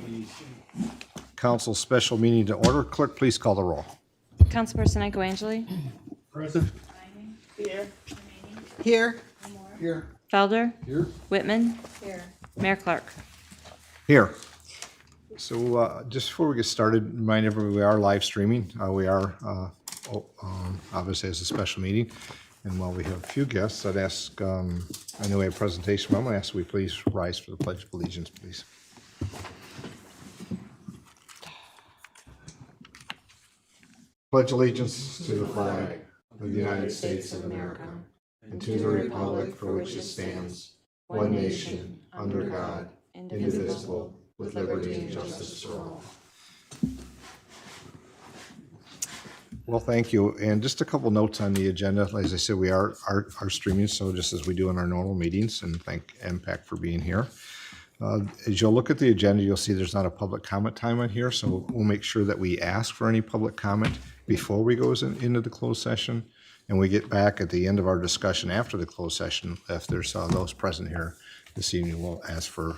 the council special meeting to order. Clerk, please call the roll. Councilperson Echoangeli, Present. Here. Here. Here. Felder, Here. Whitman, Here. Mayor Clark. Here. So just before we get started, remind everybody we are live streaming. We are obviously as a special meeting. And while we have a few guests, I'd ask, I know we have a presentation, but I'm going to ask we please rise for the Pledge of Allegiance, please. Pledge allegiance to the flag of the United States of America and to the republic for which it stands, one nation, under God, indivisible, with liberty and justice for all. Well, thank you. And just a couple notes on the agenda. As I said, we are streaming, so just as we do in our normal meetings, and thank MPAC for being here. As you'll look at the agenda, you'll see there's not a public comment time on here, so we'll make sure that we ask for any public comment before we go into the closed session, and we get back at the end of our discussion after the closed session. If there's those present here this evening, we'll ask for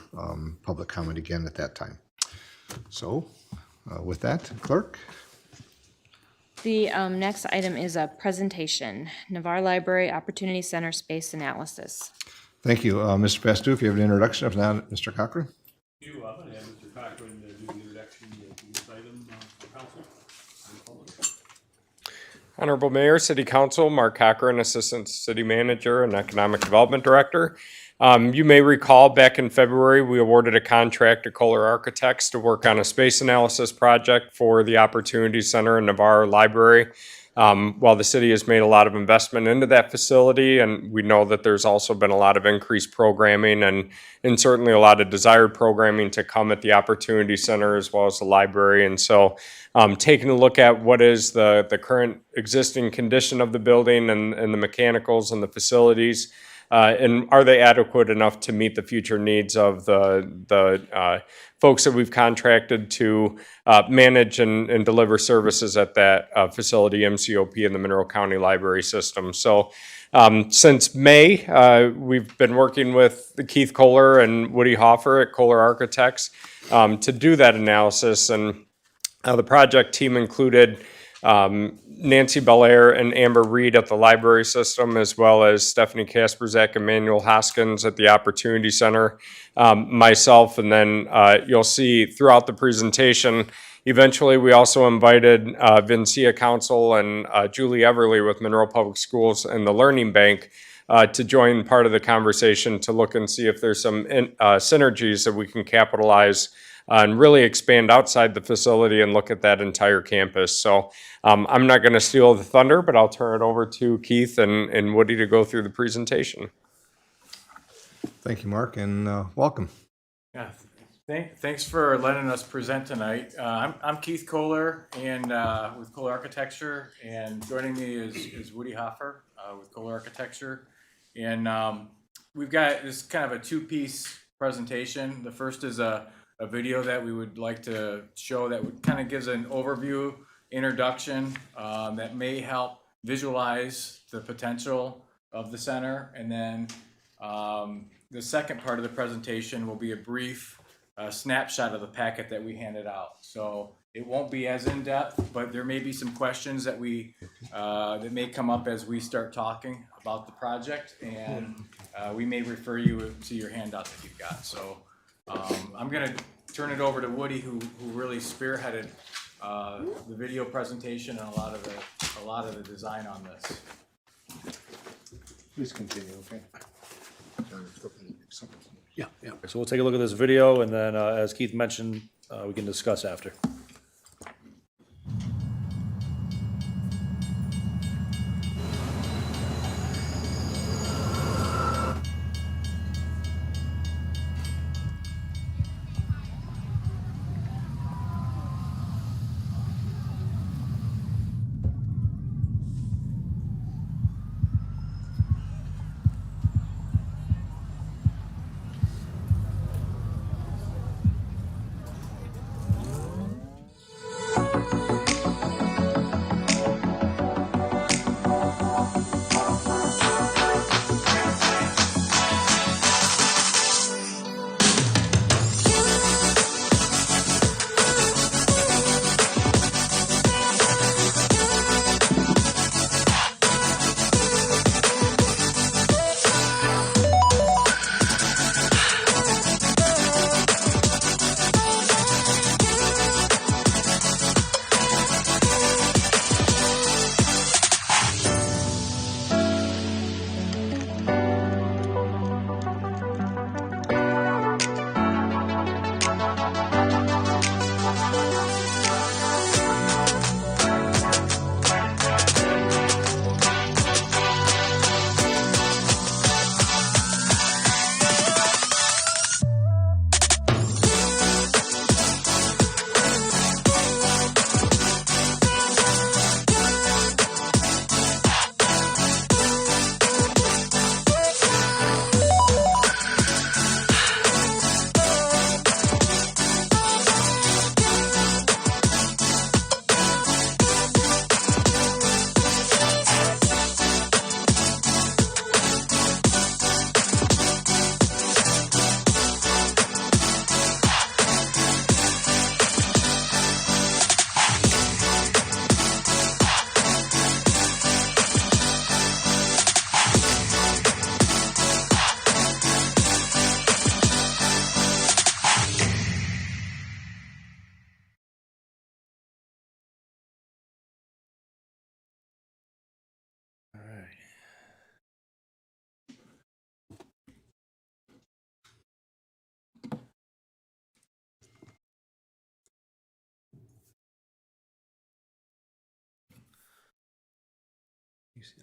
public comment again at that time. So with that, Clerk. The next item is a presentation, Navarre Library Opportunity Center Space Analysis. Thank you. Mr. Pastu, if you have an introduction. If not, Mr. Cochran. I'm going to have Mr. Cochran do the introduction to this item for council. Honorable Mayor, City Council, Mark Cochran, Assistant City Manager and Economic Development Director. You may recall back in February, we awarded a contract to Kohler Architects to work on a space analysis project for the Opportunity Center and Navarre Library. While the city has made a lot of investment into that facility, and we know that there's also been a lot of increased programming and certainly a lot of desired programming to come at the Opportunity Center as well as the library. And so taking a look at what is the current existing condition of the building and the mechanicals and the facilities, and are they adequate enough to meet the future needs of the folks that we've contracted to manage and deliver services at that facility, MCOP, in the Monroe County Library System. So since May, we've been working with Keith Kohler and Woody Hoffer at Kohler Architects to do that analysis. And the project team included Nancy Belair and Amber Reed at the library system, as well as Stephanie Kasperzak and Manuel Hoskins at the Opportunity Center, myself, and then you'll see throughout the presentation, eventually we also invited Vincia Council and Julie Everly with Monroe Public Schools and the Learning Bank to join part of the conversation to look and see if there's some synergies that we can capitalize and really expand outside the facility and look at that entire campus. So I'm not going to steal the thunder, but I'll turn it over to Keith and Woody to go through the presentation. Thank you, Mark, and welcome. Yeah, thanks for letting us present tonight. I'm Keith Kohler and with Kohler Architecture, and joining me is Woody Hoffer with Kohler Architecture. And we've got this kind of a two-piece presentation. The first is a video that we would like to show that would kind of gives an overview, introduction that may help visualize the potential of the center. And then the second part of the presentation will be a brief snapshot of the packet that we handed out. So it won't be as in-depth, but there may be some questions that that may come up as we start talking about the project, and we may refer you to your handout that you've got. So I'm going to turn it over to Woody, who really spearheaded the video presentation and a lot of the design on this. Please continue, okay? Yeah. So we'll take a look at this video, and then, as Keith mentioned, we can discuss after.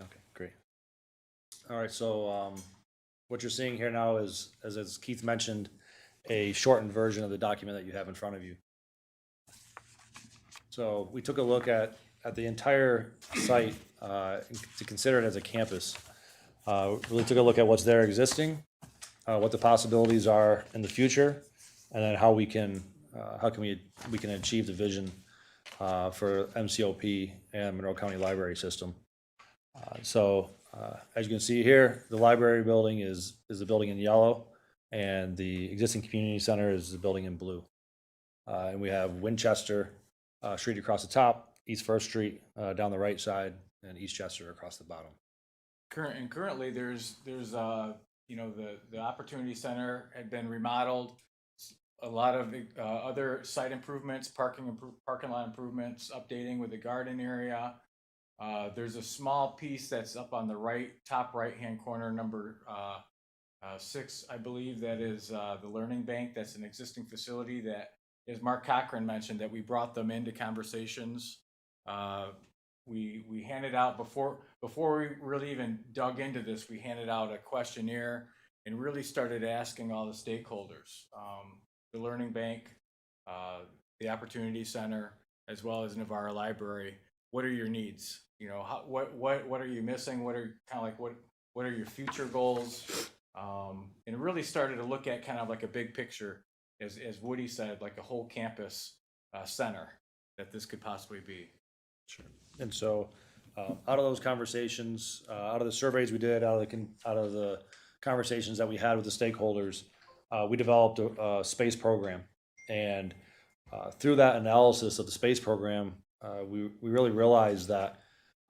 Okay, great. All right, so what you're seeing here now is, as Keith mentioned, a shortened version of the document that you have in front of you. So we took a look at the entire site to consider it as a campus. Really took a look at what's there existing, what the possibilities are in the future, and then how we can achieve the vision for MCOP and Monroe County Library System. As you can see here, the library building is the building in yellow, and the existing community center is the building in blue. And we have Winchester Street across the top, East First Street down the right side, and East Chester across the bottom. Currently, there's you know, the Opportunity Center had been remodeled. A lot of other site improvements, parking lot improvements, updating with the garden area. There's a small piece that's up on the top right-hand corner, number 6, I believe, that is the Learning Bank. That's an existing facility that, as Mark Cochran mentioned, that we brought them into conversations. We handed out, before we really even dug into this, we handed out a questionnaire and really started asking all the stakeholders, the Learning Bank, the Opportunity Center, as well as Navarre Library. What are your needs? You know, what are you missing? What are what are your future goals? And really started to look at kind of like a big picture, as Woody said, like a whole campus center that this could possibly be. Sure. And so, out of those conversations, out of the surveys we did, out of the conversations that we had with the stakeholders, we developed a space program. And through that analysis of the space program, we really realized that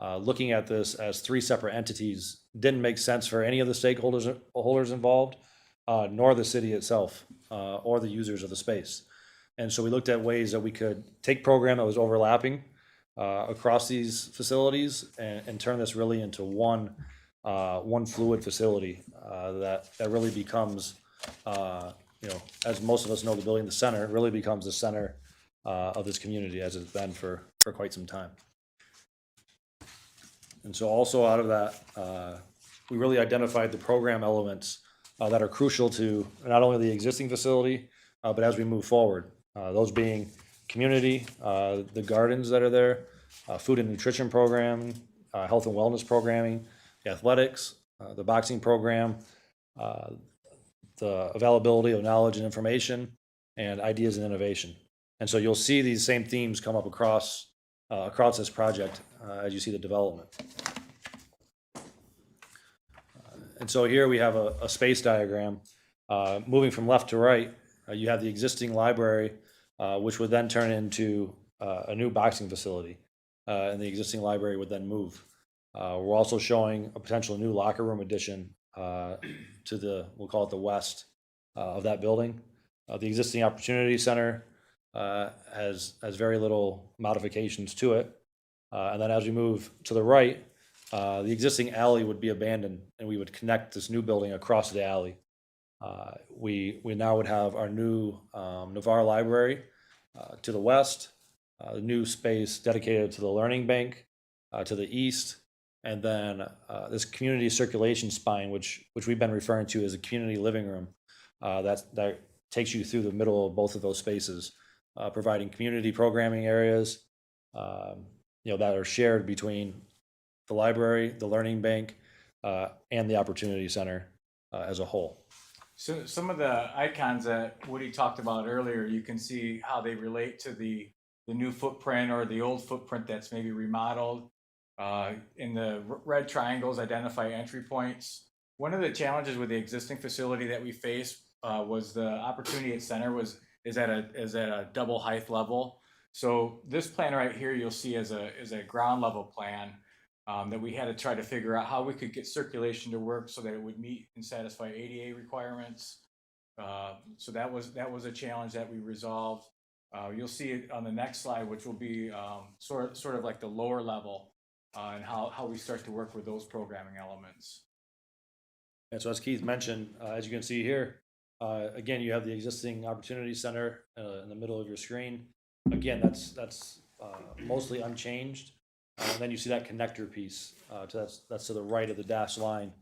looking at this as 3 separate entities didn't make sense for any of the stakeholders involved, nor the city itself, or the users of the space. And so we looked at ways that we could take program that was overlapping across these facilities and turn this really into one fluid facility that really becomes, you know, as most of us know, the building, the center, really becomes the center of this community, as it's been for quite some time. And so also out of that, we really identified the program elements that are crucial to not only the existing facility, but as we move forward. Those being community, the gardens that are there, food and nutrition programming, health and wellness programming, athletics, the boxing program, the availability of knowledge and information, and ideas and innovation. And so you'll see these same themes come up across this project as you see the development. And so here we have a space diagram. Moving from left to right, you have the existing library, which would then turn into a new boxing facility, and the existing library would then move. We're also showing a potential new locker room addition to we'll call it the west of that building. The existing Opportunity Center has very little modifications to it. And then as we move to the right, the existing alley would be abandoned, and we would connect this new building across the alley. We now would have our new Navarre Library to the west, the new space dedicated to the Learning Bank to the east, and then this community circulation spine, which we've been referring to as a community living room, that takes you through the middle of both of those spaces, providing community programming areas, that are shared between the library, the Learning Bank, and the Opportunity Center as a whole. So some of the icons that Woody talked about earlier, you can see how they relate to the new footprint or the old footprint that's maybe remodeled. In the red triangles, identify entry points. One of the challenges with the existing facility that we faced was the Opportunity Center is at a double height level. So this plan right here, you'll see is a ground level plan that we had to try to figure out how we could get circulation to work so that it would meet and satisfy ADA requirements. So that was a challenge that we resolved. You'll see it on the next slide, which will be sort of like the lower level and how we start to work with those programming elements. And so as Keith mentioned, as you can see here, again, you have the existing Opportunity Center in the middle of your screen. Again, that's mostly unchanged. And then you see that connector piece, that's to the right of the dashed line,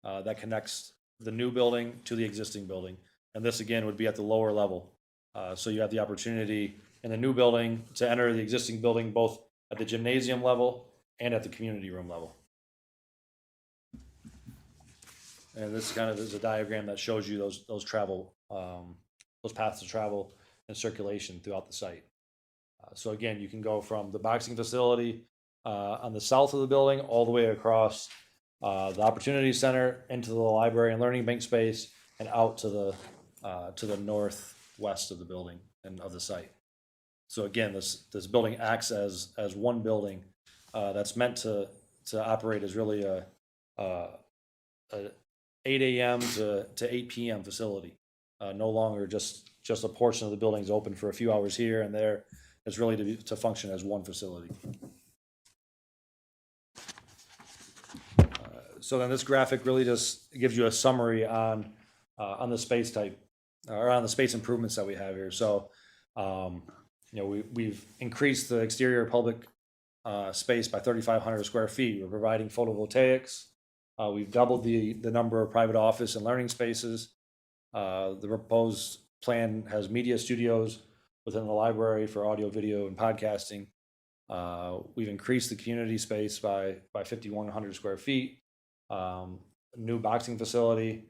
that connects the new building to the existing building. And this again would be at the lower level. So you have the opportunity in the new building to enter the existing building both at the gymnasium level and at the community room level. And this kind of is a diagram that shows you those travel, those paths of travel and circulation throughout the site. So again, you can go from the boxing facility on the south of the building all the way across the Opportunity Center into the library and learning bank space and out to the northwest of the building and of the site. So again, this building acts as one building that's meant to operate as really a 8 a.m. to 8 p.m. facility. No longer just a portion of the building is open for a few hours here and there. It's really to function as one facility. So then this graphic really just gives you a summary on the space type or on the space improvements that we have here. So we've increased the exterior public space by 3,500 square feet. We're providing photovoltaics. We've doubled the number of private office and learning spaces. The proposed plan has media studios within the library for audio, video, and podcasting. We've increased the community space by 5,100 square feet. New boxing facility,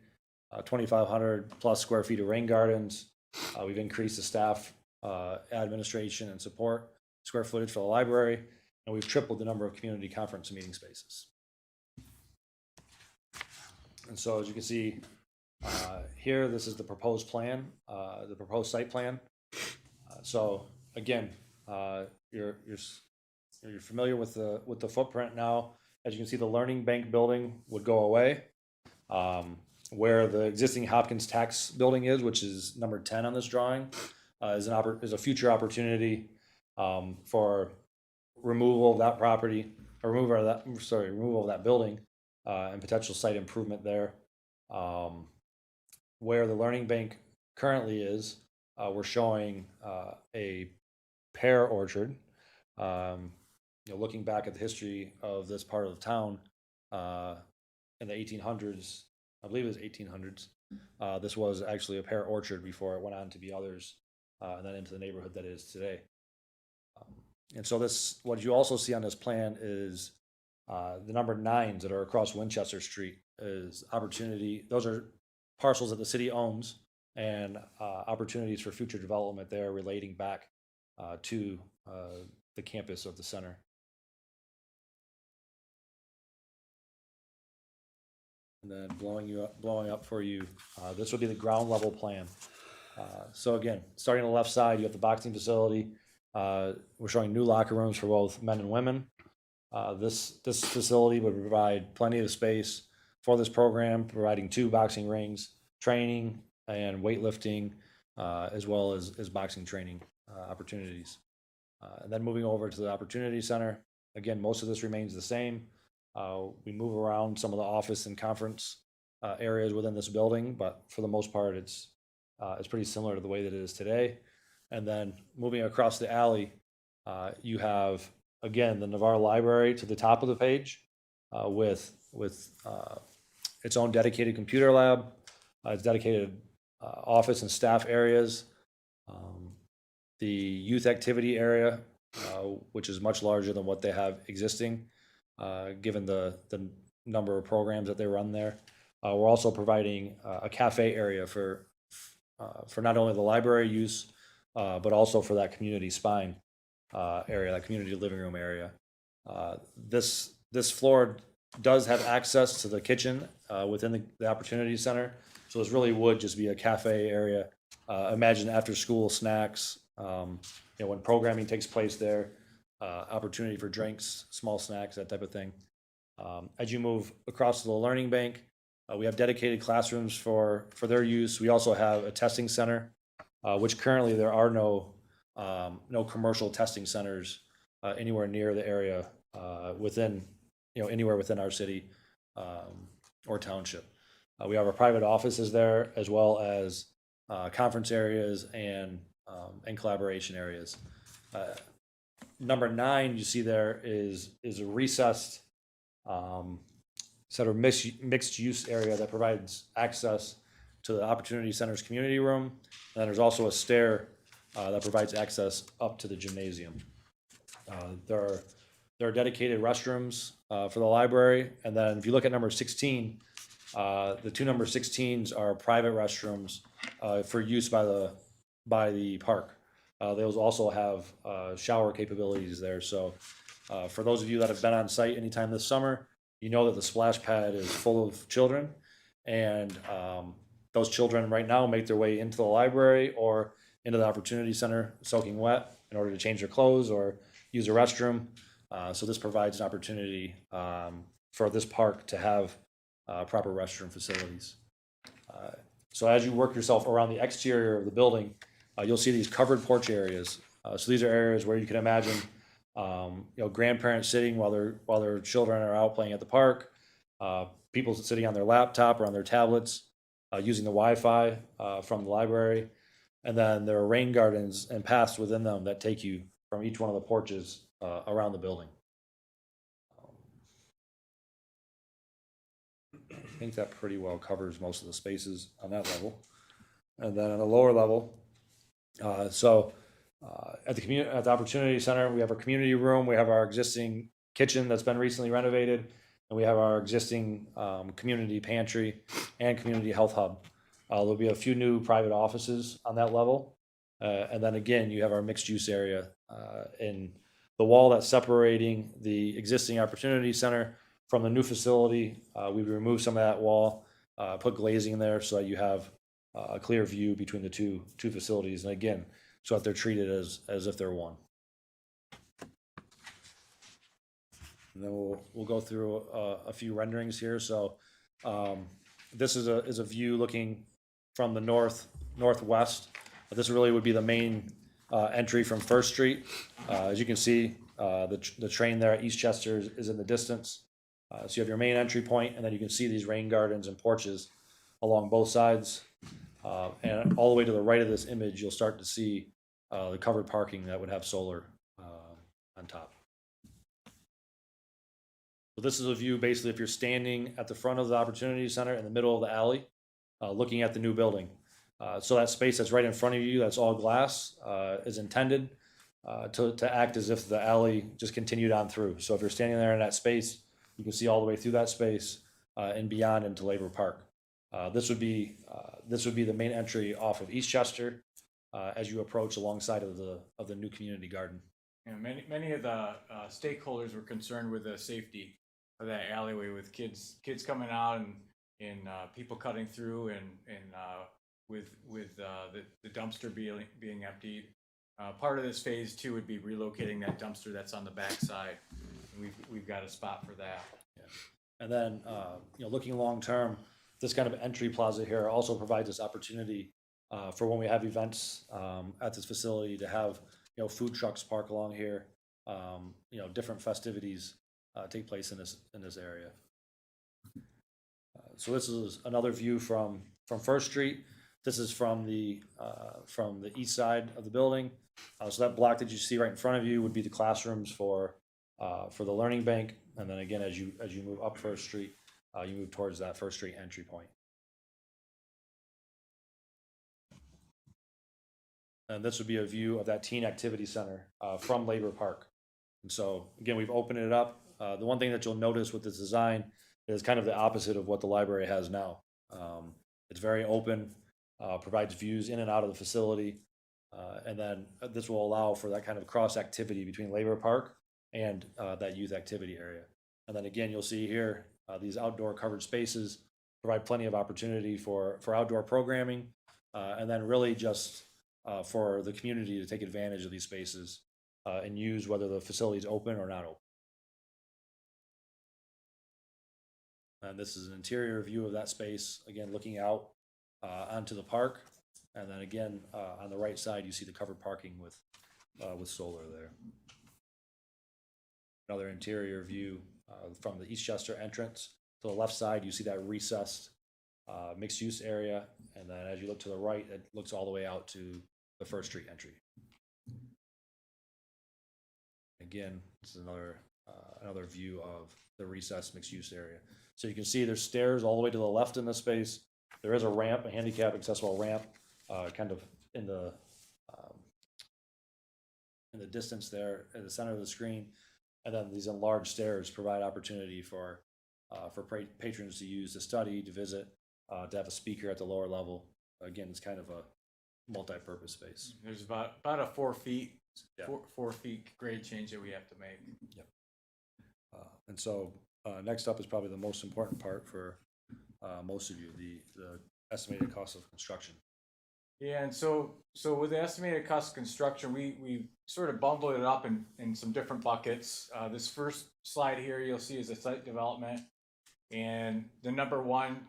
2,500 plus square feet of rain gardens. We've increased the staff administration and support square footage for the library, and we've tripled the number of community conference and meeting spaces. And so as you can see here, this is the proposed plan, the proposed site plan. So again, you're familiar with the footprint now. As you can see, the learning bank building would go away. Where the existing Hopkins Tax building is, which is number 10 on this drawing, is a future opportunity for removal of that property, or removal of that building, and potential site improvement there. Where the learning bank currently is, we're showing a pear orchard. Looking back at the history of this part of town in the 1800s, I believe it was 1800s. This was actually a pear orchard before it went on to be others, and then into the neighborhood that it is today. And so what you also see on this plan is the number 9s that are across Winchester Street is opportunity. Those are parcels that the city owns and opportunities for future development there relating back to the campus of the center. And then blowing up for you, this would be the ground level plan. So again, starting on the left side, you have the boxing facility. We're showing new locker rooms for both men and women. This facility would provide plenty of space for this program, providing 2 boxing rings, training and weightlifting, as well as boxing training opportunities. And then moving over to the Opportunity Center, again, most of this remains the same. We move around some of the office and conference areas within this building, but for the most part, it's pretty similar to the way that it is today. And then moving across the alley, you have, again, the Navarre Library to the top of the page with its own dedicated computer lab, its dedicated office and staff areas, the youth activity area, which is much larger than what they have existing, given the number of programs that they run there. We're also providing a cafe area for not only the library use, but also for that community spine area, that community living room area. This floor does have access to the kitchen within the Opportunity Center, so this really would just be a cafe area. Imagine after school snacks, when programming takes place there, opportunity for drinks, small snacks, that type of thing. As you move across to the learning bank, we have dedicated classrooms for their use. We also have a testing center, which currently there are no commercial testing centers anywhere near the area anywhere within our city or township. We have our private offices there, as well as conference areas and collaboration areas. number 9 you see there is a recessed sort of mixed use area that provides access to the Opportunity Center's community room. And then there's also a stair that provides access up to the gymnasium. There are dedicated restrooms for the library. And then if you look at number 16, the 2 number 16s are private restrooms for use by the park. Those also have shower capabilities there. So for those of you that have been on site anytime this summer, you know that the splash pad is full of children, and those children right now make their way into the library or into the Opportunity Center soaking wet in order to change their clothes or use a restroom. So this provides an opportunity for this park to have proper restroom facilities. So as you work yourself around the exterior of the building, you'll see these covered porch areas. So these are areas where you can imagine grandparents sitting while their children are out playing at the park, people sitting on their laptop or on their tablets, using the Wi-Fi from the library. And then there are rain gardens and paths within them that take you from each one of the porches around the building. I think that pretty well covers most of the spaces on that level. And then on the lower level, at the Opportunity Center, we have our community room, we have our existing kitchen that's been recently renovated, and we have our existing community pantry and community health hub. There'll be a few new private offices on that level. And then again, you have our mixed use area in the wall that's separating the existing Opportunity Center from the new facility. We've removed some of that wall, put glazing in there so that you have a clear view between the two facilities. And again, so that they're treated as if they're one. And then we'll go through a few renderings here. So this is a view looking from the northwest. This really would be the main entry from First Street. As you can see, the train there at Eastchester is in the distance. So you have your main entry point, and then you can see these rain gardens and porches along both sides. And all the way to the right of this image, you'll start to see the covered parking that would have solar on top. So this is a view basically if you're standing at the front of the Opportunity Center in the middle of the alley, looking at the new building. So that space that's right in front of you, that's all glass, is intended to act as if the alley just continued on through. So if you're standing there in that space, you can see all the way through that space and beyond into Labor Park. This would be the main entry off of Eastchester as you approach alongside of the new community garden. And many of the stakeholders were concerned with the safety of that alleyway, with kids coming out and people cutting through, and with the dumpster being emptied. Part of this phase 2 would be relocating that dumpster that's on the backside. We've got a spot for that. Yeah. And then looking long term, this kind of entry plaza here also provides us opportunity for when we have events at this facility to have food trucks park along here, different festivities take place in this area. So this is another view from First Street. This is from the east side of the building. So that block that you see right in front of you would be the classrooms for the learning bank, and then again as you move up First Street, you move towards that First Street entry point. And this would be a view of that teen activity center from Labor Park. And so again, we've opened it up. The one thing that you'll notice with this design is kind of the opposite of what the library has now. It's very open, provides views in and out of the facility, and then this will allow for that kind of cross activity between Labor Park and that youth activity area. And then again, you'll see here these outdoor covered spaces provide plenty of opportunity for outdoor programming, and then really just for the community to take advantage of these spaces and use whether the facility is open or not open. And this is an interior view of that space, again looking out onto the park, and then again on the right side you see the covered parking with solar there. Another interior view from the Eastchester entrance. To the left side you see that recessed mixed use area, and then as you look to the right it looks all the way out to the First Street entry. Again, this is another view of the recessed mixed-use area. So you can see there's stairs all the way to the left in this space. There is a ramp, a handicap accessible ramp, kind of in the distance there at the center of the screen. And then these enlarged stairs provide opportunity for patrons to use, to study, to visit, to have a speaker at the lower level. Again, it's kind of a multi-purpose space. There's about a 4 feet, Yeah. 4 feet grade change that we have to make. And so next up is probably the most important part for most of you, the estimated cost of construction. Yeah, and so with the estimated cost of construction, we sort of bundled it up in some different buckets. This first slide here you'll see is a site development, and the number one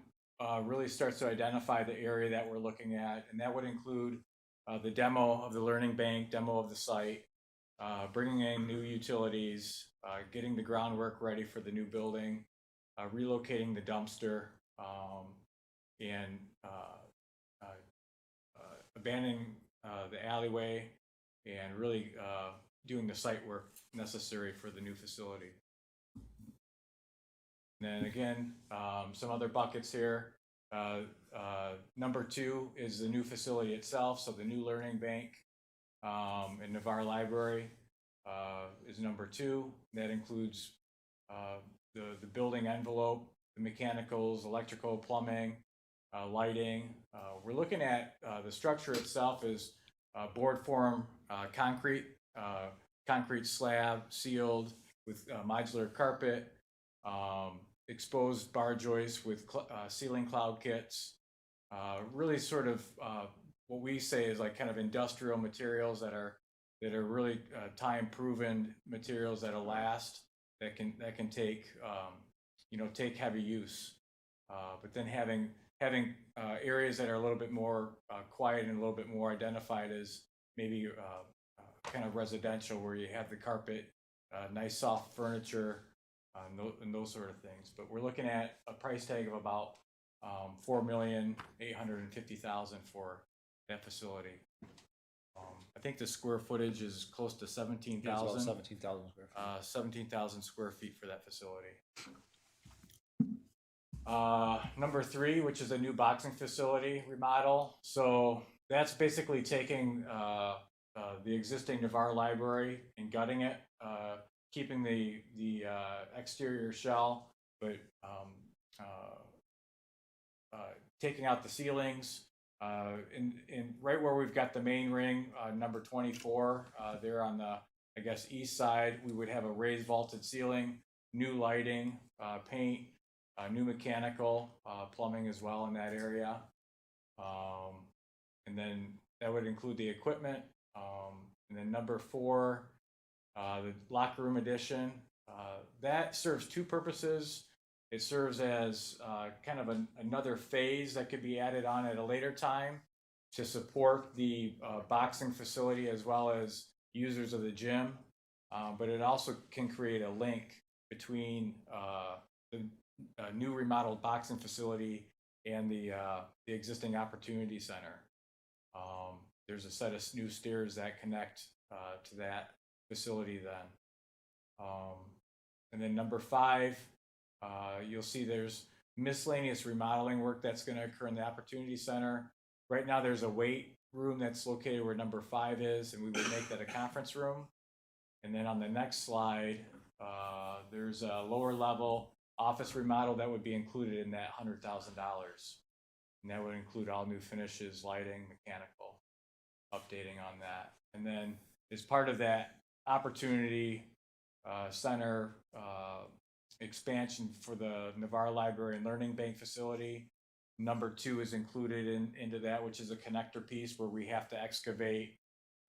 really starts to identify the area that we're looking at, and that would include the demo of the learning bank, demo of the site, bringing in new utilities, getting the groundwork ready for the new building, relocating the dumpster, and abandoning the alleyway, and really doing the site work necessary for the new facility. And then again, some other buckets here. Number 2 is the new facility itself, so the new learning bank and Navarre Library is number 2. That includes the building envelope, the mechanicals, electrical, plumbing, lighting. We're looking at the structure itself is board form concrete slab sealed with modular carpet, exposed bar joists with ceiling cloud kits. Really sort of what we say is like kind of industrial materials that are really time proven materials that'll last, that can take take heavy use, but then having areas that are a little bit more quiet and a little bit more identified as maybe kind of residential, where you have the carpet, nice soft furniture, and those sort of things. But we're looking at a price tag of about $4,850,000 for that facility. I think the square footage is close to 17,000. 17,000 square feet. 17,000 square feet for that facility. Number 3, which is a new boxing facility remodel. So that's basically taking the existing Navarre Library and gutting it, keeping the exterior shell, but taking out the ceilings. In right where we've got the main ring, number 24, there on the, I guess, east side, we would have a raised vaulted ceiling, new lighting, paint, new mechanical, plumbing as well in that area. And then that would include the equipment. And then number 4, the locker room addition. That serves 2 purposes. It serves as kind of another phase that could be added on at a later time to support the boxing facility as well as users of the gym. But it also can create a link between the new remodeled boxing facility and the existing opportunity center. There's a set of new stairs that connect to that facility then. And then number 5, you'll see there's miscellaneous remodeling work that's going to occur in the Opportunity Center. Right now there's a weight room that's located where number 5 is, and we would make that a conference room. And then on the next slide, there's a lower level office remodel that would be included in that $100,000. And that would include all new finishes, lighting, mechanical, updating on that. And then as part of that Opportunity Center expansion for the Navarre Library and Learning Bank facility, number 2 is included into that, which is a connector piece where we have to excavate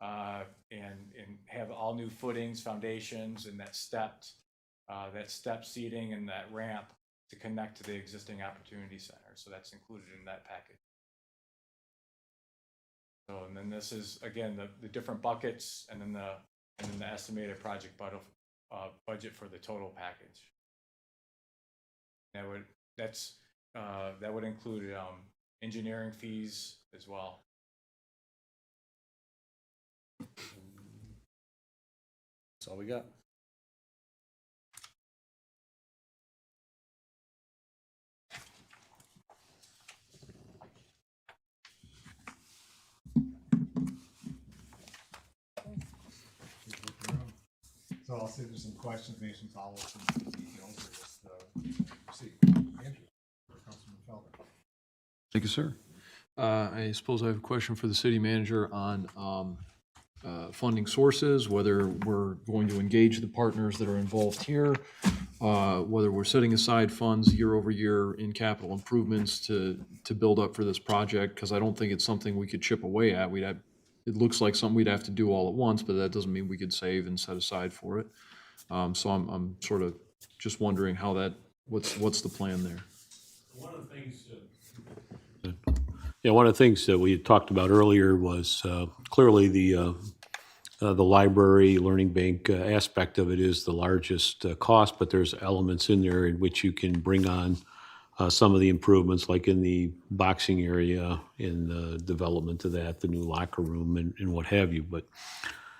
and have all new footings, foundations, and that step seating and that ramp to connect to the existing Opportunity Center. So that's included in that package. So, and then this is again the different buckets, and then the estimated project budget for the total package. That would include engineering fees as well. That's all we got. So I'll see if there's some questions, maybe some follow-ups, some details, or just, see. Andrew, or Councilman Felder. Thank you, sir. I suppose I have a question for the city manager on funding sources, whether we're going to engage the partners that are involved here, whether we're setting aside funds year over year in capital improvements to build up for this project, because I don't think it's something we could chip away at. It looks like something we'd have to do all at once, but that doesn't mean we could save and set aside for it. So I'm sort of just wondering how what's the plan there? One of the things, Yeah, one of the things that we had talked about earlier was clearly the library learning bank aspect of it is the largest cost, but there's elements in there in which you can bring on some of the improvements, like in the boxing area, in the development of that, the new locker room, and what have you. But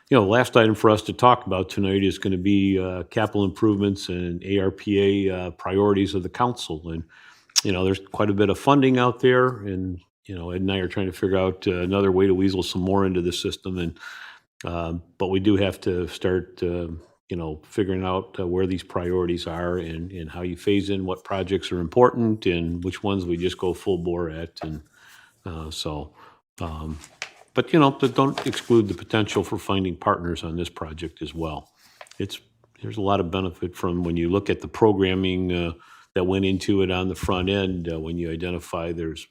the last item for us to talk about tonight is going to be capital improvements and ARPA priorities of the council. And there's quite a bit of funding out there, and Ed and I are trying to figure out another way to weasel some more into the system. And but we do have to start, figuring out where these priorities are and how you phase in what projects are important and which ones we just go full bore at. And but don't exclude the potential for finding partners on this project as well. There's a lot of benefit from when you look at the programming that went into it on the front end, when you identify there's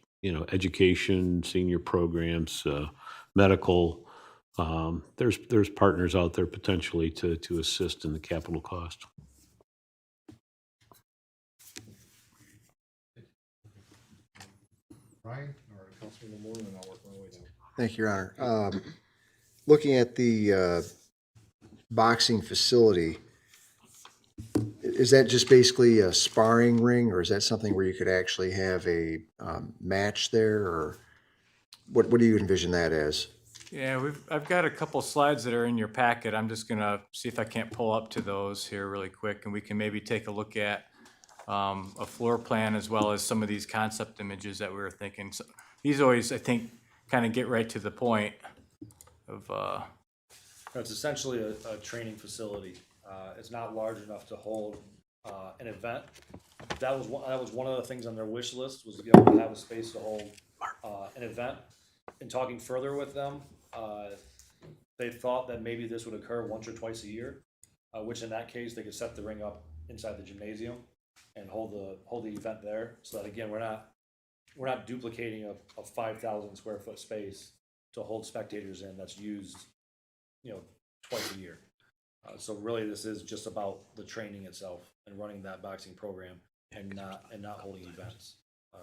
education, senior programs, medical. There's partners out there potentially to assist in the capital cost. Brian, or Councilman Moore, and I'll work my way down. Thank you, Your Honor. Looking at the boxing facility, is that just basically a sparring ring, or is that something where you could actually have a match there, or what do you envision that as? Yeah, I've got a couple slides that are in your packet. I'm just gonna see if I can't pull up to those here really quick, and we can maybe take a look at a floor plan as well as some of these concept images that we were thinking. So these always, I think, kind of get right to the point of, It's essentially a training facility. It's not large enough to hold an event. That was one of the things on their wish list, was to be able to have a space to hold an event. In talking further with them, they thought that maybe this would occur once or twice a year, which in that case they could set the ring up inside the gymnasium and hold the event there. So that again, we're not duplicating a 5,000 square foot space to hold spectators in that's used, twice a year. So really, this is just about the training itself and running that boxing program and not holding events.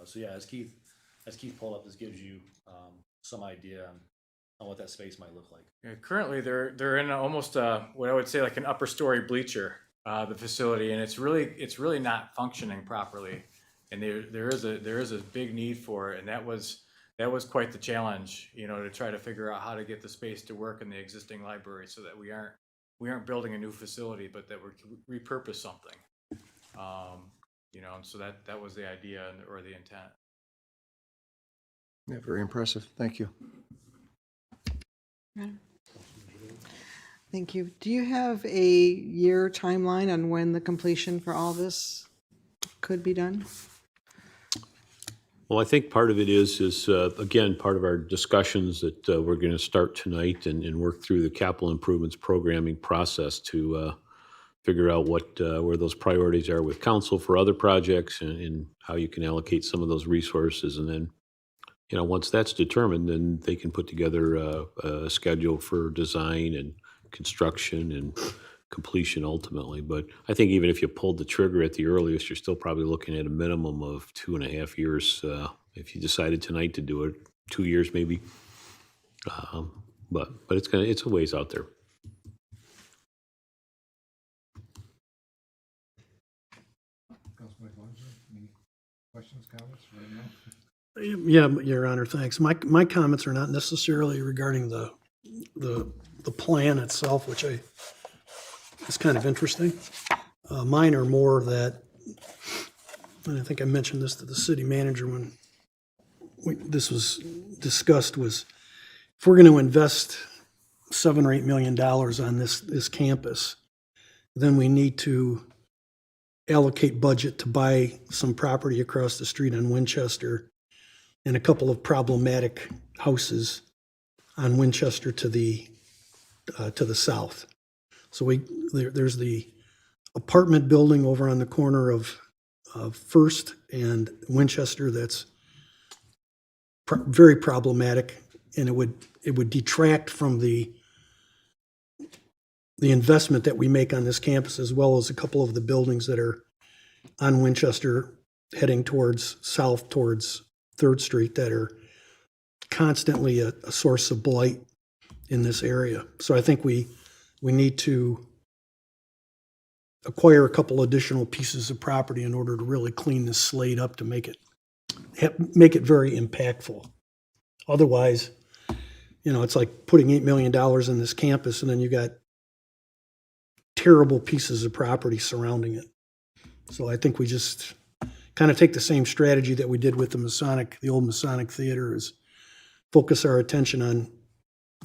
So yeah, as Keith pulled up, this gives you some idea on what that space might look like. yeah, currently they're in almost what I would say like an upper story bleacher, the facility, and it's really not functioning properly. And there is a big need for it, and that was quite the challenge, to try to figure out how to get the space to work in the existing library so that we aren't building a new facility, but that we repurpose something. And so that was the idea or the intent. Yeah, very impressive. Thank you. Thank you. Do you have a year timeline on when the completion for all this could be done? Well, I think part of it is again, part of our discussions that we're going to start tonight and work through the capital improvements programming process to figure out where those priorities are with council for other projects and how you can allocate some of those resources. And then, once that's determined, then they can put together a schedule for design and construction and completion ultimately. But I think even if you pulled the trigger at the earliest, you're still probably looking at a minimum of 2.5 years. If you decided tonight to do it, 2 years maybe. But it's a ways out there. Councilman Felder, any questions, comments right now? Yeah, Your Honor, thanks. My comments are not necessarily regarding the plan itself, which I is kind of interesting. Mine are more that, and I think I mentioned this to the city manager when this was discussed, was if we're going to invest $7 or $8 million on this campus, then we need to allocate budget to buy some property across the street on Winchester and a couple of problematic houses on Winchester to the south. So there's the apartment building over on the corner of First and Winchester that's very problematic, and it would detract from the investment that we make on this campus, as well as a couple of the buildings that are on Winchester heading south towards 3rd Street that are constantly a source of blight in this area. So I think we need to acquire a couple additional pieces of property in order to really clean this slate up to make it very impactful. Otherwise, it's like putting $8 million in this campus and then you got terrible pieces of property surrounding it. So I think we just kind of take the same strategy that we did with the old Masonic Theater, is focus our attention on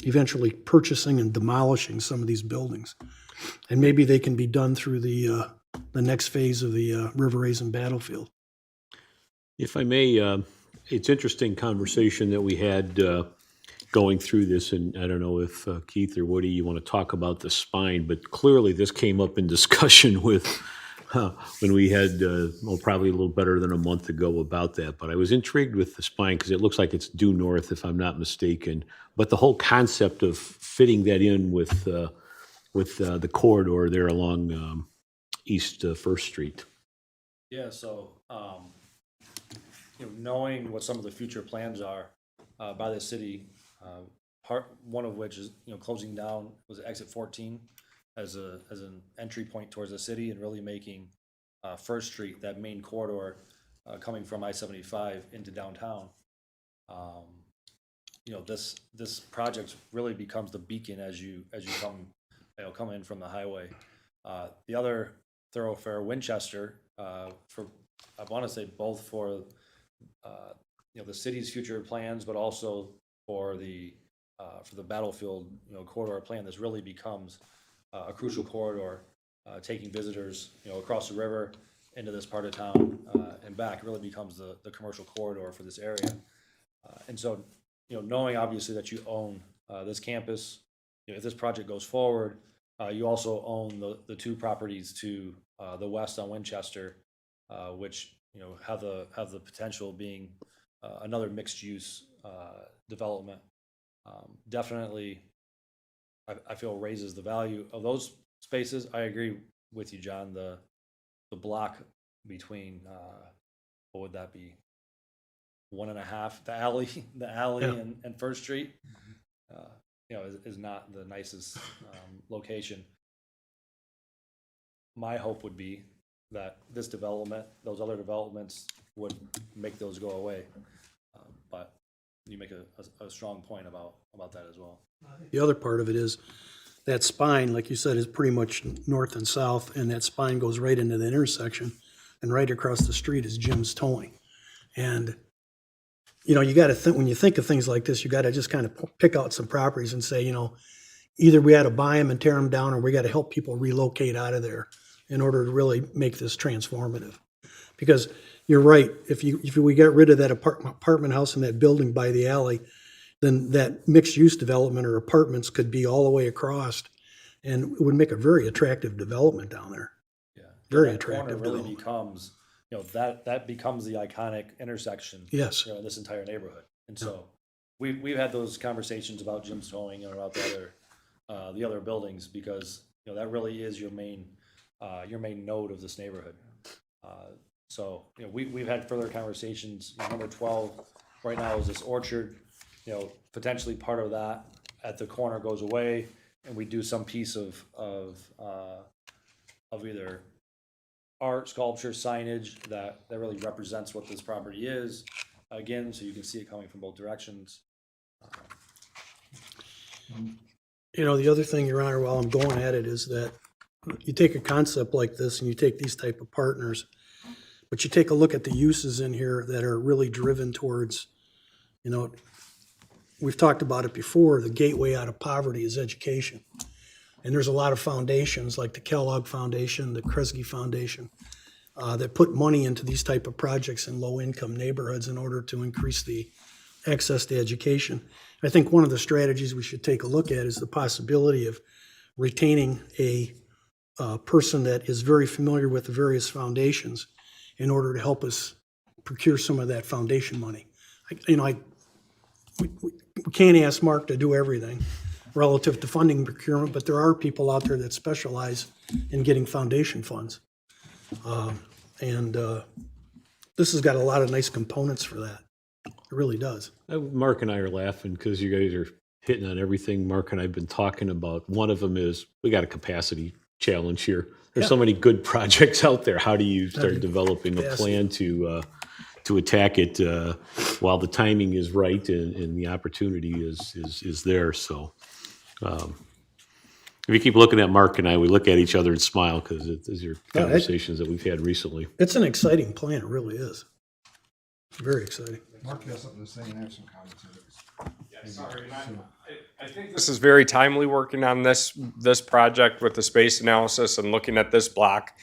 eventually purchasing and demolishing some of these buildings. And maybe they can be done through the next phase of the River Raisin Battlefield. If I may, it's interesting conversation that we had going through this, and I don't know if Keith or Woody, you want to talk about the spine, but clearly this came up in discussion with when we had, probably a little better than a month ago about that. But I was intrigued with the spine because it looks like it's due north, if I'm not mistaken. But the whole concept of fitting that in with the corridor there along East 1st Street. Yeah, so, knowing what some of the future plans are by the city, one of which is, closing down was exit 14 as an entry point towards the city, and really making 1st Street, that main corridor coming from I-75 into downtown. This project really becomes the beacon as you come in from the highway. The other thoroughfare, Winchester, I want to say both for the city's future plans, but also for the battlefield corridor plan. This really becomes a crucial corridor, taking visitors across the river into this part of town and back. It really becomes the commercial corridor for this area. And so, knowing obviously that you own this campus, if this project goes forward, you also own the 2 properties to the west on Winchester, which have the potential of being another mixed use development. Definitely, I feel raises the value of those spaces. I agree with you, John. The block between what would that be? 1.5, the alley Yeah. and 1st Street, is not the nicest location. My hope would be that this development, those other developments, would make those go away. But you make a strong point about that as well. The other part of it is that spine, like you said, is pretty much north and south, and that spine goes right into the intersection, and right across the street is Jim's Towing. And, you got to think, when you think of things like this, you got to just kind of pick out some properties and say, either we got to buy them and tear them down, or we got to help people relocate out of there in order to really make this transformative. Because you're right, if we get rid of that apartment house and that building by the alley, then that mixed-use development or apartments could be all the way across, and it would make a very attractive development down there. Yeah, Very that attractive corner really development. becomes, that becomes the iconic intersection. Yes. In this entire neighborhood. And so we've had those conversations about Jim's Towing and about the other buildings, because that really is your main node of this neighborhood. So we've had further conversations. Number 12 right now is this orchard. Potentially part of that at the corner goes away, and we do some piece of either art, sculpture, signage that really represents what this property is. Again, so you can see it coming from both directions. The other thing, Your Honor, while I'm going at it, is that you take a concept like this and you take these type of partners, but you take a look at the uses in here that are really driven towards, you know, we've talked about it before, the gateway out of poverty is education. And there's a lot of foundations like the Kellogg Foundation, the Kresge Foundation, that put money into these type of projects in low-income neighborhoods in order to increase the access to education. I think one of the strategies we should take a look at is the possibility of retaining a person that is very familiar with the various foundations in order to help us procure some of that foundation money. We can't ask Mark to do everything relative to funding procurement, but there are people out there that specialize in getting foundation funds. This has got a lot of nice components for that. It really does. Mark and I are laughing because you guys are hitting on everything Mark and I have been talking about. One of them is we got a capacity challenge here. There's so many good projects out there. How do you start developing a plan to attack it while the timing is right and the opportunity is there? So if you keep looking at Mark and I, we look at each other and smile because these are conversations that we've had recently. It's an exciting plan, it really is. Very exciting. Mark has something to say, and I have some comments on this. Yeah, sorry, I think this is very timely working on this project with the space analysis and looking at this block.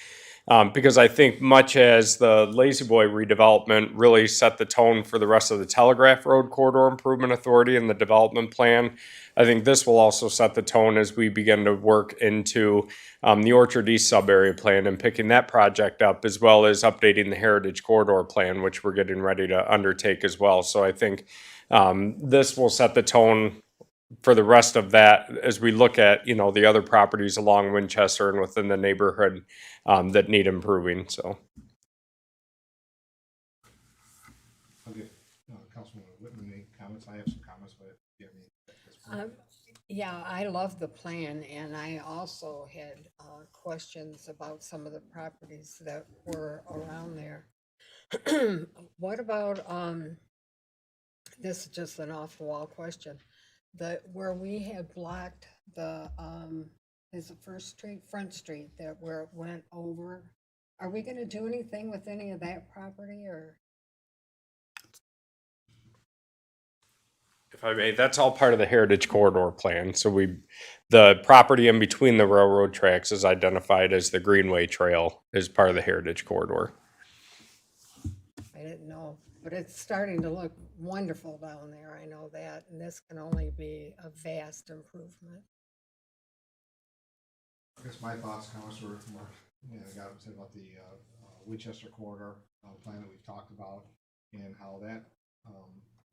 Because I think much as the Lazy Boy redevelopment really set the tone for the rest of the Telegraph Road Corridor Improvement Authority and the development plan, I think this will also set the tone as we begin to work into the Orchard East sub-area plan and picking that project up, as well as updating the Heritage Corridor plan, which we're getting ready to undertake as well. So I think this will set the tone for the rest of that as we look at, you know, the other properties along Winchester and within the neighborhood that need improving, so. Okay, Councilwoman Whitman, any comments? I have some comments, but if you have any. Yeah, I love the plan, and I also had questions about some of the properties that were around there. What about, this is just an off-the-wall question, where we had blocked the, is it Front Street, that where it went over? Are we gonna do anything with any of that property, or? If I may, that's all part of the Heritage Corridor plan. So the property in between the railroad tracks is identified as the Greenway Trail as part of the Heritage Corridor. I didn't know, but it's starting to look wonderful down there, I know that, and this can only be a vast improvement. I guess my thoughts, comments were more, I got upset about the Winchester corridor plan that we've talked about and how that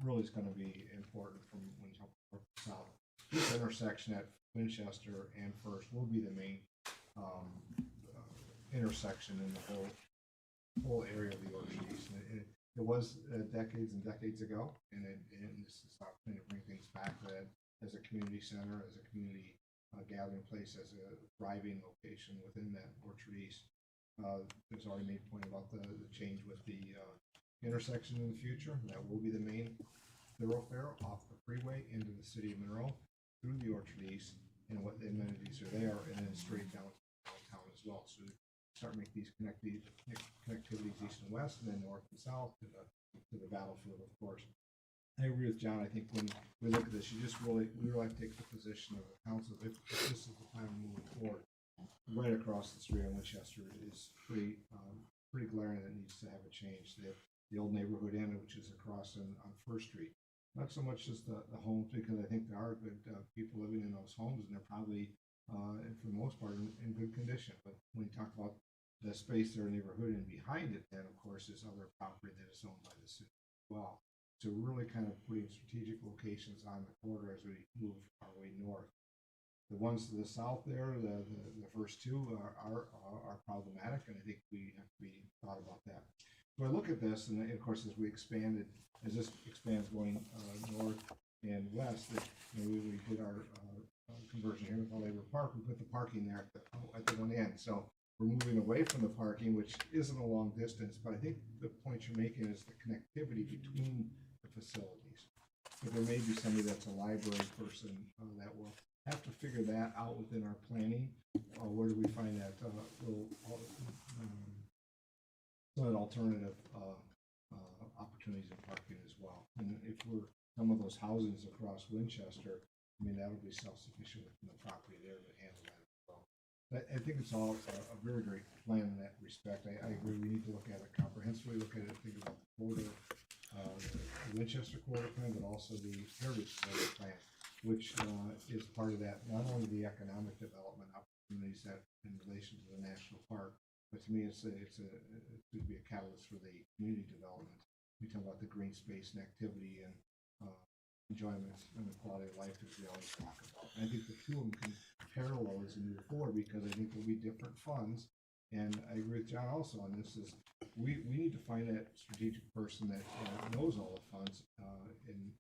really is going to be important from Winchester south. This intersection at Winchester and First will be the main intersection in the whole area of the Orchard East. It was decades and decades ago, and this is opportunity to bring things back to that as a community center, as a community gathering place, as a thriving location within that Orchard East. There's already made a point about the change with the intersection in the future. That will be the main thoroughfare off the freeway into the city of Monroe through the Orchard East, and what the amenities are there, and then straight downtown as well. So start making these connectivities east and west, and then north and south to the battlefield, of course. I agree with John. I think when we look at this, we really have to take the position of the council. If this is the plan moving forward, right across the street on Winchester is pretty glaring that needs to have a change. The old neighborhood inn, which is across on First Street, not so much as the homes, because I think there are good people living in those homes, and they're probably for the most part in good condition. But when you talk about the space there, neighborhood, and behind it, then of course is other property that is owned by the city as well. So we're really kind of putting strategic locations on the corridor as we move our way north. The ones to the south there, the first two are problematic, and I think we have to be thought about that. So I look at this, and of course as this expands going north and west, we did our conversion here with Labor Park. We put the parking there at the one end. So we're moving away from the parking, which isn't a long distance, but I think the point you're making is the connectivity between the facilities. So there may be somebody that's a library person that will have to figure that out within our planning. Where do we find that little some of the alternative opportunities in parking as well? And if we're some of those housings across Winchester, I mean, that'll be self-sufficient within the property there to handle that as well. I think it's all a very great plan in that respect. I agree. We need to look at it comprehensively, look at it, think about the corridor, the Winchester corridor plan, but also the Heritage corridor plan, which is part of that, not only the economic development opportunities that in relation to the national park, but to me, it could be a catalyst for the community development. We talk about the green space and activity and enjoyment and the quality of life that we always talk about. And I think the two of them can parallel as we move forward, because I think there'll be different funds. And I agree with John also on this. Is we need to find that strategic person that knows all the funds. And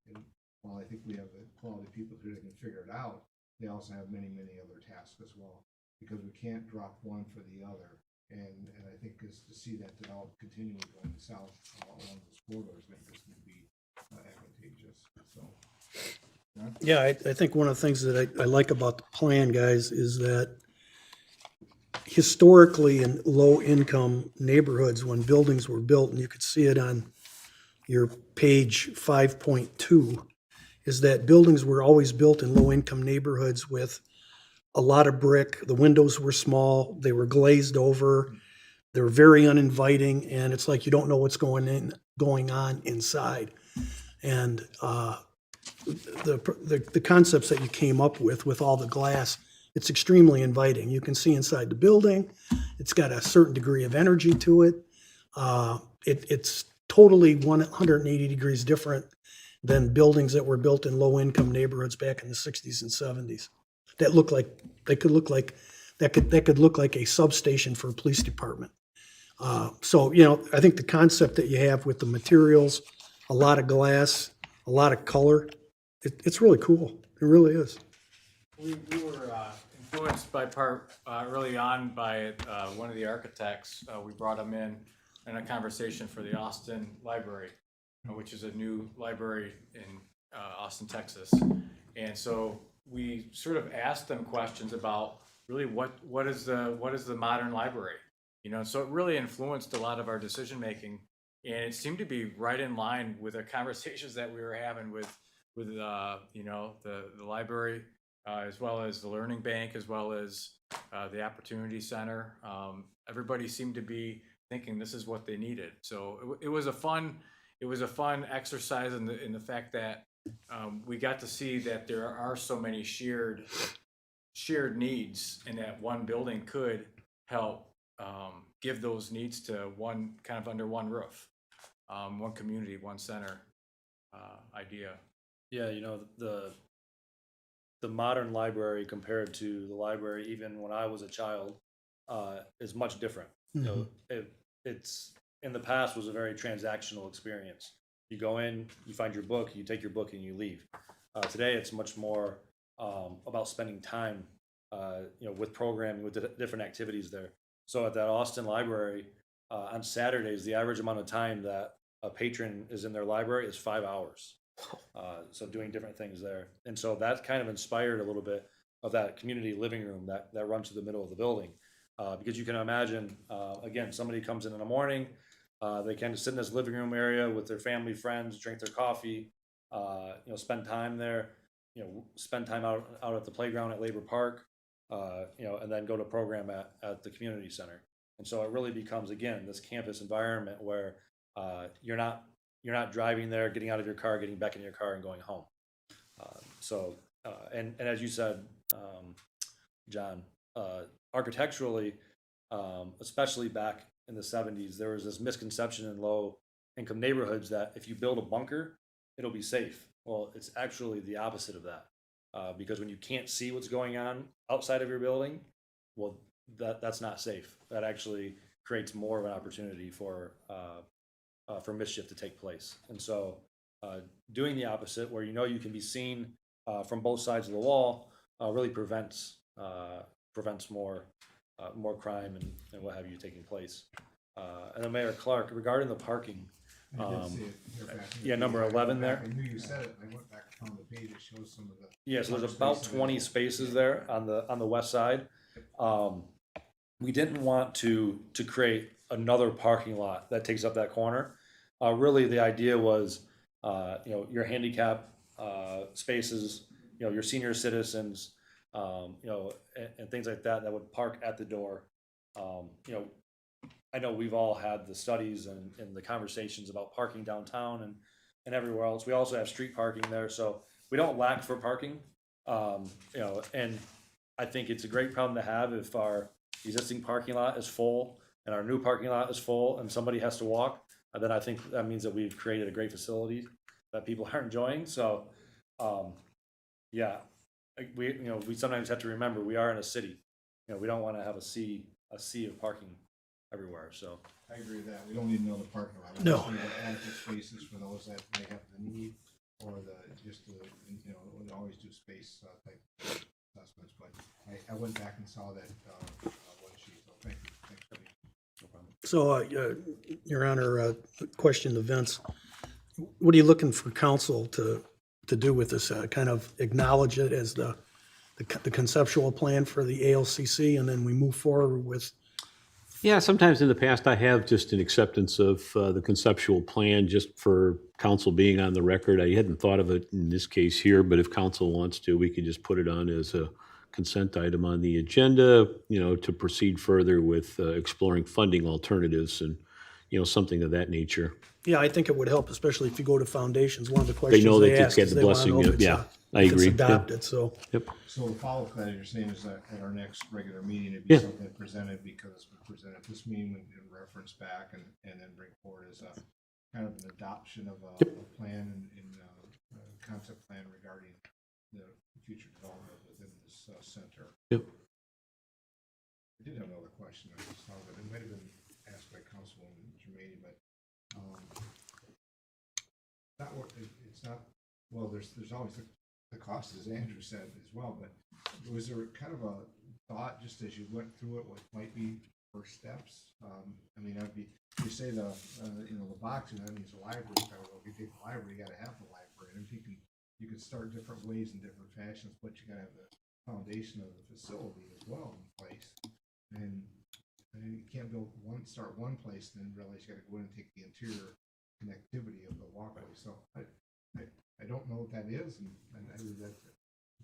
while I think we have the quality people who can figure it out, they also have many other tasks as well, because we can't drop one for the other. And I think is to see that develop continually going south along those corridors, I think this would be advantageous. So, John? Yeah, I think one of the things that I like about the plan, guys, is that historically in low-income neighborhoods, when buildings were built, and you could see it on your page 5.2, is that buildings were always built in low-income neighborhoods with a lot of brick. The windows were small, they were glazed over, they were very uninviting, and it's like you don't know what's going on inside. And the concepts that you came up with all the glass, it's extremely inviting. You can see inside the building. It's got a certain degree of energy to it. It's totally 180 degrees different than buildings that were built in low-income neighborhoods back in the 60s and 70s. That could look like a substation for a police department. So, I think the concept that you have with the materials, a lot of glass, a lot of color, it's really cool. It really is. We were influenced by early on by one of the architects. We brought him in a conversation for the Austin Library, which is a new library in Austin, Texas. And so we sort of asked them questions about really what is the modern library, so it really influenced a lot of our decision making, and it seemed to be right in line with the conversations that we were having with the library, as well as the learning bank, as well as the opportunity center. Everybody seemed to be thinking this is what they needed. So it was a fun exercise in the fact that we got to see that there are so many shared needs, and that one building could help give those needs to one, kind of under one roof, one community, one center idea. Yeah, the modern library compared to the library even when I was a child is much different. It's in the past was a very transactional experience. You go in, you find your book, you take your book, and you leave. Today, it's much more about spending time, with programming, with the different activities there. So at that Austin Library, on Saturdays, the average amount of time that a patron is in their library is 5 hours. So doing different things there. And so that kind of inspired a little bit of that community living room that runs through the middle of the building. Because you can imagine, again, somebody comes in the morning, they kind of sit in this living room area with their family, friends, drink their coffee, spend time there, spend time out at the playground at Labor Park, and then go to program at the community center. And so it really becomes, again, this campus environment where you're not driving there, getting out of your car, getting back in your car, and going home. And as you said, John, architecturally, especially back in the 70s, there was this misconception in low-income neighborhoods that if you build a bunker, it'll be safe. Well, it's actually the opposite of that, because when you can't see what's going on outside of your building, well, that's not safe. That actually creates more of an opportunity for mischief to take place. And so doing the opposite, where you can be seen from both sides of the wall, really prevents more crime and what have you taking place. And then Mayor Clark, regarding the parking, Yeah, number 11 there. I knew you said it, and I went back and found the page, it shows some of the. Yeah, so there's about 20 spaces there on the west side. We didn't want to create another parking lot that takes up that corner. Really, the idea was, your handicap spaces, your senior citizens, and things like that would park at the door. I know we've all had the studies and the conversations about parking downtown and everywhere else. We also have street parking there, so we don't lack for parking. And I think it's a great problem to have if our existing parking lot is full and our new parking lot is full and somebody has to walk, then I think that means that we've created a great facility that people are enjoying. So, yeah, we sometimes have to remember we are in a city. We don't want to have a sea of parking everywhere. So I agree with that. We don't need another parking lot. We No. just need adequate spaces for those that may have the need or we always do space type assessments. But I went back and saw that one sheet. So thank you. Thanks, Woody. no problem. So, Your Honor, question to Vince. What are you looking for council to do with this? Kind of acknowledge it as the conceptual plan for the ALCC, and then we move forward with. Yeah, sometimes in the past I have just an acceptance of the conceptual plan just for council being on the record. I hadn't thought of it in this case here, but if council wants to, we could just put it on as a consent item on the agenda, to proceed further with exploring funding alternatives and, something of that nature. Yeah, I think it would help, especially if you go to foundations. One of the They questions know they they could ask get is the they want to blessing. know if it's, Yeah, I if it's agree. Yep. adopted, so. Yep. So the follow-up that you're saying is that at our next regular meeting, it'd be Yeah. something presented because it's been presented at this meeting and reference back and then bring forward as a kind of an adoption of a plan and concept plan regarding the future development within this center. Yep. I did have another question. I just saw that it might have been asked by Councilwoman Germaine, but it's not, well, there's always the cost, as Andrew said as well, but was there kind of a thought, just as you went through it, what might be first steps? You say the boxing, that means the library, if you take the library, you gotta have the library, and if you can start different ways and different fashions, but you gotta have the foundation of the facility as well in place. And you can't start one place, then realize you gotta go in and take the interior connectivity of the walkway. So I don't know what that is, and I know that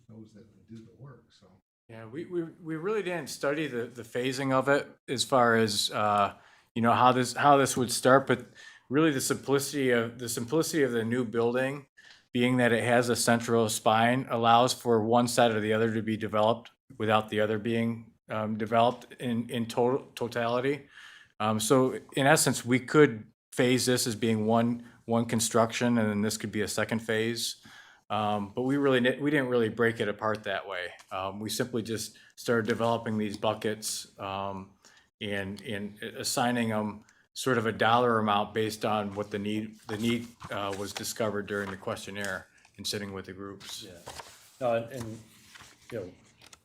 knows that would do the work. So Yeah, we really didn't study the phasing of it as far as how this would start, but really the simplicity of the new building, being that it has a central spine, allows for one side or the other to be developed without the other being developed in totality. So in essence, we could phase this as being one construction, and then this could be a second phase. But we didn't really break it apart that way. We simply just started developing these buckets and assigning them sort of a dollar amount based on what the need was discovered during the questionnaire and sitting with the groups. Yeah.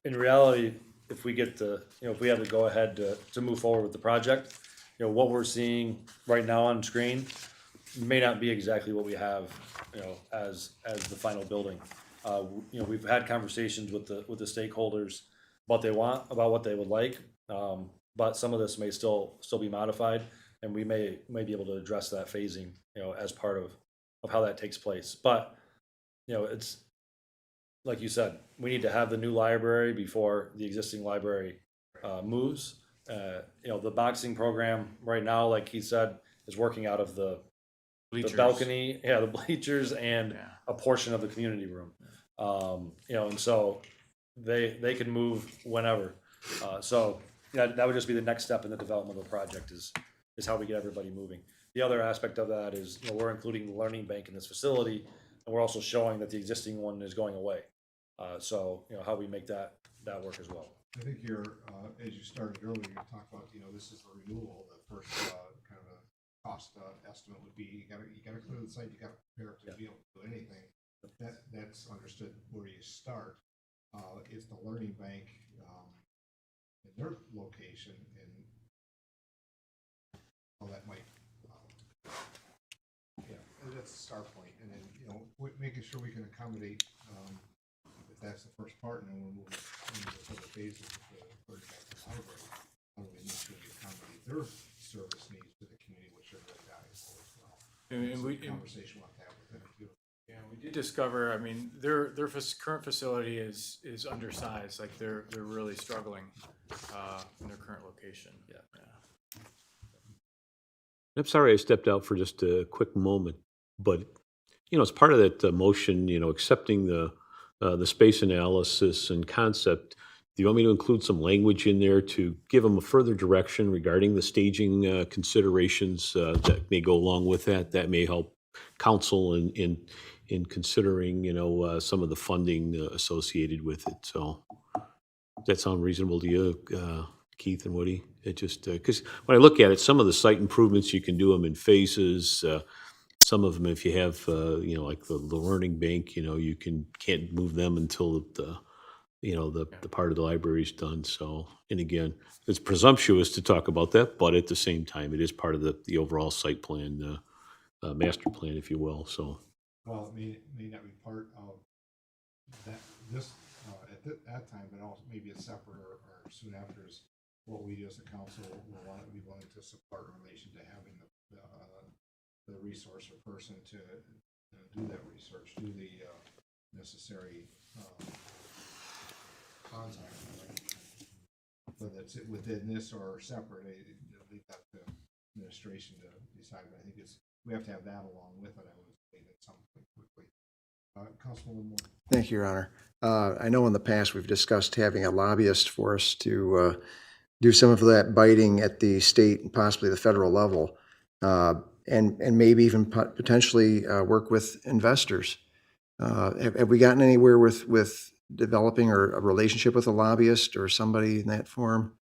In reality, if we get if we have to go ahead to move forward with the project, what we're seeing right now on screen may not be exactly what we have, as the final building. We've had conversations with the stakeholders about what they would like, but some of this may still be modified, and we may be able to address that phasing, as part of how that takes place. But it's like you said, we need to have the new library before the existing library moves. The boxing program right now, like he said, is working out of the balcony, the bleachers, and a portion of the community room. And so they can move whenever. So that would just be the next step in the development of the project is how we get everybody moving. The other aspect of that is, we're including the learning bank in this facility, and we're also showing that the existing one is going away. So how we make that work as well. I think as you started earlier, you talked about, this is the renewal. The first kind of a cost estimate would be, you gotta clear the site, you gotta prepare it to be able to do anything. That's understood where you start. Is the learning bank in their location, and how that might that's a start point, and then, you know, making sure we can accommodate, if that's the first part, and then we'll move into the other phases of the third campus library. How do we make sure we accommodate their service needs to the community, which are very valuable as well. And So we, conversation we'll have to have with them too. yeah, we did discover, I mean, their current facility is undersized, like they're really struggling, in their current location. Yeah. I'm sorry I stepped out for just a quick moment, but, you know, as part of that motion, you know, accepting the space analysis and concept, do you want me to include some language in there to give them a further direction regarding the staging considerations that may go along with that? That may help council in considering, you know, some of the funding associated with it. So does that sound reasonable to you, Keith and Woody? It just, because when I look at it, some of the site improvements, you can do them in phases. Some of them, if you have, you know, like the learning bank, you know, you can't move them until you know, the part of the library is done. So, and again, it's presumptuous to talk about that, but at the same time, it is part of the overall site plan, master plan, if you will. So, Well, it may not be part of that, this, at that time, but also maybe it's separate or soon after is what we do as a council will want to be willing to support in relation to having the resource or person to do that research, do the necessary contact. Whether it's within this or separate, leave that to administration to decide. But I think we have to have that along with it. I would say at some point quickly. Councilman Moore. Thank you, Your Honor. I know in the past we've discussed having a lobbyist for us to do some of that biting at the state and possibly the federal level, and maybe even potentially work with investors. Have we gotten anywhere with developing or a relationship with a lobbyist or somebody in that form?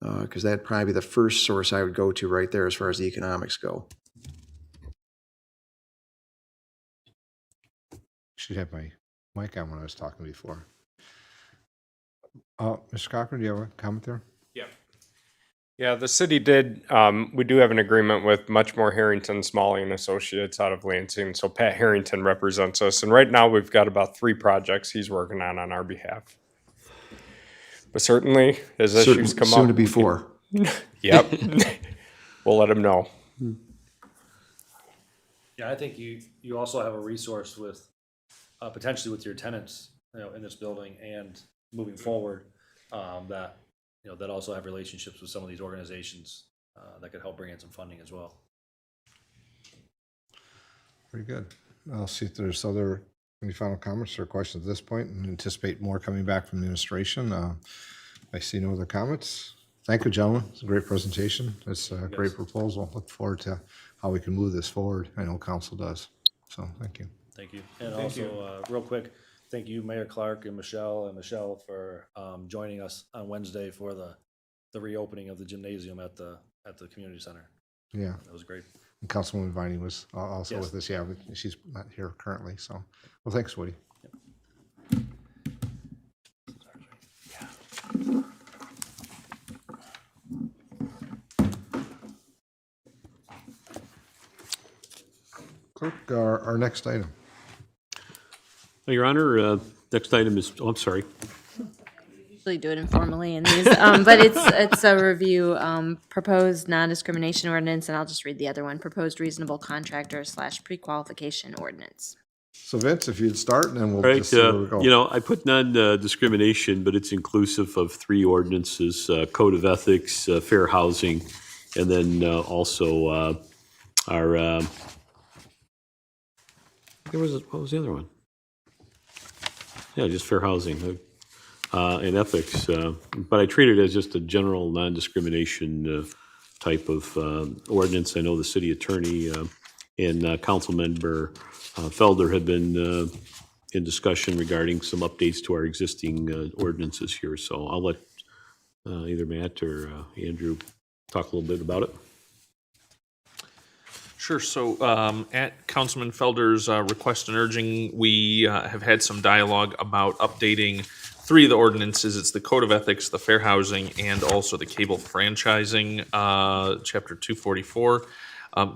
Because that'd probably be the first source I would go to right there as far as the economics go. Should have my mic on when I was talking before. Mr. Cochran, do you have a comment there? Yeah, the city did, we do have an agreement with Much More Harrington, Smalley and Associates out of Lansing. So Pat Harrington represents us. And right now we've got about 3 projects he's working on our behalf. But certainly as issues come up. Soon to be 4. Yep. We'll let him know. Yeah, I think you also have a resource with, potentially with your tenants, you know, in this building and moving forward, that, you know, that also have relationships with some of these organizations, that could help bring in some funding as well. Very good. I'll see if there's any final comments or questions at this point, and anticipate more coming back from the administration. I see no other comments. Thank you, gentlemen. It's a great presentation. It's a great proposal. Look forward to how we can move this forward. I know council does. So thank you. Thank you. And also, real quick, thank you, Mayor Clark and Michelle for joining us on Wednesday for the reopening of the gymnasium at the community center. Yeah. That was great. And Councilwoman Viney was also Yes. with us. Yeah, but she's not here currently. So, well, thanks, Woody. Clerk, our next item. Your Honor, next item is, I'm sorry. Usually do it informally in these, but it's a review, proposed non-discrimination ordinance, and I'll just read the other one, proposed reasonable contractor / pre-qualification ordinance. So Vince, if you'd start, and then we'll All right, just see where we go. you know, I put non-discrimination, but it's inclusive of 3 ordinances, Code of Ethics, Fair Housing, and then also our, what was the other one? Yeah, just Fair Housing and Ethics. But I treat it as just a general non-discrimination type of ordinance. I know the city attorney and council member Felder have been in discussion regarding some updates to our existing ordinances here. So I'll let either Matt or Andrew talk a little bit about it. Sure. So at Councilman Felder's request and urging, we have had some dialogue about updating 3 of the ordinances. It's the Code of Ethics, the Fair Housing, and also the Cable Franchising, Chapter 244.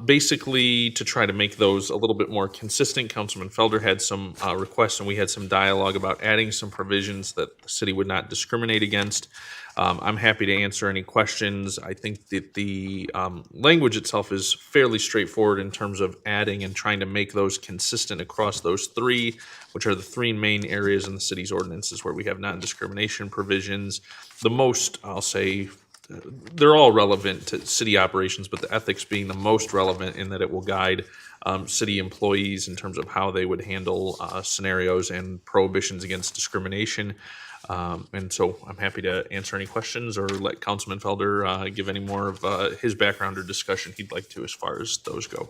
Basically, to try to make those a little bit more consistent, Councilman Felder had some requests, and we had some dialogue about adding some provisions that the city would not discriminate against. I'm happy to answer any questions. I think that the language itself is fairly straightforward in terms of adding and trying to make those consistent across those three, which are the three main areas in the city's ordinances where we have non-discrimination provisions. The most, I'll say, they're all relevant to city operations, but the ethics being the most relevant in that it will guide city employees in terms of how they would handle scenarios and prohibitions against discrimination. And so I'm happy to answer any questions or let Councilman Felder give any more of his background or discussion he'd like to as far as those go.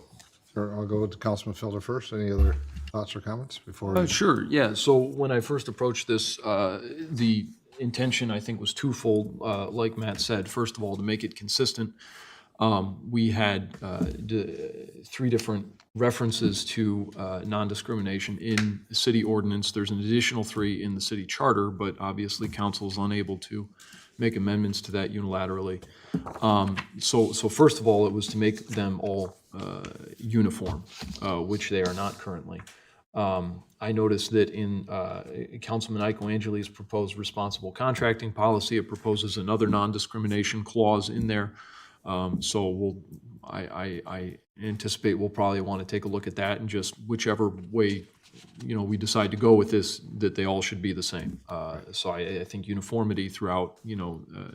Sure, I'll go to Councilman Felder first. Any other thoughts or comments before? Sure, yeah. So when I first approached this, the intention, I think, was twofold. Like Matt said, first of all, to make it consistent, we had three different references to non-discrimination in the city ordinance. There's an additional three in the city charter, but obviously council is unable to make amendments to that unilaterally. So first of all, it was to make them all uniform, which they are not currently. I noticed that in Councilman Angeli's proposed responsible contracting policy, it proposes another non-discrimination clause in there. So I anticipate we'll probably want to take a look at that, and just whichever way, we decide to go with this, that they all should be the same. So I think uniformity throughout,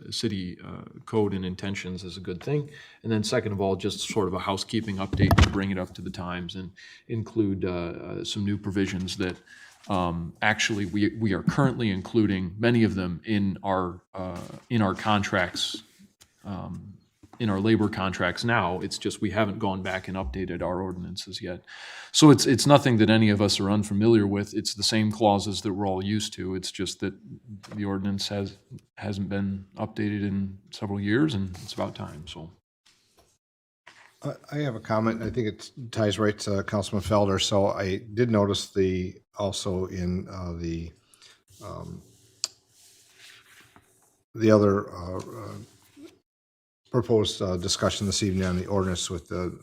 city code and intentions is a good thing. And then second of all, just sort of a housekeeping update to bring it up to the times and include some new provisions that actually we are currently including many of them in our contracts, in our labor contracts now. It's just we haven't gone back and updated our ordinances yet. So it's nothing that any of us are unfamiliar with. It's the same clauses that we're all used to. It's just that the ordinance hasn't been updated in several years, and it's about time, so. I have a comment. I think it ties right to Councilman Felder. So I did notice also in the other proposed discussion this evening on the ordinance with the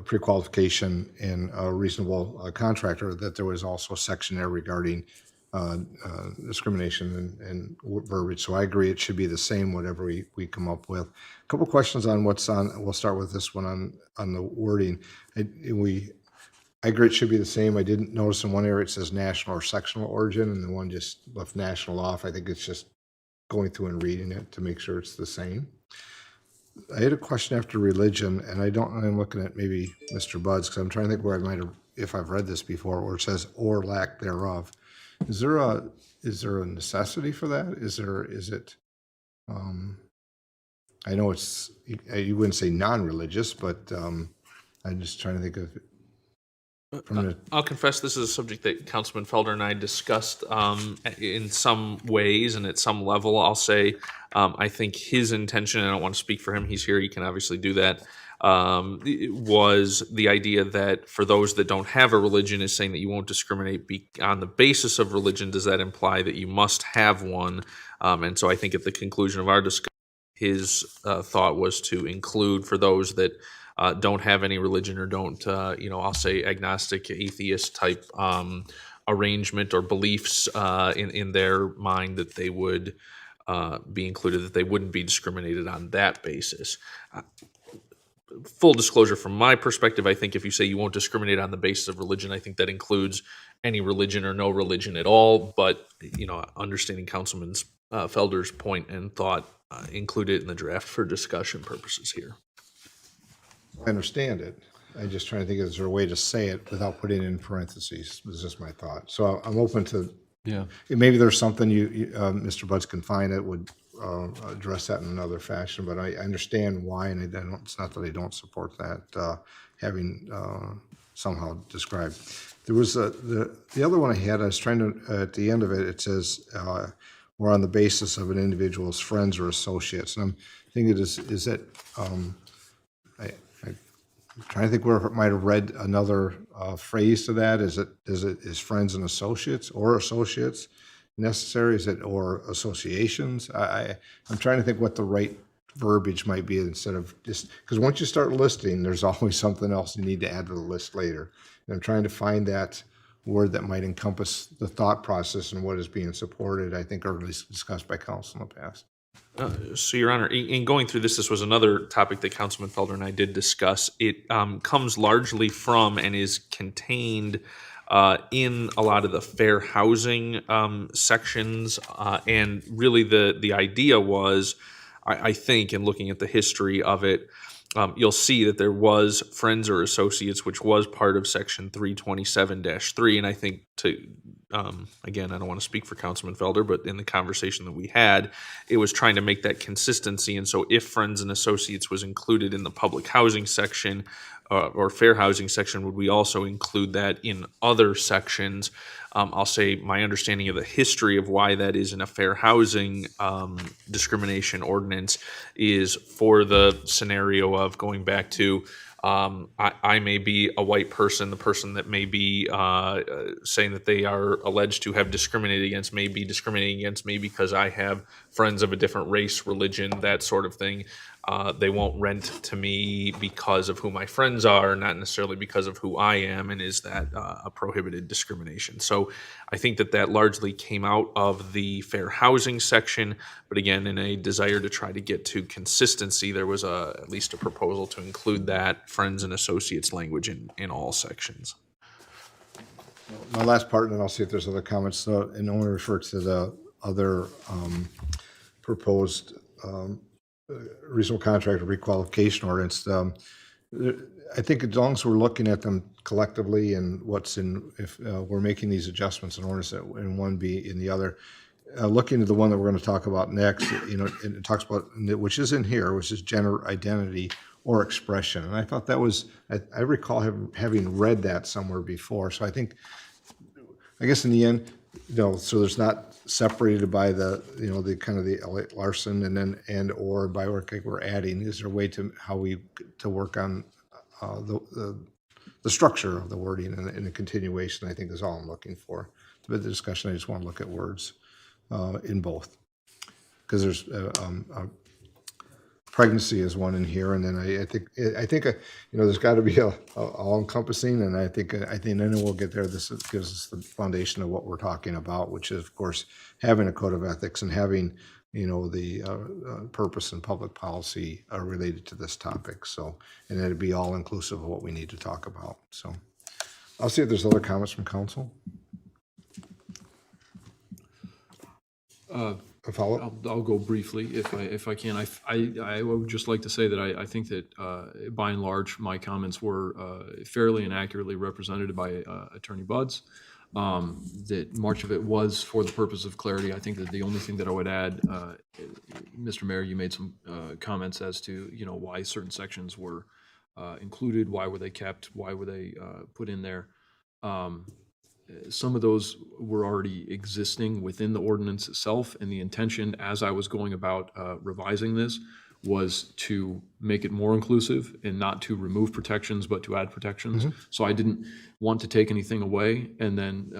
pre-qualification and a reasonable contractor, that there was also a section there regarding discrimination and verbiage. So I agree it should be the same, whatever we come up with. A couple questions on what's on. We'll start with this one on the wording. I agree it should be the same. I didn't notice in one area it says national or sectional origin, and the one just left national off. I think it's just going through and reading it to make sure it's the same. I had a question after religion, and I'm looking at maybe Mr. Buds, because I'm trying to think where I might have, if I've read this before, where it says or lack thereof. Is there a necessity for that? I know you wouldn't say non-religious, but I'm just trying to think of I'll confess this is a subject that Councilman Felder and I discussed in some ways and at some level. I'll say I think his intention, I don't want to speak for him, he's here, he can obviously do that, was the idea that for those that don't have a religion is saying that you won't discriminate on the basis of religion. Does that imply that you must have one? And so I think at the conclusion of our discussion, his thought was to include for those that don't have any religion or don't, I'll say agnostic, atheist type arrangement or beliefs in their mind, that they would be included, that they wouldn't be discriminated on that basis. Full disclosure from my perspective, I think if you say you won't discriminate on the basis of religion, I think that includes any religion or no religion at all. But, understanding Councilman Felder's point and thought, include it in the draft for discussion purposes here. I understand it. I'm just trying to think, is there a way to say it without putting it in parentheses? This is just my thought. So I'm open to, maybe there's something Mr. Buds can find that would address that in another fashion, but I understand why, and it's not that I don't support that having somehow described. There was the other one I had, I was trying to, at the end of it, it says, we're on the basis of an individual's friends or associates. And I'm thinking, is it, I'm trying to think where I might have read another phrase to that. Is friends and associates or associates necessary? Is it or associations? I'm trying to think what the right verbiage might be instead of just, because once you start listing, there's always something else you need to add to the list later. And I'm trying to find that word that might encompass the thought process and what is being supported, I think, or at least discussed by council in the past. So, Your Honor, in going through this was another topic that Councilman Felder and I did discuss. It comes largely from and is contained in a lot of the fair housing sections, and really the idea was, I think, in looking at the history of it, you'll see that there was friends or associates, which was part of Section 327-3, and I think again, I don't want to speak for Councilman Felder, but in the conversation that we had, it was trying to make that consistency. And so if friends and associates was included in the public housing section or fair housing section, would we also include that in other sections? I'll say my understanding of the history of why that is in a fair housing discrimination ordinance is for the scenario of going back to I may be a white person. The person that may be saying that they are alleged to have discriminated against may be discriminating against me because I have friends of a different race, religion, that sort of thing. They won't rent to me because of who my friends are, not necessarily because of who I am, and is that a prohibited discrimination? So I think that largely came out of the fair housing section, but again, in a desire to try to get to consistency, there was at least a proposal to include that friends and associates language in all sections. My last part, and then I'll see if there's other comments. So, and I want to refer to the other proposed reasonable contract requalification ordinance. I think as long as we're looking at them collectively and what's in, if we're making these adjustments in ordinance in one be in the other, looking at the one that we're going to talk about next, it talks about, which is in here, which is gender identity or expression. And I thought that was, I recall having read that somewhere before. So I guess in the end, so there's not separated by the, the kind of the Larson and or by work we're adding. Is there a way to work on the structure of the wording and the continuation? I think is all I'm looking for. It's a bit of the discussion. I just want to look at words in both, because there's pregnancy is one in here, and then I think there's got to be a all encompassing, and I think then we'll get there. This gives us the foundation of what we're talking about, which is of course having a code of ethics and having the purpose and public policy are related to this topic. So, and it'd be all inclusive of what we need to talk about. So, I'll see if there's other comments from council. A follow-up? I'll go briefly if I can. I would just like to say that I think that by and large my comments were fairly and accurately represented by Attorney Buds. That much of it was for the purpose of clarity. I think that the only thing that I would add, Mr. Mayor, you made some comments as to why certain sections were included, why were they kept, why were they put in there. Some of those were already existing within the ordinance itself, and the intention as I was going about revising this was to make it more inclusive and not to remove protections, but to add protections. Mm-hmm. So I didn't want to take anything away. And then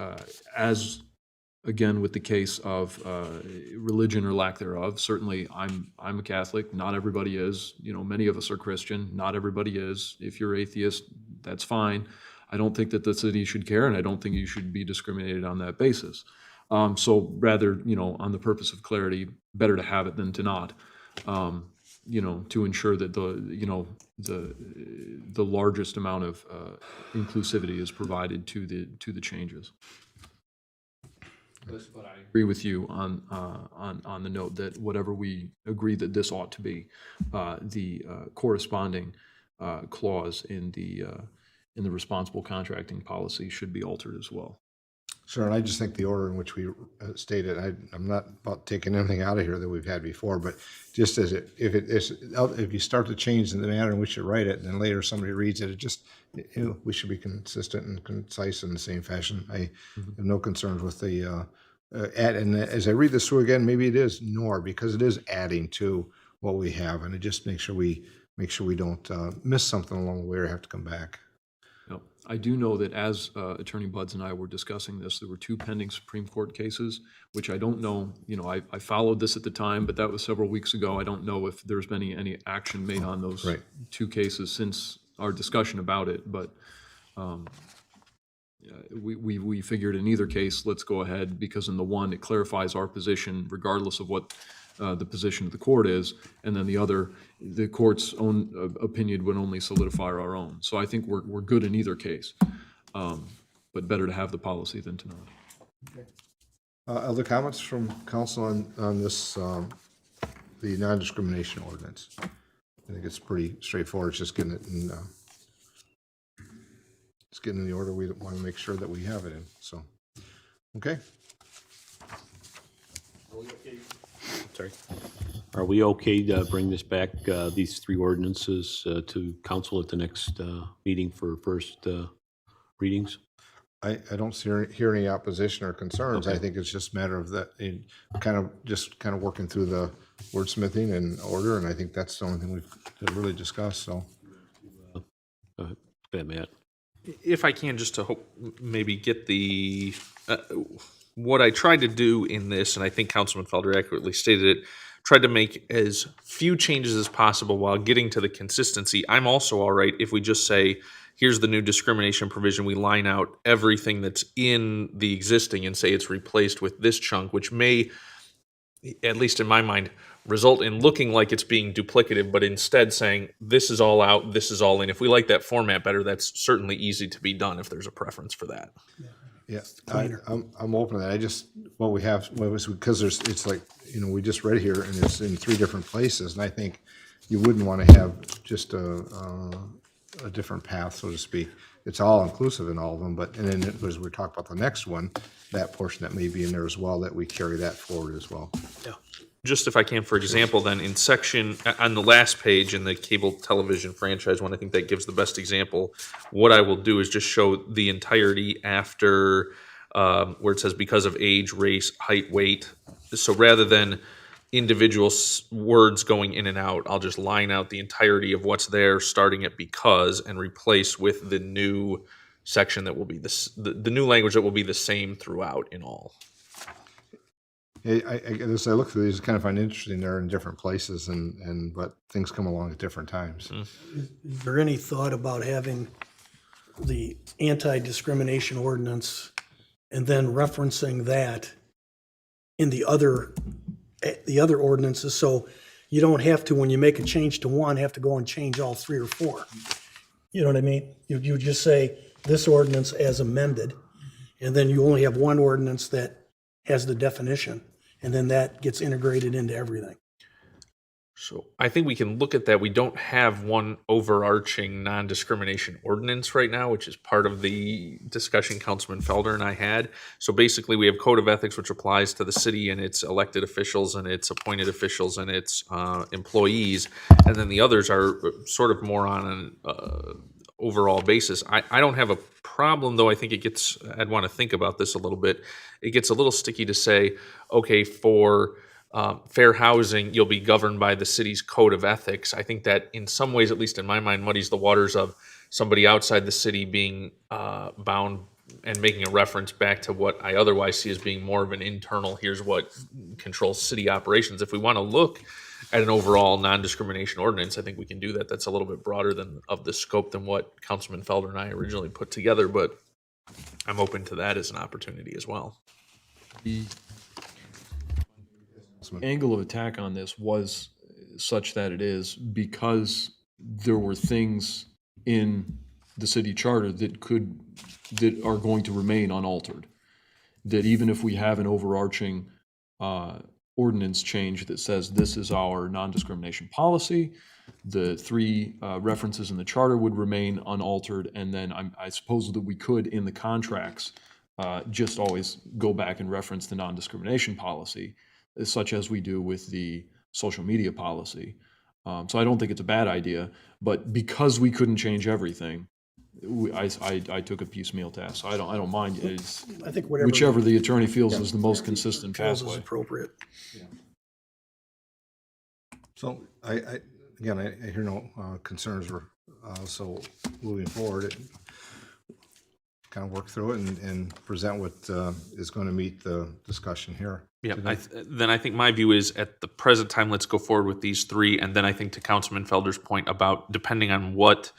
as again with the case of religion or lack thereof, certainly I'm a Catholic. Not everybody is. Many of us are Christian. Not everybody is. If you're atheist, that's fine. I don't think that the city should care, and I don't think you should be discriminated on that basis. So rather, on the purpose of clarity, better to have it than to not. To ensure that the largest amount of inclusivity is provided to the changes. But I agree with you on the note that whatever we agree that this ought to be, the corresponding clause in the responsible contracting policy should be altered as well. Sure, and I just think the order in which we stated, I'm not about taking anything out of here that we've had before, but just as if you start to change in the manner in which you write it, and then later somebody reads it, we should be consistent and concise in the same fashion. I have no concerns with the add, and as I read this through again, maybe it is nor, because it is adding to what we have, and it just makes sure we don't miss something along the way or have to come back. I do know that as Attorney Buds and I were discussing this, there were 2 pending Supreme Court cases, which I don't know, I followed this at the time, but that was several weeks ago. I don't know if there's been any action made on those Right. 2 cases since our discussion about it, but we figured in either case, let's go ahead, because in the one, it clarifies our position regardless of what the position of the court is, and then the other, the court's own opinion would only solidify our own. So I think we're good in either case, but better to have the policy than to not. Other comments from council on this, the non-discrimination ordinance? I think it's pretty straightforward, it's just getting it in, it's getting in the order we want to make sure that we have it in, so, okay. Sorry. Are we okay to bring this back, these 3 ordinances, to council at the next meeting for first readings? I don't hear any opposition or concerns. I Okay. think it's just a matter of that, kind of working through the wordsmithing and order, and I think that's the only thing we've to really discuss, so. Go ahead, Matt. If I can, just to maybe get the, what I tried to do in this, and I think Councilman Felder accurately stated it, tried to make as few changes as possible while getting to the consistency. I'm also all right if we just say, here's the new discrimination provision, we line out everything that's in the existing and say it's replaced with this chunk, which may, at least in my mind, result in looking like it's being duplicative, but instead saying, this is all out, this is all in. If we like that format better, that's certainly easy to be done if there's a preference for that. Yeah, I'm open to that. I just, what we have, because it's like, we just read here and it's in 3 different places, and I think you wouldn't want to have just a different path, so to speak. It's all inclusive in all of them, but, and then as we talk about the next one, that portion that may be in there as well, that we carry that forward as well. Yeah. Just if I can, for example, then in section, on the last page in the cable television franchise one, I think that gives the best example. What I will do is just show the entirety after where it says because of age, race, height, weight. So rather than individual words going in and out, I'll just line out the entirety of what's there, starting at because, and replace with the new section that will be the new language that will be the same throughout in all. As I look through these, I kind of find it interesting they're in different places but things come along at different times. Is there any thought about having the anti-discrimination ordinance and then referencing that in the other ordinances, so you don't have to, when you make a change to one, have to go and change all 3 or 4? You know what I mean? You just say this ordinance as amended, and then you only have one ordinance that has the definition, and then that gets integrated into everything. So I think we can look at that. We don't have one overarching non-discrimination ordinance right now, which is part of the discussion Councilman Felder and I had. So basically we have code of ethics, which applies to the city and its elected officials and its appointed officials and its employees. And then the others are sort of more on an overall basis. I don't have a problem, though. I think I'd want to think about this a little bit. It gets a little sticky to say, okay, for fair housing, you'll be governed by the city's code of ethics. I think that in some ways, at least in my mind, muddies the waters of somebody outside the city being bound and making a reference back to what I otherwise see as being more of an internal, here's what controls city operations. If we want to look at an overall non-discrimination ordinance, I think we can do that. That's a little bit broader of the scope than what Councilman Felder and I originally put together, but I'm open to that as an opportunity as well. The angle of attack on this was such that it is because there were things in the city charter that are going to remain unaltered. That even if we have an overarching ordinance change that says this is our non-discrimination policy, the 3 references in the charter would remain unaltered, and then I suppose that we could in the contracts just always go back and reference the non-discrimination policy, such as we do with the social media policy. So I don't think it's a bad idea, but because we couldn't change everything, I took a piecemeal task. So I don't mind. I think whichever the attorney feels is the most consistent feels is pathway. appropriate. So I hear no concerns, so moving forward, kind of work through it and present what is going to meet the discussion here. Yeah, today. then I think my view is at the present time, let's go forward with these three. And then I think to Councilman Felder's point about depending on what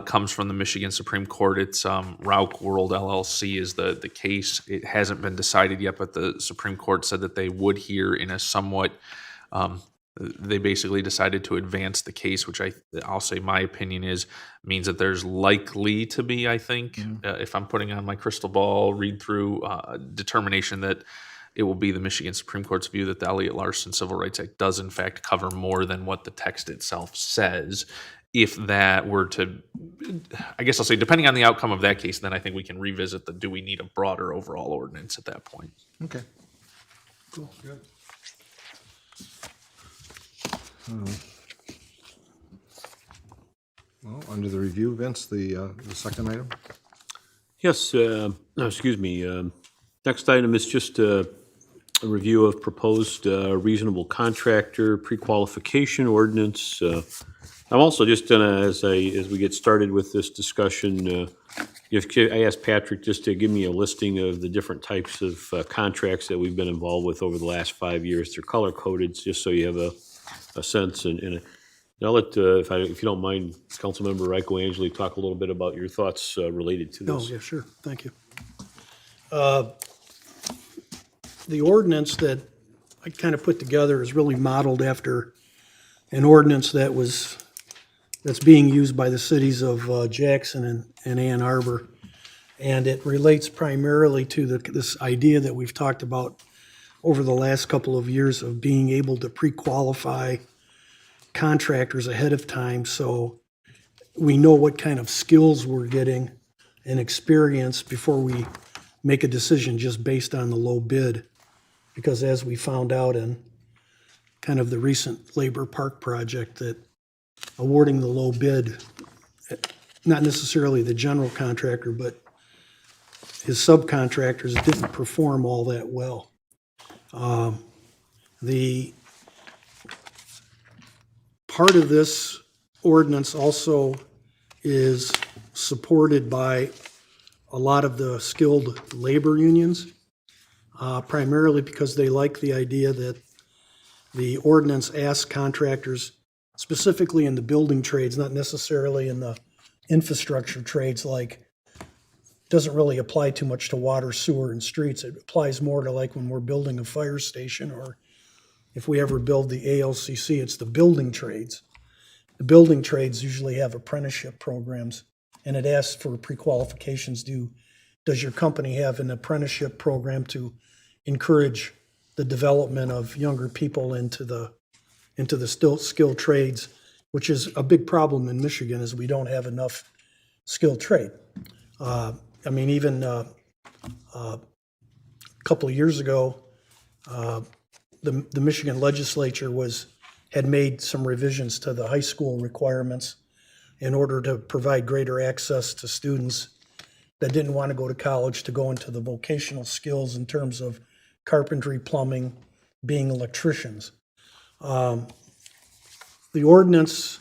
comes from the Michigan Supreme Court, it's Rauch World LLC is the case. It hasn't been decided yet, but the Supreme Court said that they would hear in a somewhat, they basically decided to advance the case, which I'll say my opinion means that there's likely to be, I think, if I'm putting on my crystal ball, read through determination that it will be the Michigan Supreme Court's view that the Elliott-Larsen Civil Rights Act does in fact cover more than what the text itself says. If that were to, I guess I'll say, depending on the outcome of that case, then I think we can revisit do we need a broader overall ordinance at that point. Okay. Cool, good. Well, under the review, Vince, the second item? Yes, excuse me. Next item is just a review of proposed reasonable contractor pre-qualification ordinance. I'm also just gonna, as we get started with this discussion, I asked Patrick just to give me a listing of the different types of contracts that we've been involved with over the last 5 years. They're color coded, just so you have a sense. And I'll let, if you don't mind, Councilmember Ryko Angeli, talk a little bit about your thoughts related to Oh, this. yeah, sure, thank you. The ordinance that I kind of put together is really modeled after an ordinance that's being used by the cities of Jackson and Ann Arbor. And it relates primarily to this idea that we've talked about over the last couple of years of being able to pre-qualify contractors ahead of time, so we know what kind of skills we're getting and experience before we make a decision just based on the low bid. Because as we found out in kind of the recent labor park project, that awarding the low bid, not necessarily the general contractor, but his subcontractors didn't perform all that well. The part of this ordinance also is supported by a lot of the skilled labor unions, primarily because they like the idea that the ordinance asks contractors, specifically in the building trades, not necessarily in the infrastructure trades, like, doesn't really apply too much to water, sewer, and streets. It applies more to like when we're building a fire station, or if we ever build the ALCC, it's the building trades. The building trades usually have apprenticeship programs, and it asks for pre-qualifications. Does your company have an apprenticeship program to encourage the development of younger people into the still skilled trades, which is a big problem in Michigan, is we don't have enough skilled trade. I mean, even a couple of years ago, the Michigan legislature had made some revisions to the high school requirements in order to provide greater access to students that didn't want to go to college to go into the vocational skills in terms of carpentry, plumbing, being electricians. The ordinance,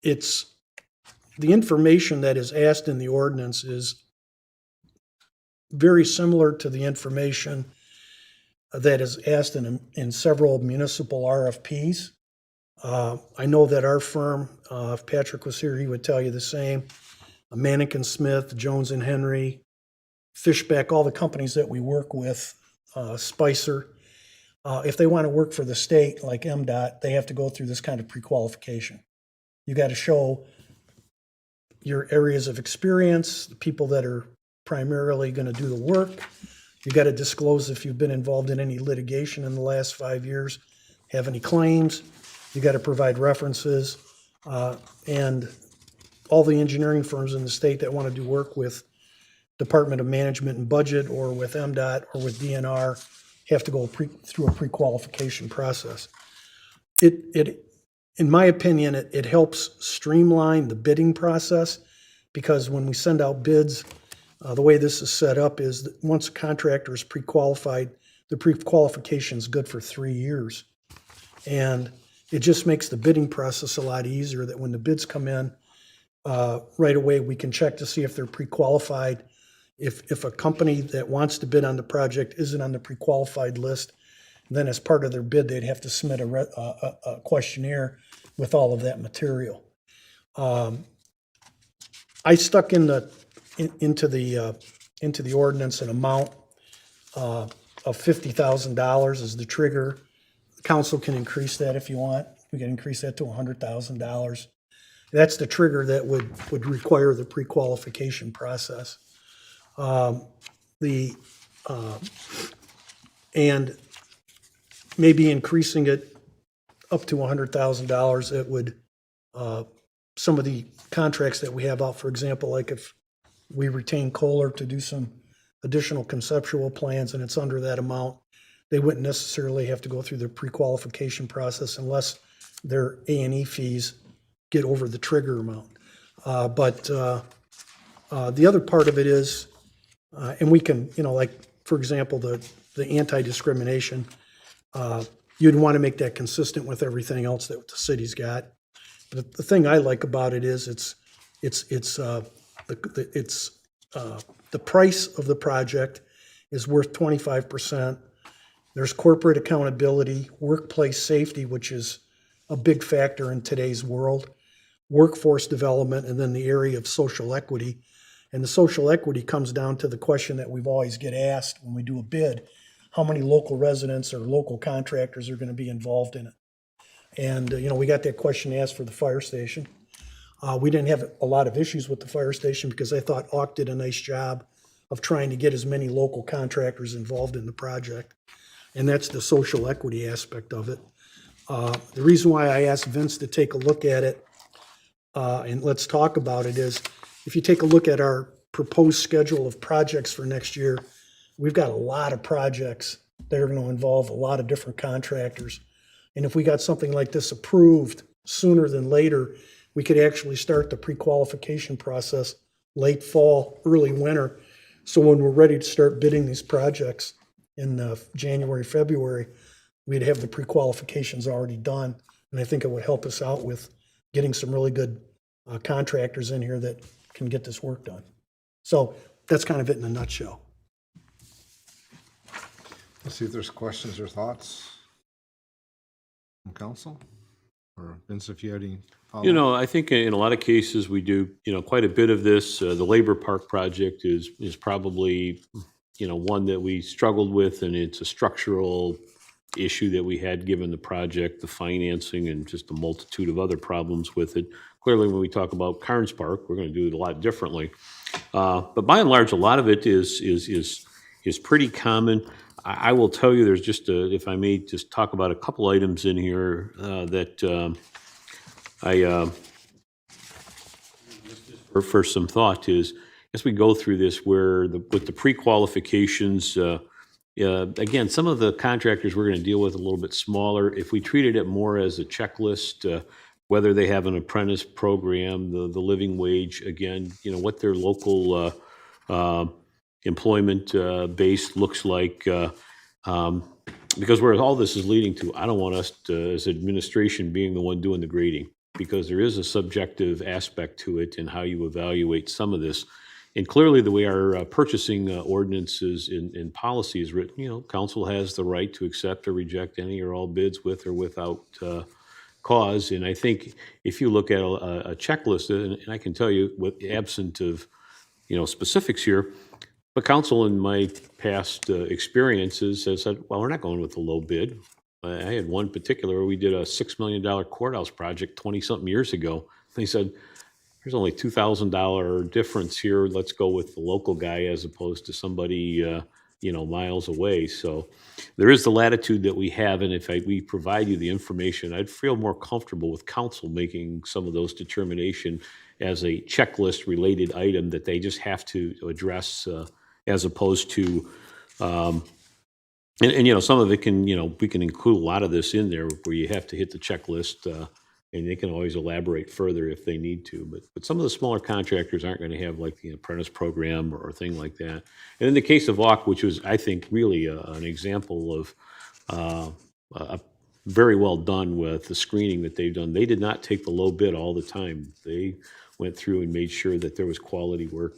the information that is asked in the ordinance is very similar to the information that is asked in several municipal RFPs. I know that our firm, if Patrick was here, he would tell you the same. Manikin Smith, Jones and Henry, Fishback, all the companies that we work with, Spicer, if they want to work for the state like MDOT, they have to go through this kind of pre-qualification. You got to show your areas of experience, the people that are primarily going to do the work. You got to disclose if you've been involved in any litigation in the last 5 years, have any claims. You got to provide references, and all the engineering firms in the state that want to do work with Department of Management and Budget or with MDOT or with DNR have to go through a pre-qualification process. In my opinion, it helps streamline the bidding process, because when we send out bids, the way this is set up is that once a contractor is pre-qualified, the pre-qualification is good for 3 years. And it just makes the bidding process a lot easier, that when the bids come in, right away, we can check to see if they're pre-qualified. If a company that wants to bid on the project isn't on the pre-qualified list, then as part of their bid, they'd have to submit a questionnaire with all of that material. I stuck into the ordinance an amount of $50,000 as the trigger. The council can increase that if you want. We can increase that to $100,000. That's the trigger that would require the pre-qualification process. And maybe increasing it up to $100,000, it would, some of the contracts that we have out, for example, like if we retain Kohler to do some additional conceptual plans and it's under that amount, they wouldn't necessarily have to go through the pre-qualification process unless their A&E fees get over the trigger amount. But the other part of it is, and we can, like, for example, the anti-discrimination, you'd want to make that consistent with everything else that the city's got. But the thing I like about it is the price of the project is worth 25%. There's corporate accountability, workplace safety, which is a big factor in today's world, workforce development, and then the area of social equity. And the social equity comes down to the question that we've always get asked when we do a bid: how many local residents or local contractors are going to be involved in it? And, we got that question asked for the fire station. We didn't have a lot of issues with the fire station because I thought AUK did a nice job of trying to get as many local contractors involved in the project. And that's the social equity aspect of it. The reason why I asked Vince to take a look at it, and let's talk about it, is if you take a look at our proposed schedule of projects for next year, we've got a lot of projects that are going to involve a lot of different contractors. And if we got something like this approved sooner than later, we could actually start the pre-qualification process late fall, early winter. So when we're ready to start bidding these projects in January, February, we'd have the pre-qualifications already done. And I think it would help us out with getting some really good contractors in here that can get this work done. So that's kind of it in a nutshell. Let's see if there's questions or thoughts from council, or Vince, if you had any follow-up. I think in a lot of cases, we do, quite a bit of this. The Labor Park project is probably, one that we struggled with, and it's a structural issue that we had given the project, the financing, and just a multitude of other problems with it. Clearly, when we talk about Carnes Park, we're going to do it a lot differently. But by and large, a lot of it is pretty common. I will tell you, there's just if I may just talk about a couple items in here that for some thought is, as we go through this, with the pre-qualifications, again, some of the contractors we're going to deal with a little bit smaller. If we treated it more as a checklist, whether they have an apprentice program, the living wage, again, what their local employment base looks like, because where all this is leading to, I don't want us to, as administration, being the one doing the grading, because there is a subjective aspect to it and how you evaluate some of this. And clearly, the way our purchasing ordinances and policy is written, council has the right to accept or reject any or all bids with or without cause. And I think if you look at a checklist, and I can tell you, with absent of specifics here, but council in my past experiences has said, well, we're not going with the low bid. I had one particular where we did a $6 million courthouse project 20-something years ago. They said, there's only $2,000 difference here. Let's go with the local guy as opposed to somebody, miles away. So there is the latitude that we have, and if we provide you the information, I'd feel more comfortable with council making some of those determination as a checklist-related item that they just have to address, as opposed to, and some of it can, we can include a lot of this in there where you have to hit the checklist, and they can always elaborate further if they need to. But some of the smaller contractors aren't going to have like the apprentice program or a thing like that. And in the case of AUK, which was, I think, really an example of very well done with the screening that they've done. They did not take the low bid all the time. They went through and made sure that there was quality work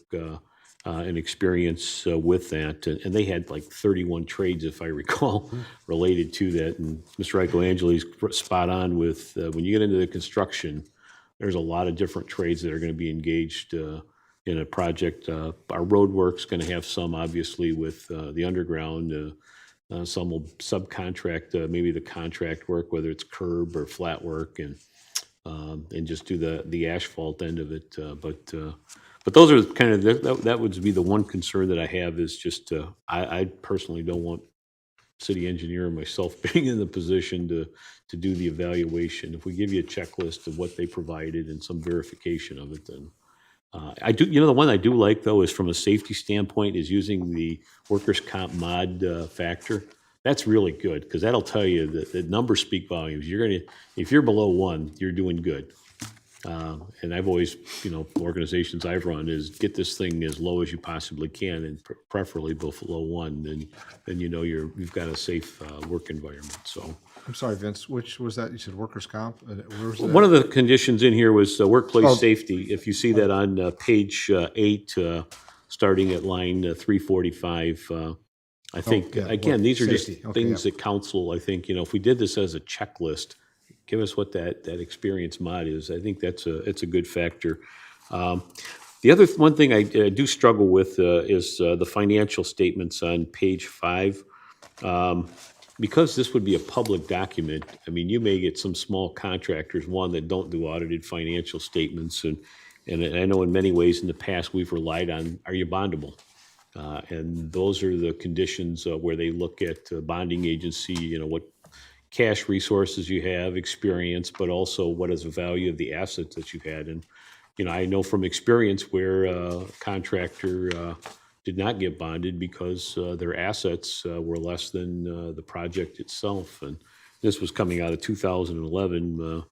and experience with that. And they had like 31 trades, if I recall, related to that. And Mr. Angeli's spot on with when you get into the construction, there's a lot of different trades that are going to be engaged in a project. Our road work's going to have some, obviously, with the underground. Some will subcontract maybe the contract work, whether it's curb or flat work, and just do the asphalt end of it. But those are kind of that would be the one concern that I have is just I personally don't want city engineer and myself being in the position to do the evaluation. If we give you a checklist of what they provided and some verification of it, then I do. The one I do like though is from a safety standpoint is using the workers' comp mod factor. That's really good because that'll tell you that the numbers speak volumes. If you're below 1, you're doing good. And I've always, organizations I've run is get this thing as low as you possibly can, and preferably below 1. Then you've got a safe work environment. So. I'm sorry, Vince, which was that? You said workers' comp? Where was that? One of the conditions in here was workplace safety. If you see that on page 8, starting at line 345, I think, again, these are just safety. Okay, things that council, I think, if we did this as a checklist, give us what that experience mod is. I think it's a good factor. The other one thing I do struggle with is the financial statements on page 5. Because this would be a public document, I mean, you may get some small contractors, that don't do audited financial statements. And I know in many ways in the past, we've relied on, are you bondable? And those are the conditions where they look at bonding agency, what cash resources you have, experience, but also what is the value of the assets that you've had. And, I know from experience where a contractor did not get bonded because their assets were less than the project itself. And this was coming out of 2011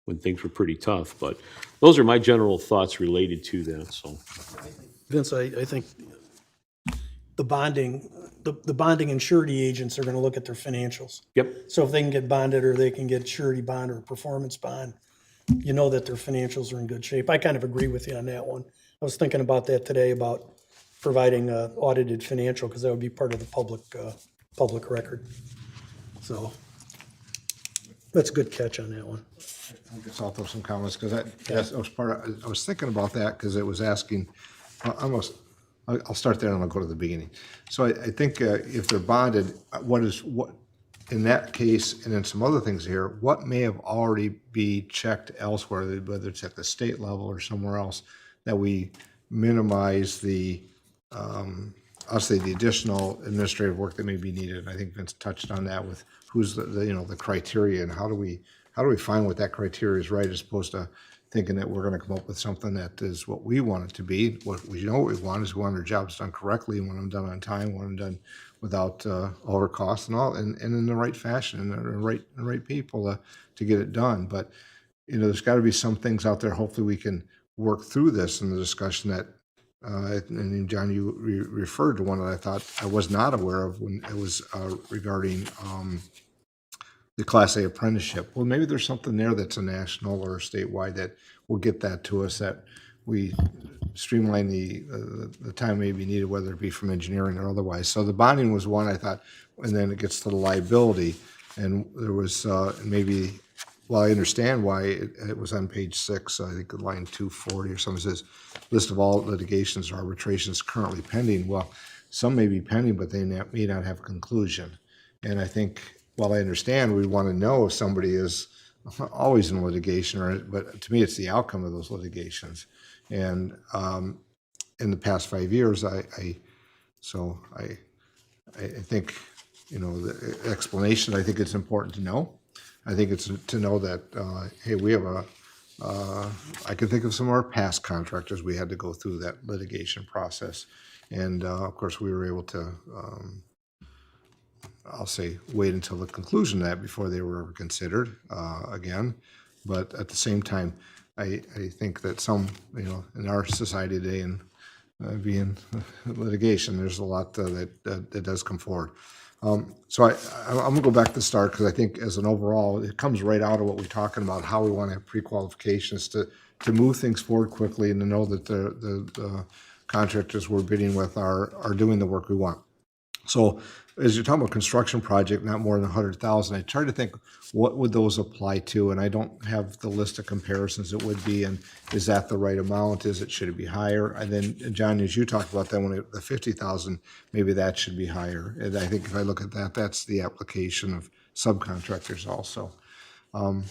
when things were pretty tough. But those are my general thoughts related to that. So, Vince, I think the bonding and surety agents are going to look at their financials. Yep. So if they can get bonded or they can get surety bond or a performance bond, that their financials are in good shape. I kind of agree with you on that one. I was thinking about that today about providing audited financial because that would be part of the public record. So that's a good catch on that one. I guess I'll throw some comments because that was part of, I was thinking about that because it was asking I'll start there and I'll go to the beginning. So I think if they're bonded, what in that case and in some other things here, what may have already be checked elsewhere, whether it's at the state level or somewhere else, that we minimize the I'll say the additional administrative work that may be needed. I think Vince touched on that with who's the criteria and how do we find what that criteria is right as opposed to thinking that we're going to come up with something that is what we want it to be. What we want is we want our jobs done correctly, and want them done on time, want them done without over cost and all, and in the right fashion and the right people to get it done. But there's got to be some things out there. Hopefully, we can work through this in the discussion that. And John, you referred to one that I thought I was not aware of when it was regarding the Class A apprenticeship. Well, maybe there's something there that's a national or statewide that will get that to us, that we streamline the time may be needed, whether it be from engineering or otherwise. So the bonding was one I thought, and then it gets to the liability. And there was maybe, well, I understand why it was on page 6, I think line 240 or something says, list of all litigations or arbitrations currently pending. Well, some may be pending, but they may not have conclusion. And I think, while I understand we want to know if somebody is always in litigation, but to me it's the outcome of those litigations. And in the past 5 years, I think, the explanation, I think it's important to know. I think it's to know that, hey, we have I can think of some of our past contractors, we had to go through that litigation process. And of course, we were able to, I'll say, wait until the conclusion of that before they were ever considered again. But at the same time, I think that some, in our society today and being litigation, there's a lot that does come forward. I'm gonna go back to the start, because I think as an overall, it comes right out of what we're talking about, how we want to have pre-qualifications to move things forward quickly and to know that the contractors we're bidding with are doing the work we want. So as you're talking about construction project, not more than 100,000, I try to think, what would those apply to? And I don't have the list of comparisons it would be, and is that the right amount? Should it be higher? And then, John, as you talked about that, the 50,000, maybe that should be higher. And I think if I look at that, that's the application of subcontractors also. I'm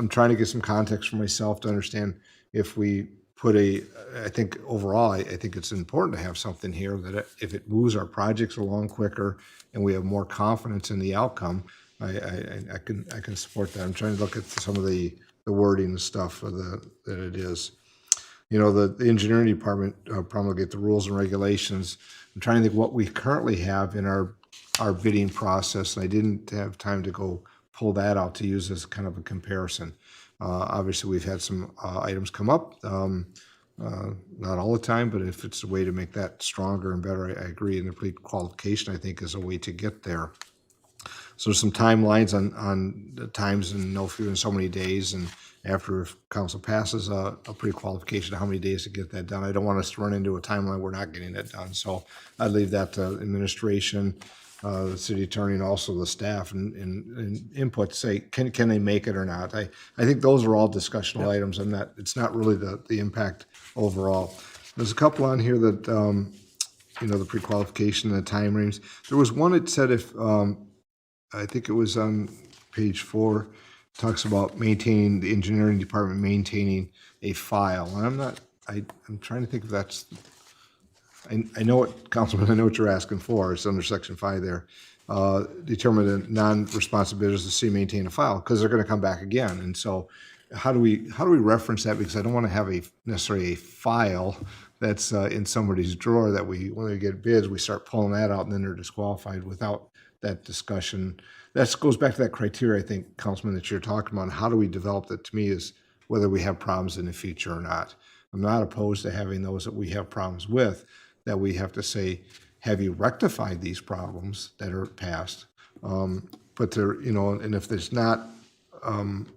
trying to get some context for myself to understand if we put I think overall, I think it's important to have something here that if it moves our projects along quicker and we have more confidence in the outcome, I can support that. I'm trying to look at some of the wording and stuff that it is. The engineering department promulgate the rules and regulations. I'm trying to think what we currently have in our bidding process, and I didn't have time to go pull that out to use as kind of a comparison. Obviously, we've had some items come up, not all the time, but if it's a way to make that stronger and better, I agree. And the pre-qualification, I think, is a way to get there. So there's some timelines on the times and no fewer than so many days, and after if council passes a pre-qualification, how many days to get that done. I don't want us to run into a timeline we're not getting it done. So I'd leave that to administration, the city attorney, and also the staff and input, say, can they make it or not? I think those are all discussional items. It's not really the impact overall. There's a couple on here that, the pre-qualification and the time frames. There was one that said if, I think it was on page 4, talks about maintaining, the engineering department maintaining a file. And I'm trying to think if that's, I know what, Councilman, I know what you're asking for. It's under section 5 there. Determine the non-responsibilities of the city maintain a file, because they're going to come back again. And so how do we reference that? Because I don't want to have necessarily a file that's in somebody's drawer that when we get bids, we start pulling that out and then they're disqualified without that discussion. That goes back to that criteria, I think, Councilman, that you're talking about. How do we develop that, to me, is whether we have problems in the future or not. I'm not opposed to having those that we have problems with, that we have to say, have you rectified these problems that are past? But there, and if there's not, and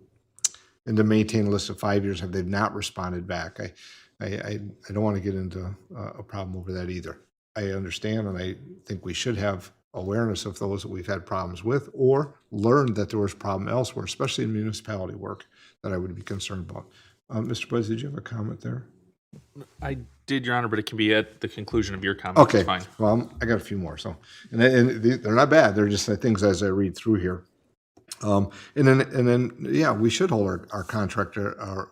to maintain a list of 5 years, have they not responded back? I don't want to get into a problem over that either. I understand, and I think we should have awareness of those that we've had problems with, or learned that there was a problem elsewhere, especially in municipality work, that I would be concerned about. Mr. Buzz, did you have a comment there? I did, Your Honor, but it can be at the conclusion of your comment. Okay, It's fine. well, I got a few more. So, and they're not bad. They're just the things as I read through here. And then, yeah, we should hold our contractor,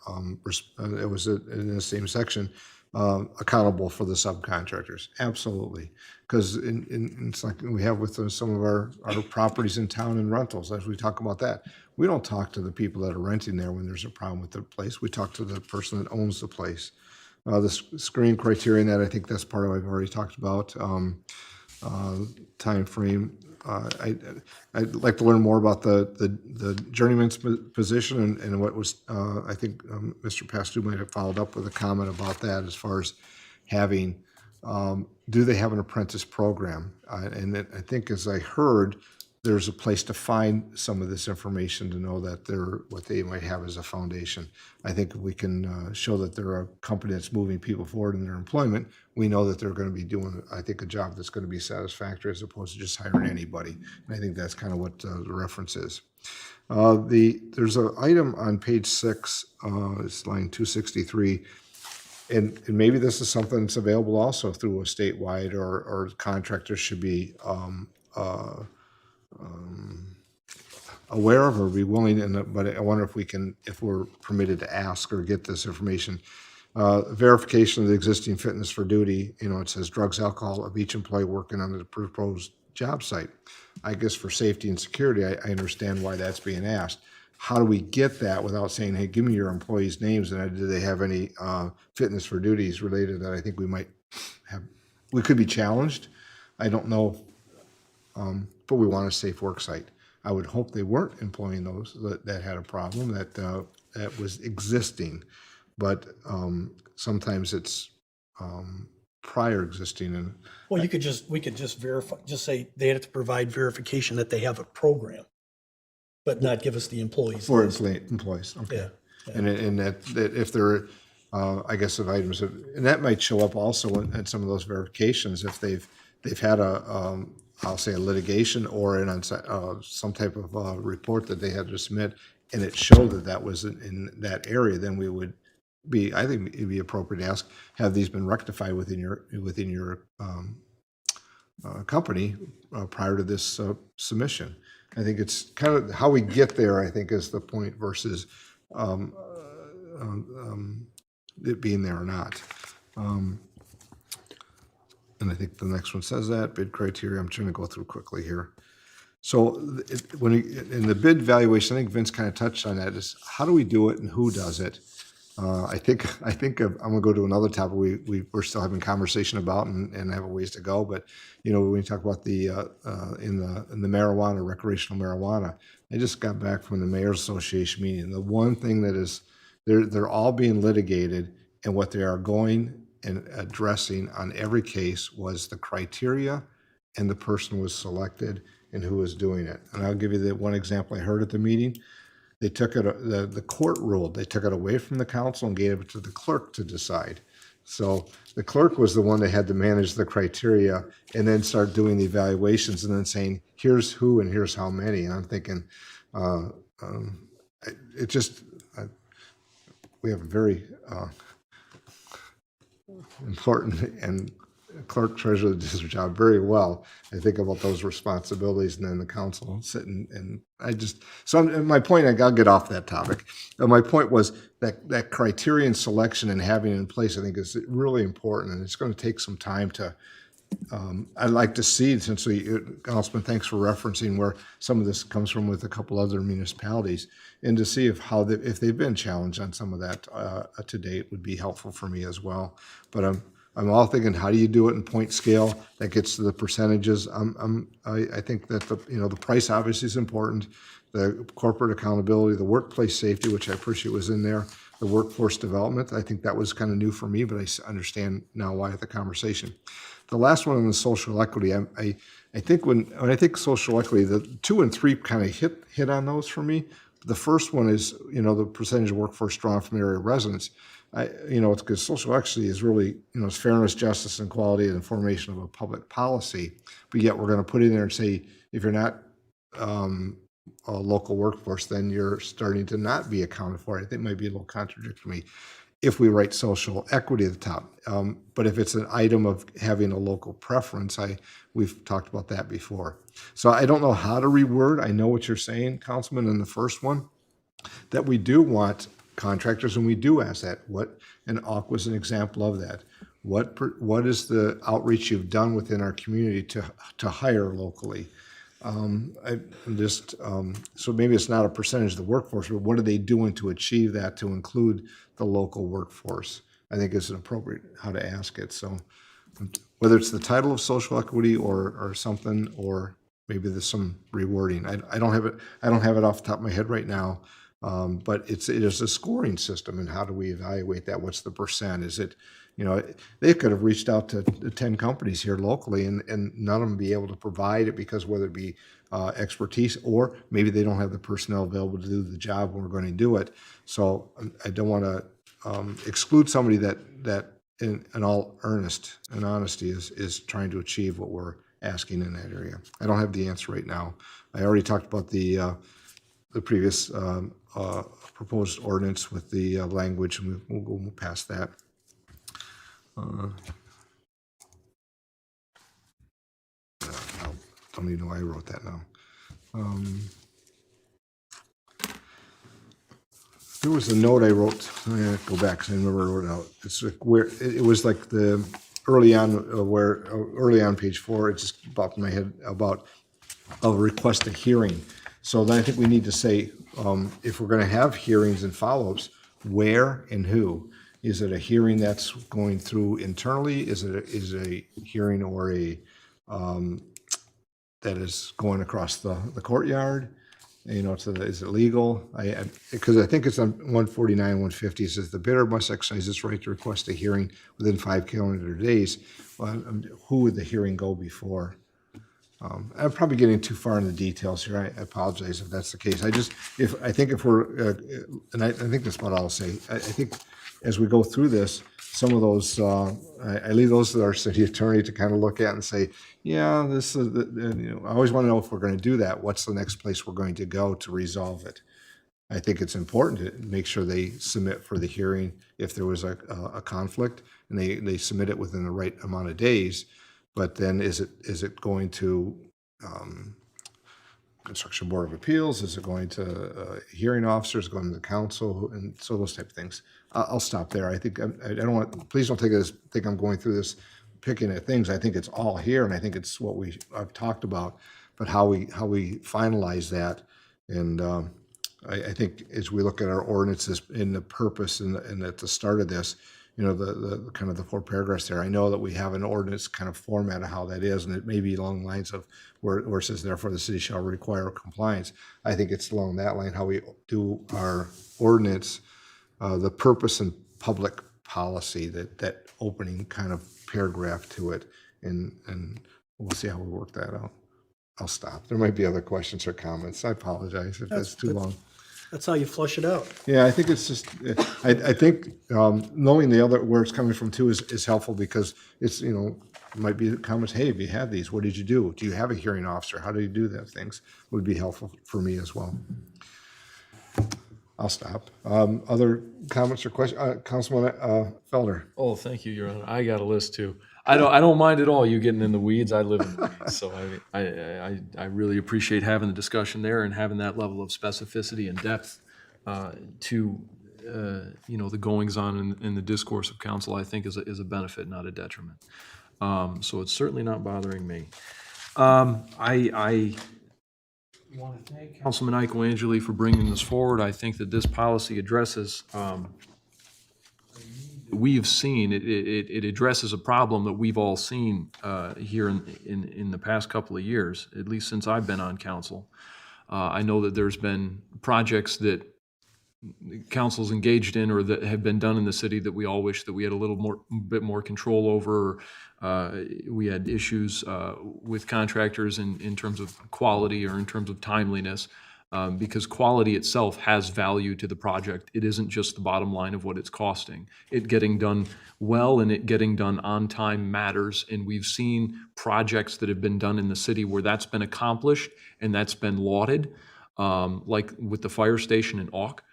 it was in the same section, accountable for the subcontractors. Absolutely. Because it's like we have with some of our properties in town and rentals, as we talk about that. We don't talk to the people that are renting there when there's a problem with the place. We talk to the person that owns the place. The screening criterion, that I think that's part of what I've already talked about. Time frame. I'd like to learn more about the journeyman's position and what was, I think Mr. Pastu might have followed up with a comment about that as far as having, do they have an apprentice program? And I think, as I heard, there's a place to find some of this information to know that what they might have as a foundation. I think if we can show that they're a company that's moving people forward in their employment, we know that they're going to be doing, I think, a job that's going to be satisfactory as opposed to just hiring anybody. And I think that's kind of what the reference is. There's an item on page 6, it's line 263, and maybe this is something that's available also through a statewide, or contractors should be aware of or be willing, but I wonder if we're permitted to ask or get this information. Verification of the existing fitness for duty, it says drugs, alcohol of each employee working on the proposed job site. I guess for safety and security, I understand why that's being asked. How do we get that without saying, hey, give me your employees' names, and do they have any fitness for duties related that I think we could be challenged? I don't know, but we want a safe work site. I would hope they weren't employing those that had a problem that was existing, but sometimes it's prior existing and. Well, we could just verify, just say they have to provide verification that they have a program, but not give us the employees. For list. employees, okay. Yeah, yeah. And that if there, I guess if items, and that might show up also in some of those verifications, if they've had I'll say a litigation or some type of report that they had to submit, and it showed that was in that area, then we would I think it'd be appropriate to ask, have these been rectified within your company prior to this submission? I think it's kind of how we get there, I think, is the point versus it being there or not. And I think the next one says that, bid criteria, I'm trying to go through quickly here. So in the bid valuation, I think Vince kind of touched on that, is how do we do it and who does it? I think I'm gonna go to another topic we're still having conversation about and have a ways to go. But when you talk about the in the marijuana, recreational marijuana, I just got back from the Mayor's Association meeting. The one thing that is they're all being litigated, and what they are going and addressing on every case was the criteria and the person was selected and who was doing it. And I'll give you the one example I heard at the meeting. They took it, the court ruled, they took it away from the council and gave it to the clerk to decide. So the clerk was the one that had to manage the criteria and then start doing the evaluations and then saying, here's who and here's how many. And I'm thinking, we have a very important and clerk treasurer does her job very well. I think about those responsibilities, and then the council sitting, and my point, I'll get off that topic. My point was that criterion selection and having it in place, I think, is really important, and it's going to take some time to. I'd like to see, since Councilman, thanks for referencing where some of this comes from with a couple other municipalities, and to see if they've been challenged on some of that to date would be helpful for me as well. But I'm all thinking, how do you do it in point scale that gets to the percentages? I think that the price obviously is important, the corporate accountability, the workplace safety, which I appreciate was in there, the workforce development. I think that was kind of new for me, but I understand now why the conversation. The last one on the social equity, I think when I think social equity, the 2 and 3 kind of hit on those for me. The first one is, the percentage of workforce drawn from area residents. It's because social equity is really, it's fairness, justice, and equality, and the formation of a public policy. But yet we're going to put in there and say, if you're not a local workforce, then you're starting to not be accounted for. I think it might be a little contradictory if we write social equity at the top. But if it's an item of having a local preference, we've talked about that before. So I don't know how to reword. I know what you're saying, Councilman, in the first one, that we do want contractors, and we do ask that. And AUK was an example of that. What is the outreach you've done within our community to hire locally? So maybe it's not a percentage of the workforce, but what are they doing to achieve that, to include the local workforce? I think is an appropriate how to ask it. So whether it's the title of social equity or something, or maybe there's some rewording. I don't have it off the top of my head right now. But it is a scoring system, and how do we evaluate that? What's the percent? Is it, they could have reached out to 10 companies here locally and none of them be able to provide it because whether it be expertise or maybe they don't have the personnel available to do the job when we're going to do it. So I don't want to exclude somebody that in all earnest and honesty is trying to achieve what we're asking in that area. I don't have the answer right now. I already talked about the previous proposed ordinance with the language, and we'll go past that. I don't even know why I wrote that now. There was a note I wrote. I'm gonna go back because I never wrote it out. It's like where it was like the early on page 4. It just popped in my head about a request a hearing. So then I think we need to say, if we're going to have hearings and follow-ups, where and who? Is it a hearing that's going through internally? Is it a hearing or that is going across the courtyard? you know, is it legal? Because I think it's on 149, 150, it says the bidder must exercise its right to request a hearing within 5 calendar days. Well, who would the hearing go before? I'm probably getting too far in the details here. I apologize if that's the case. I think if we're, and I think that's what I'll say. I think as we go through this, some of those, I leave those to our city attorney to kind of look at and say, yeah, this is, you know, I always want to know if we're going to do that. What's the next place we're going to go to resolve it? I think it's important to make sure they submit for the hearing if there was a conflict, and they submit it within the right amount of days. But then is it going to Construction Board of Appeals? Is it going to hearing officers, going to the council? And so those type of things. I'll stop there. I think I don't want, please don't think I'm going through this picking at things. I think it's all here, and I think it's what I've talked about, but how we finalize that. And I think as we look at our ordinances in the purpose and at the start of this, you know, the kind of the 4 paragraphs there, I know that we have an ordinance kind of format of how that is, and it may be along the lines of where it says, therefore, the city shall require compliance. I think it's along that line, how we do our ordinance, the purpose and public policy, that opening kind of paragraph to it, and we'll see how we work that out. I'll stop. There might be other questions or comments. I apologize if that's too long. That's how you flush it out. Yeah, I think it's just, I think knowing the other, where it's coming from too is helpful, because it's, you know, it might be comments, hey, if you have these, what did you do? Do you have a hearing officer? How do you do that? Things would be helpful for me as well. I'll stop. Other comments or questions? Councilman Felder? Oh, thank you, Your Honor. I got a list too. I don't mind at all you getting in the weeds. I live in the weeds, so I really appreciate having the discussion there and having that level of specificity and depth to you know, the goings on in the discourse of council. I think is a benefit, not a detriment. So it's certainly not bothering me. I want to thank Councilman Icoangeli for bringing this forward. I think that this policy addresses. We've seen it addresses a problem that we've all seen here in the past couple of years, at least since I've been on council. I know that there's been projects that council's engaged in or that have been done in the city that we all wish that we had a bit more control over. We had issues with contractors in terms of quality or in terms of timeliness. Because quality itself has value to the project. It isn't just the bottom line of what it's costing. It getting done well and it getting done on time matters. And we've seen projects that have been done in the city where that's been accomplished and that's been lauded, like with the fire station in Auk.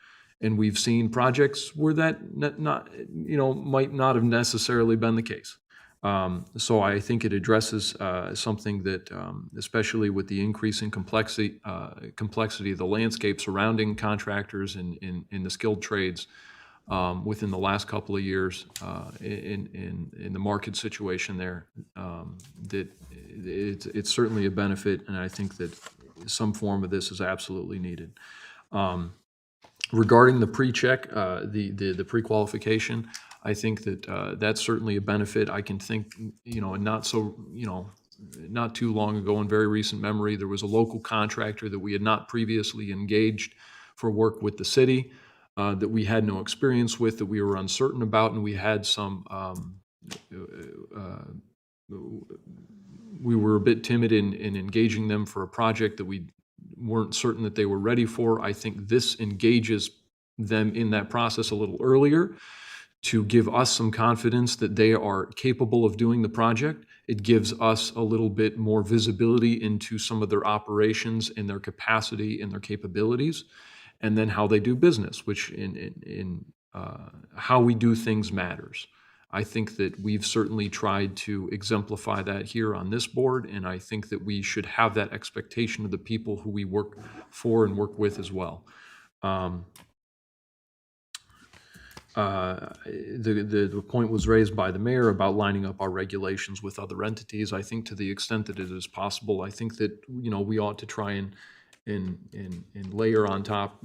And we've seen projects where that might not have necessarily been the case. So I think it addresses something that, especially with the increasing complexity of the landscape surrounding contractors in the skilled trades within the last couple of years in the market situation there, that it's certainly a benefit, and I think that some form of this is absolutely needed. Regarding the pre-check, the pre-qualification, I think that that's certainly a benefit. I can think, and not too long ago in very recent memory, there was a local contractor that we had not previously engaged for work with the city, that we had no experience with, that we were uncertain about, and we had some, we were a bit timid in engaging them for a project that we weren't certain that they were ready for. I think this engages them in that process a little earlier, to give us some confidence that they are capable of doing the project. It gives us a little bit more visibility into some of their operations and their capacity and their capabilities, and then how they do business, which in how we do things matters. I think that we've certainly tried to exemplify that here on this board, and I think that we should have that expectation of the people who we work for and work with as well. The point was raised by the mayor about lining up our regulations with other entities. I think to the extent that it is possible, I think that we ought to try and layer on top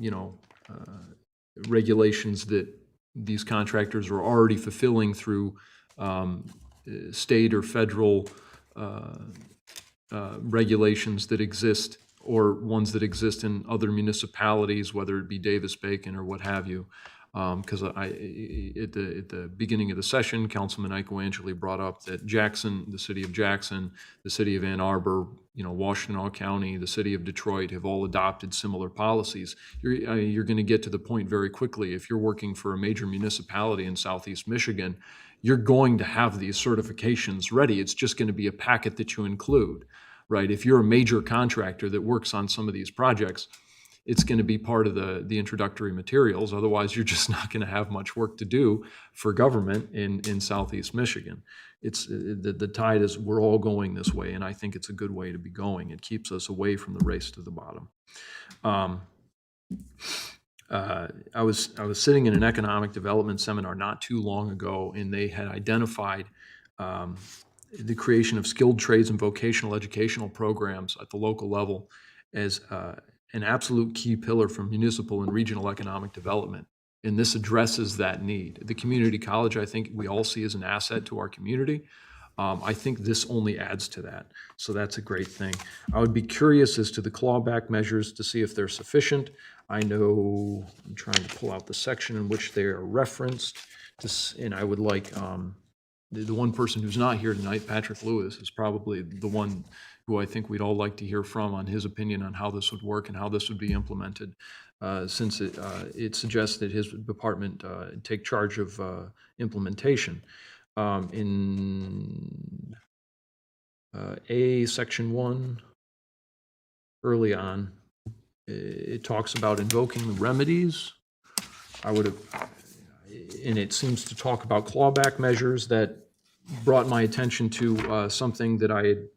regulations that these contractors are already fulfilling through state or federal regulations that exist or ones that exist in other municipalities, whether it be Davis-Bacon or what have you. Because at the beginning of the session, Councilman Ike brought up that Jackson, the city of Jackson, the city of Ann Arbor, Washtenaw County, the city of Detroit have all adopted similar policies. You're going to get to the point very quickly. If you're working for a major municipality in Southeast Michigan, you're going to have these certifications ready. It's just going to be a packet that you include, right? If you're a major contractor that works on some of these projects, it's going to be part of the introductory materials. Otherwise, you're just not going to have much work to do for government in Southeast Michigan. It's the tide is, we're all going this way, and I think it's a good way to be going. It keeps us away from the race to the bottom. I was sitting in an economic development seminar not too long ago, and they had identified the creation of skilled trades and vocational educational programs at the local level as an absolute key pillar for municipal and regional economic development. And this addresses that need. The community college, I think we all see as an asset to our community. I think this only adds to that. So that's a great thing. I would be curious as to the clawback measures to see if they're sufficient. I know, I'm trying to pull out the section in which they are referenced, and I would like, the one person who's not here tonight, Patrick Lewis, is probably the one who I think we'd all like to hear from on his opinion on how this would work and how this would be implemented, since it suggests that his department take charge of implementation. In section 1, early on, it talks about invoking the remedies. And it seems to talk about clawback measures that brought my attention to something that I had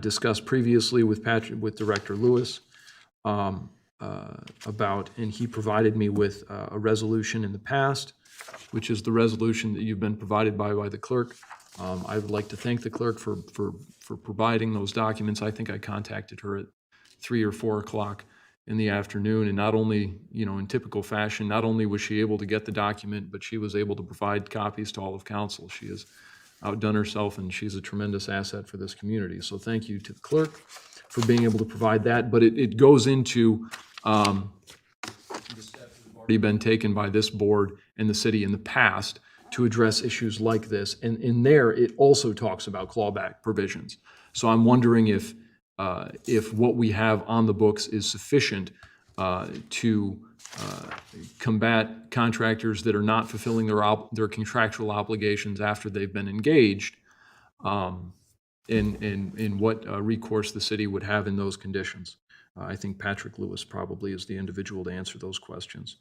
discussed previously with Director Lewis about, and he provided me with a resolution in the past, which is the resolution that you've been provided by the clerk. I would like to thank the clerk for providing those documents. I think I contacted her at 3 or 4 o'clock in the afternoon, and not only, in typical fashion, not only was she able to get the document, but she was able to provide copies to all of council. She has outdone herself, and she's a tremendous asset for this community. So thank you to the clerk for being able to provide that. But it goes into the steps that have already been taken by this board and the city in the past to address issues like this. And in there, it also talks about clawback provisions. So I'm wondering if what we have on the books is sufficient to combat contractors that are not fulfilling their contractual obligations after they've been engaged, and what recourse the city would have in those conditions. I think Patrick Lewis probably is the individual to answer those questions.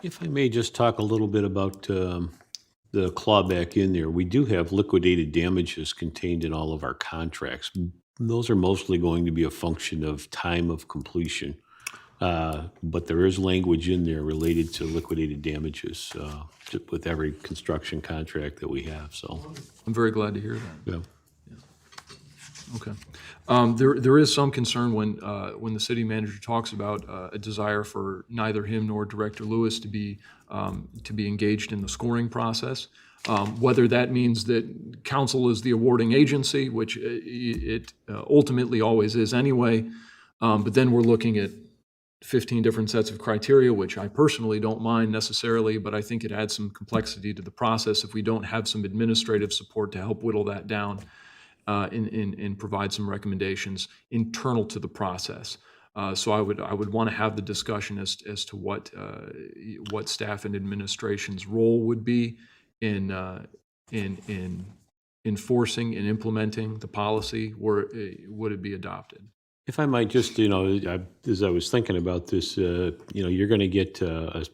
If I may just talk a little bit about the clawback in there. We do have liquidated damages contained in all of our contracts. Those are mostly going to be a function of time of completion. But there is language in there related to liquidated damages with every construction contract that we have, so. I'm very glad to hear that. Yeah. Okay. There is some concern when the city manager talks about a desire for neither him nor Director Lewis to be engaged in the scoring process. Whether that means that council is the awarding agency, which it ultimately always is anyway, but then we're looking at 15 different sets of criteria, which I personally don't mind necessarily, but I think it adds some complexity to the process if we don't have some administrative support to help whittle that down. And provide some recommendations internal to the process. So I would want to have the discussion as to what staff and administration's role would be in enforcing and implementing the policy, or would it be adopted? If I might just, as I was thinking about this, you're going to get, as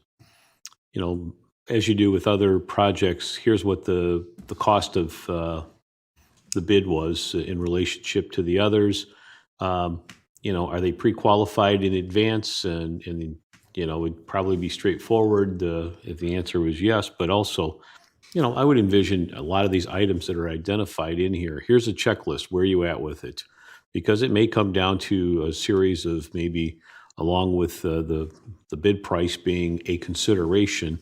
you do with other projects, here's what the cost of the bid was in relationship to the others. Are they pre-qualified in advance? And it'd probably be straightforward if the answer was yes, but also, I would envision a lot of these items that are identified in here. Here's a checklist. Where are you at with it? Because it may come down to a series of maybe, along with the bid price being a consideration,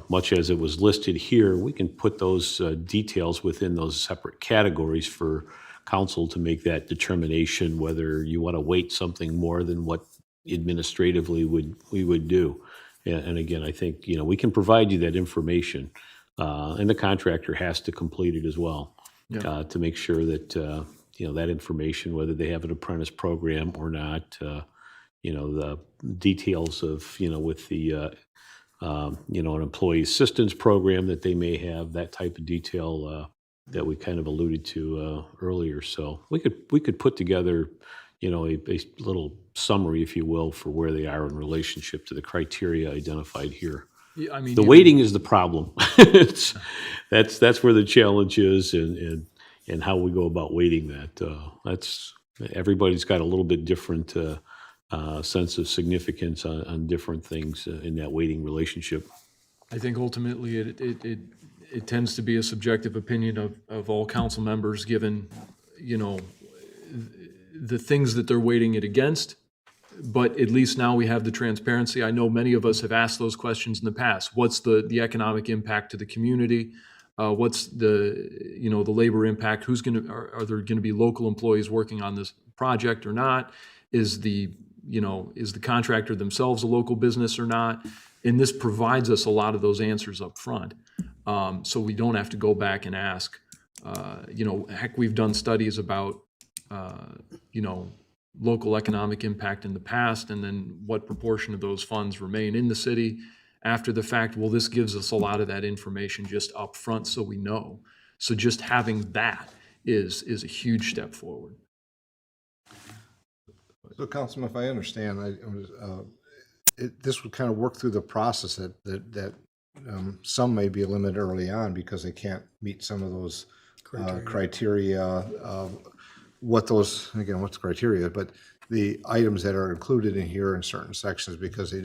much as it was listed here, we can put those details within those separate categories for council to make that determination, whether you want to weight something more than what administratively we would do. And again, I think, we can provide you that information, and the contractor has to complete it as well, to make sure that, that information, whether they have an apprentice program or not, the details of, with the, an employee assistance program that they may have, that type of detail that we kind of alluded to earlier. So we could put together, a little summary, if you will, for where they are in relationship to the criteria identified here. Yeah, I mean, The weighting is the problem. That's where the challenge is, and how we go about weighting that. Everybody's got a little bit different sense of significance on different things in that weighting relationship. I think ultimately it tends to be a subjective opinion of all council members, given, the things that they're weighting it against. But at least now we have the transparency. I know many of us have asked those questions in the past. What's the economic impact to the community? What's the labor impact? Are there gonna be local employees working on this project or not? Is the contractor themselves a local business or not? And this provides us a lot of those answers up front. So we don't have to go back and ask. Heck, we've done studies about, local economic impact in the past, and then what proportion of those funds remain in the city after the fact. Well, this gives us a lot of that information just up front, so we know. So just having that is a huge step forward. So, Councilman, if I understand, this would kind of work through the process that some may be limited early on because they can't meet some of those criteria. What's the criteria? But the items that are included in here in certain sections, because they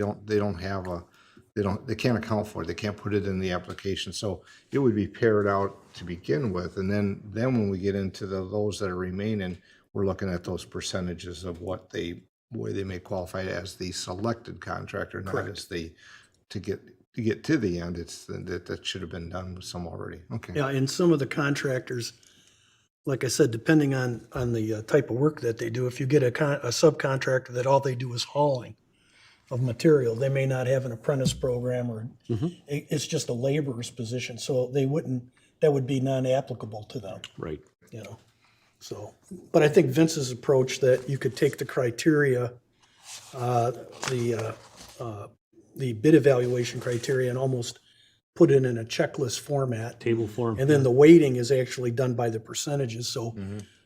can't account for it. They can't put it in the application. So it would be paired out to begin with, and then when we get into those that are remaining, we're looking at those percentages of where they may qualify as the selected contractor, not as to get to the end. It's that should have been done with some already. Okay. Yeah, and some of the contractors, like I said, depending on the type of work that they do, if you get a subcontractor that all they do is hauling of material, they may not have an apprentice program, or it's just a laborer's position, so that would be non-applicable to them. Right. So, but I think Vince's approach that you could take the criteria, the bid evaluation criteria, and almost put it in a checklist format. Table form. And then the weighting is actually done by the percentages. So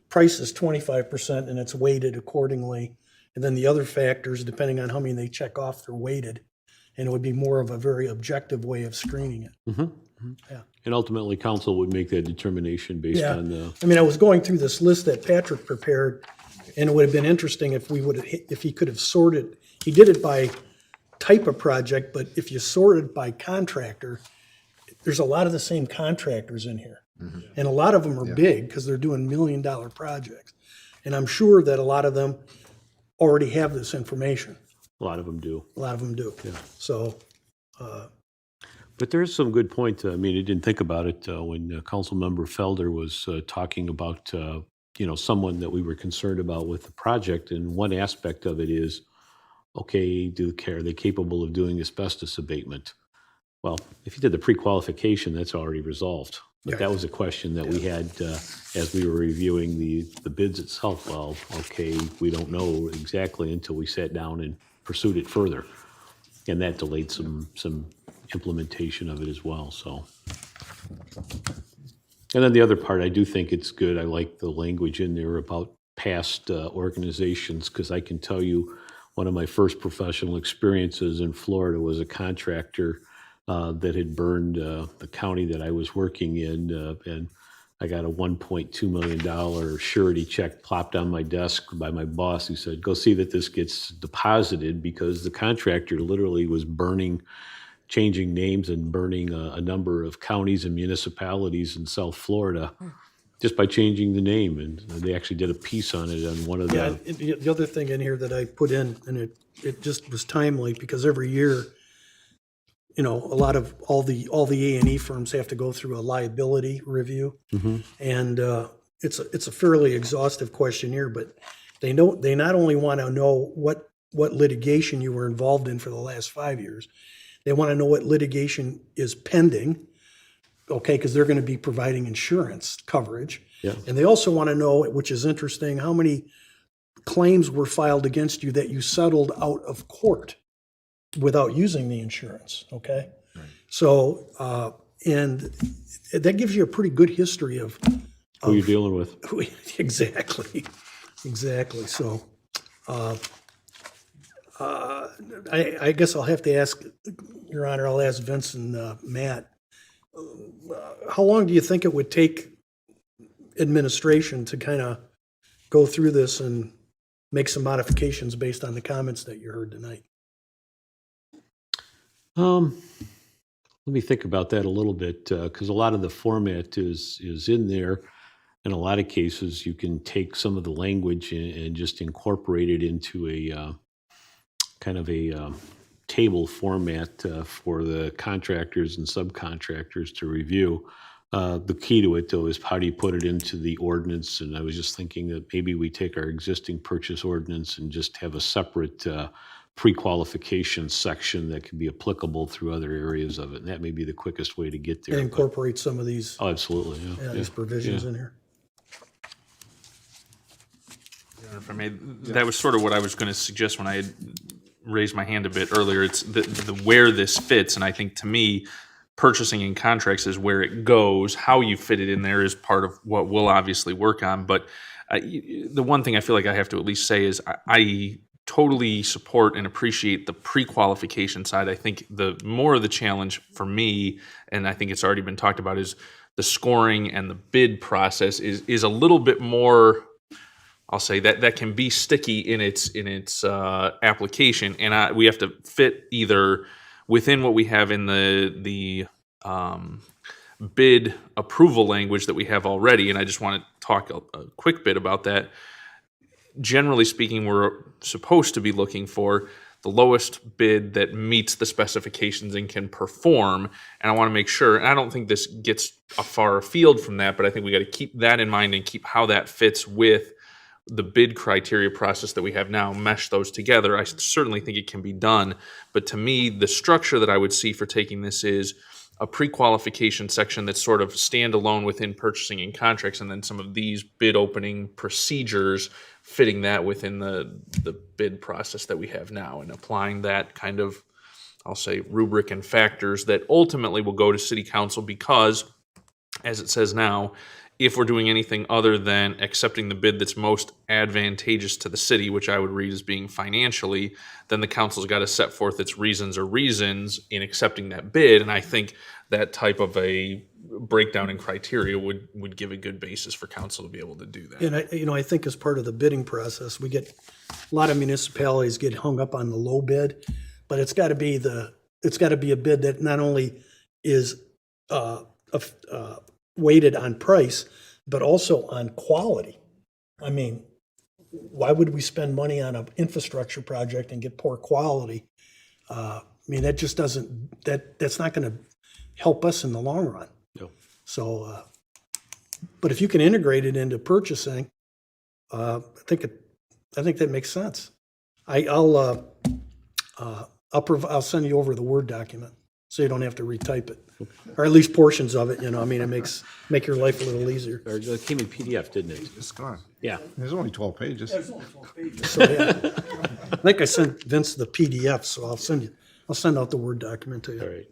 price is 25% and it's weighted accordingly. And then the other factors, depending on how many they check off, they're weighted. And it would be more of a very objective way of screening it. Yeah. And ultimately, council would make that determination based on the. I mean, I was going through this list that Patrick prepared, and it would have been interesting if he could have sorted. He did it by type of project, but if you sorted by contractor, there's a lot of the same contractors in here. And a lot of them are big because they're doing $1 million projects. And I'm sure that a lot of them already have this information. A lot of them do. A lot of them do. Yeah. So, but there's some good point. I mean, I didn't think about it when Councilmember Felder was talking about, someone that we were concerned about with the project. And one aspect of it is, okay, are they capable of doing asbestos abatement? Well, if you did the pre-qualification, that's already resolved. But that was a question that we had as we were reviewing the bids itself. Well, okay, we don't know exactly until we sat down and pursued it further. And that delayed some implementation of it as well, so. And then the other part, I do think it's good. I like the language in there about past organizations, because I can tell you one of my first professional experiences in Florida was a contractor that had burned the county that I was working in, and I got a $1.2 million surety check plopped on my desk by my boss, who said, go see that this gets deposited, because the contractor literally was changing names and burning a number of counties and municipalities in South Florida just by changing the name. And they actually did a piece on it on one of the. Yeah, the other thing in here that I put in, and it just was timely, because every year, a lot of all the A&E firms have to go through a liability review. And it's a fairly exhaustive questionnaire, but they not only want to know what litigation you were involved in for the last 5 years, they want to know what litigation is pending, okay, because they're going to be providing insurance coverage. Yeah. And they also want to know, which is interesting, how many claims were filed against you that you settled out of court without using the insurance, okay? So, and that gives you a pretty good history of Who you're dealing with. exactly. So, I guess I'll have to ask, Your Honor, I'll ask Vince and Matt, how long do you think it would take administration to kind of go through this and make some modifications based on the comments that you heard tonight? Let me think about that a little bit, because a lot of the format is in there. In a lot of cases, you can take some of the language and just incorporate it into a kind of a table format for the contractors and subcontractors to review. The key to it, though, is how do you put it into the ordinance? And I was just thinking that maybe we take our existing purchase ordinance and just have a separate pre-qualification section that can be applicable through other areas of it. And that may be the quickest way to get there. And incorporate some of these, Oh, absolutely, yeah. these provisions Yeah. in here? If I may, that was sort of what I was going to suggest when I had raised my hand a bit earlier. It's the where this fits, and I think to me, purchasing and contracts is where it goes. How you fit it in there is part of what we'll obviously work on. But the one thing I feel like I have to at least say is I totally support and appreciate the pre-qualification side. I think the more of the challenge for me, and I think it's already been talked about, is the scoring and the bid process is a little bit more. I'll say that can be sticky in its application, and we have to fit either within what we have in the bid approval language that we have already. And I just want to talk a quick bit about that. Generally speaking, we're supposed to be looking for the lowest bid that meets the specifications and can perform. And I want to make sure, and I don't think this gets a far afield from that, but I think we got to keep that in mind and keep how that fits with the bid criteria process that we have now, mesh those together. I certainly think it can be done. But to me, the structure that I would see for taking this is a pre-qualification section that's sort of standalone within purchasing and contracts, and then some of these bid opening procedures fitting that within the bid process that we have now, and applying that kind of, I'll say, rubric and factors that ultimately will go to City Council, because, as it says now, if we're doing anything other than accepting the bid that's most advantageous to the city, which I would read as being financially, then the council's got to set forth its reasons in accepting that bid. And I think that type of a breakdown in criteria would give a good basis for council to be able to do that. And I think as part of the bidding process, a lot of municipalities get hung up on the low bid, but it's got to be a bid that not only is weighted on price, but also on quality. I mean, why would we spend money on an infrastructure project and get poor quality? I mean, that just doesn't, that's not going to help us in the long run. No. So, but if you can integrate it into purchasing, I think that makes sense. I'll send you over the Word document so you don't have to retype it, or at least portions of it. I mean, it make your life a little easier. Or it came in PDF, didn't it? It's gone. Yeah. There's only 12 pages. So, yeah. I think I sent Vince the PDF, so I'll send out the Word document to you. All right.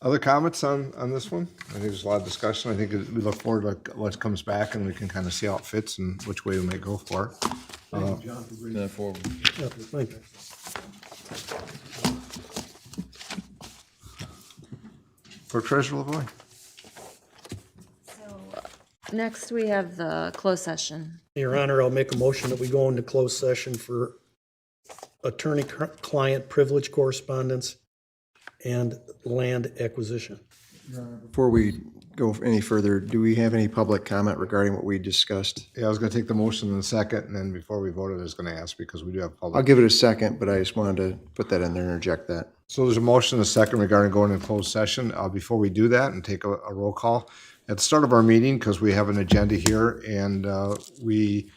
Other comments on this one? I think there's a lot of discussion. I think we look forward to what comes back, and we can kind of see how it fits and which way we may go for it. Thank you, John, for bringing that forward. Yeah, thank you. For Treasurer LaVoy. Next, we have the closed session. Your Honor, I'll make a motion that we go into closed session for attorney-client privilege correspondence and land acquisition. Before we go any further, do we have any public comment regarding what we discussed? Yeah, I was going to take the motion in a second, and then before we voted, I was going to ask, because we do have public. I'll give it a second, but I just wanted to put that in there and interject that. So there's a motion and a second regarding going into closed session. Before we do that and take a roll call, at the start of our meeting, because we have an agenda here, and we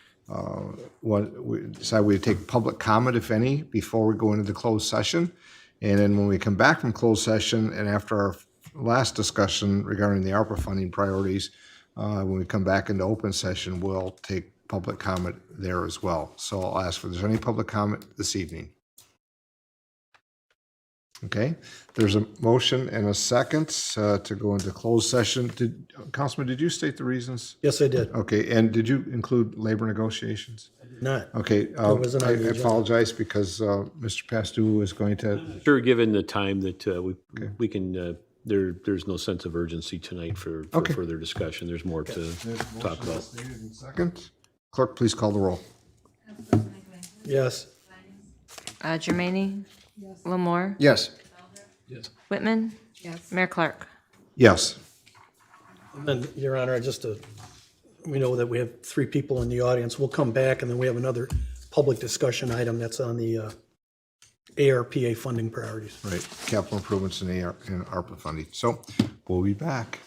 decided we'd take public comment, if any, before we go into the closed session. And then when we come back from closed session, and after our last discussion regarding the ARPA funding priorities, when we come back into open session, we'll take public comment there as well. So I'll ask if there's any public comment this evening. Okay, there's a motion and a second to go into closed session. Councilman, did you state the reasons? Yes, I did. Okay, and did you include labor negotiations? Not. Okay, wasn't on I the agenda. apologize because Mr. Pastou is going to, Sure, given the time that we can, there's no sense of urgency tonight for Okay. further discussion. There's more to talk about. second. Clerk, please call the roll. Yes. Jermaine? Lamore? Yes. Whitman? Yes. Mayor Clark? Yes. And Your Honor, we know that we have 3 people in the audience. We'll come back and then we have another public discussion item that's on the ARPA funding priorities. Right, capital improvements in ARPA funding. So we'll be back.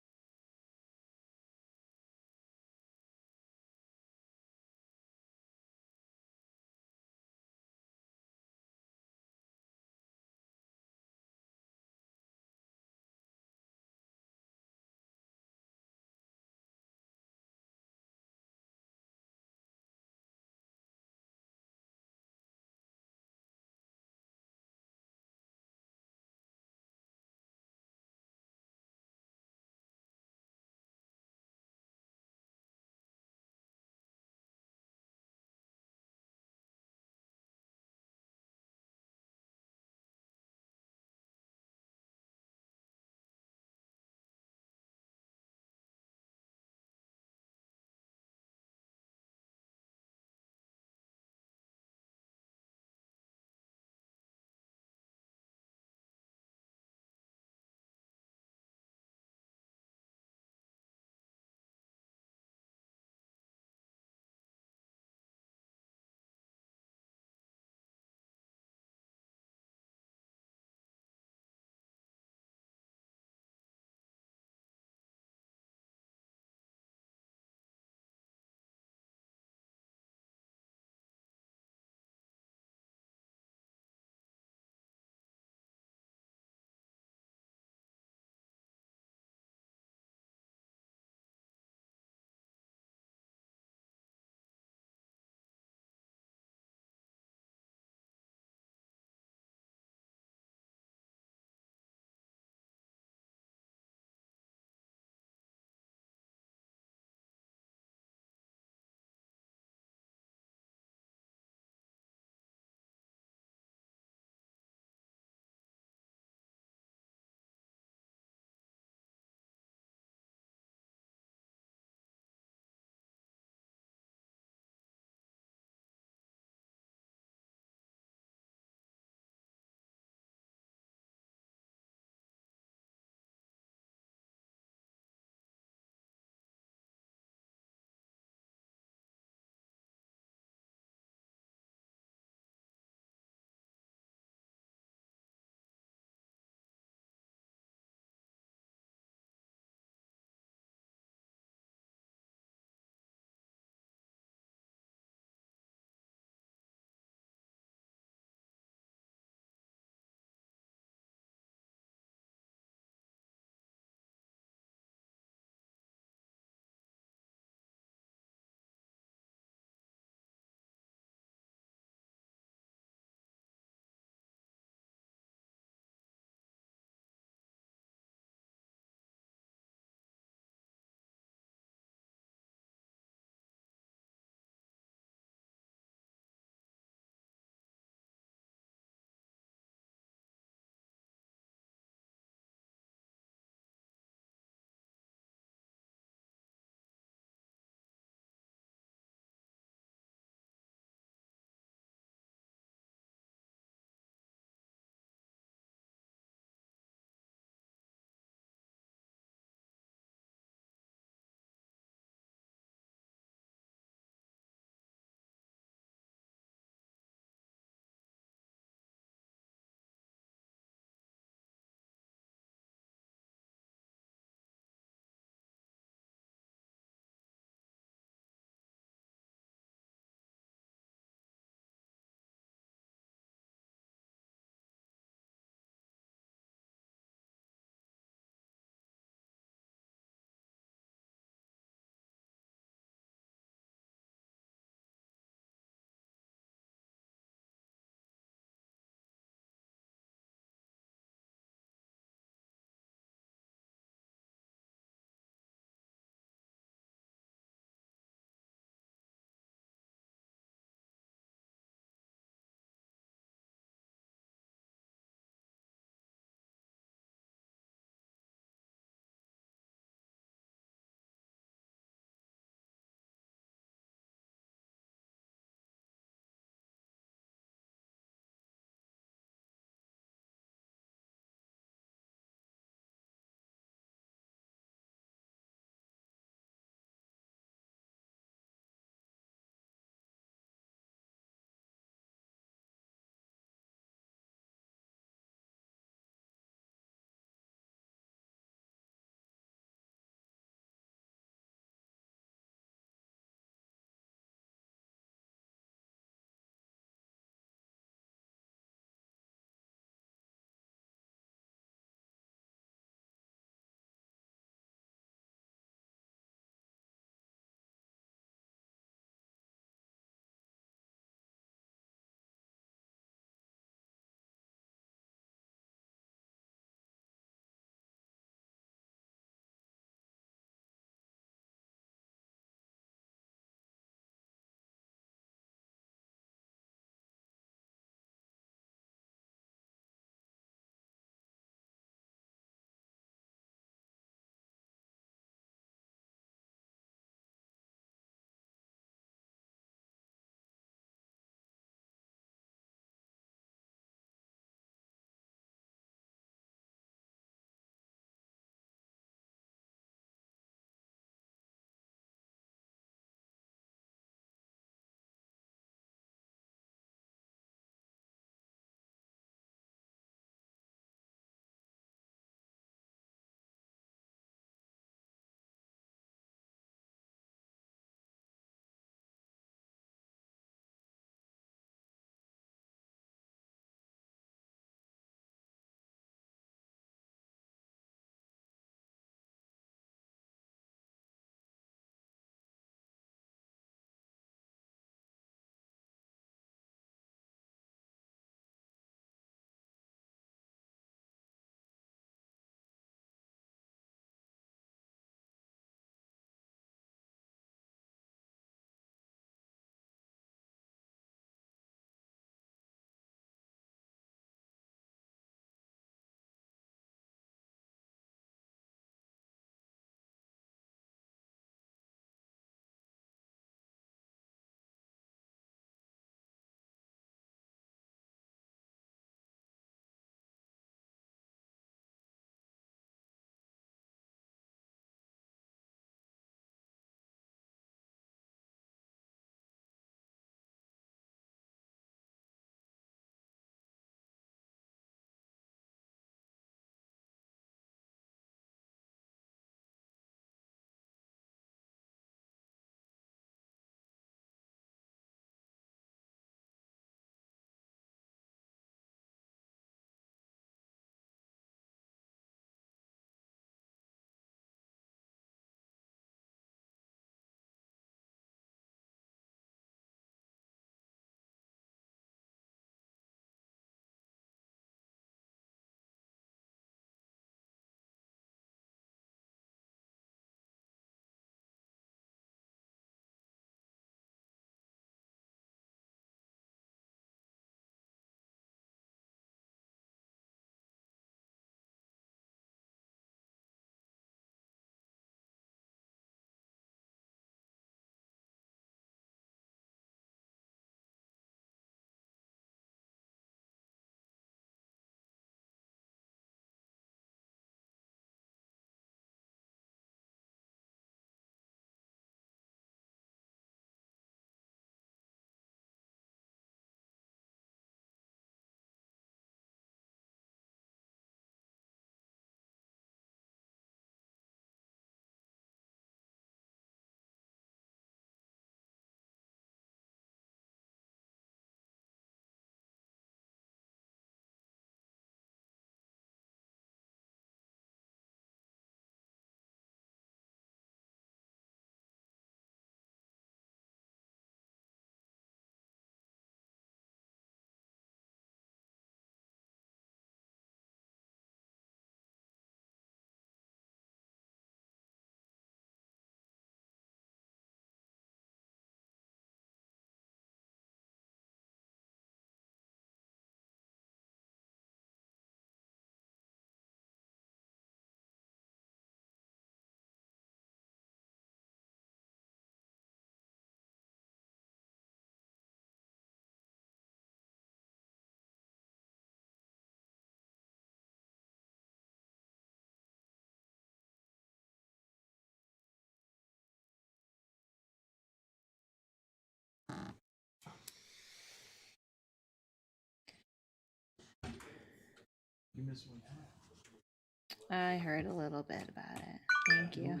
I heard a little bit about it. Thank you.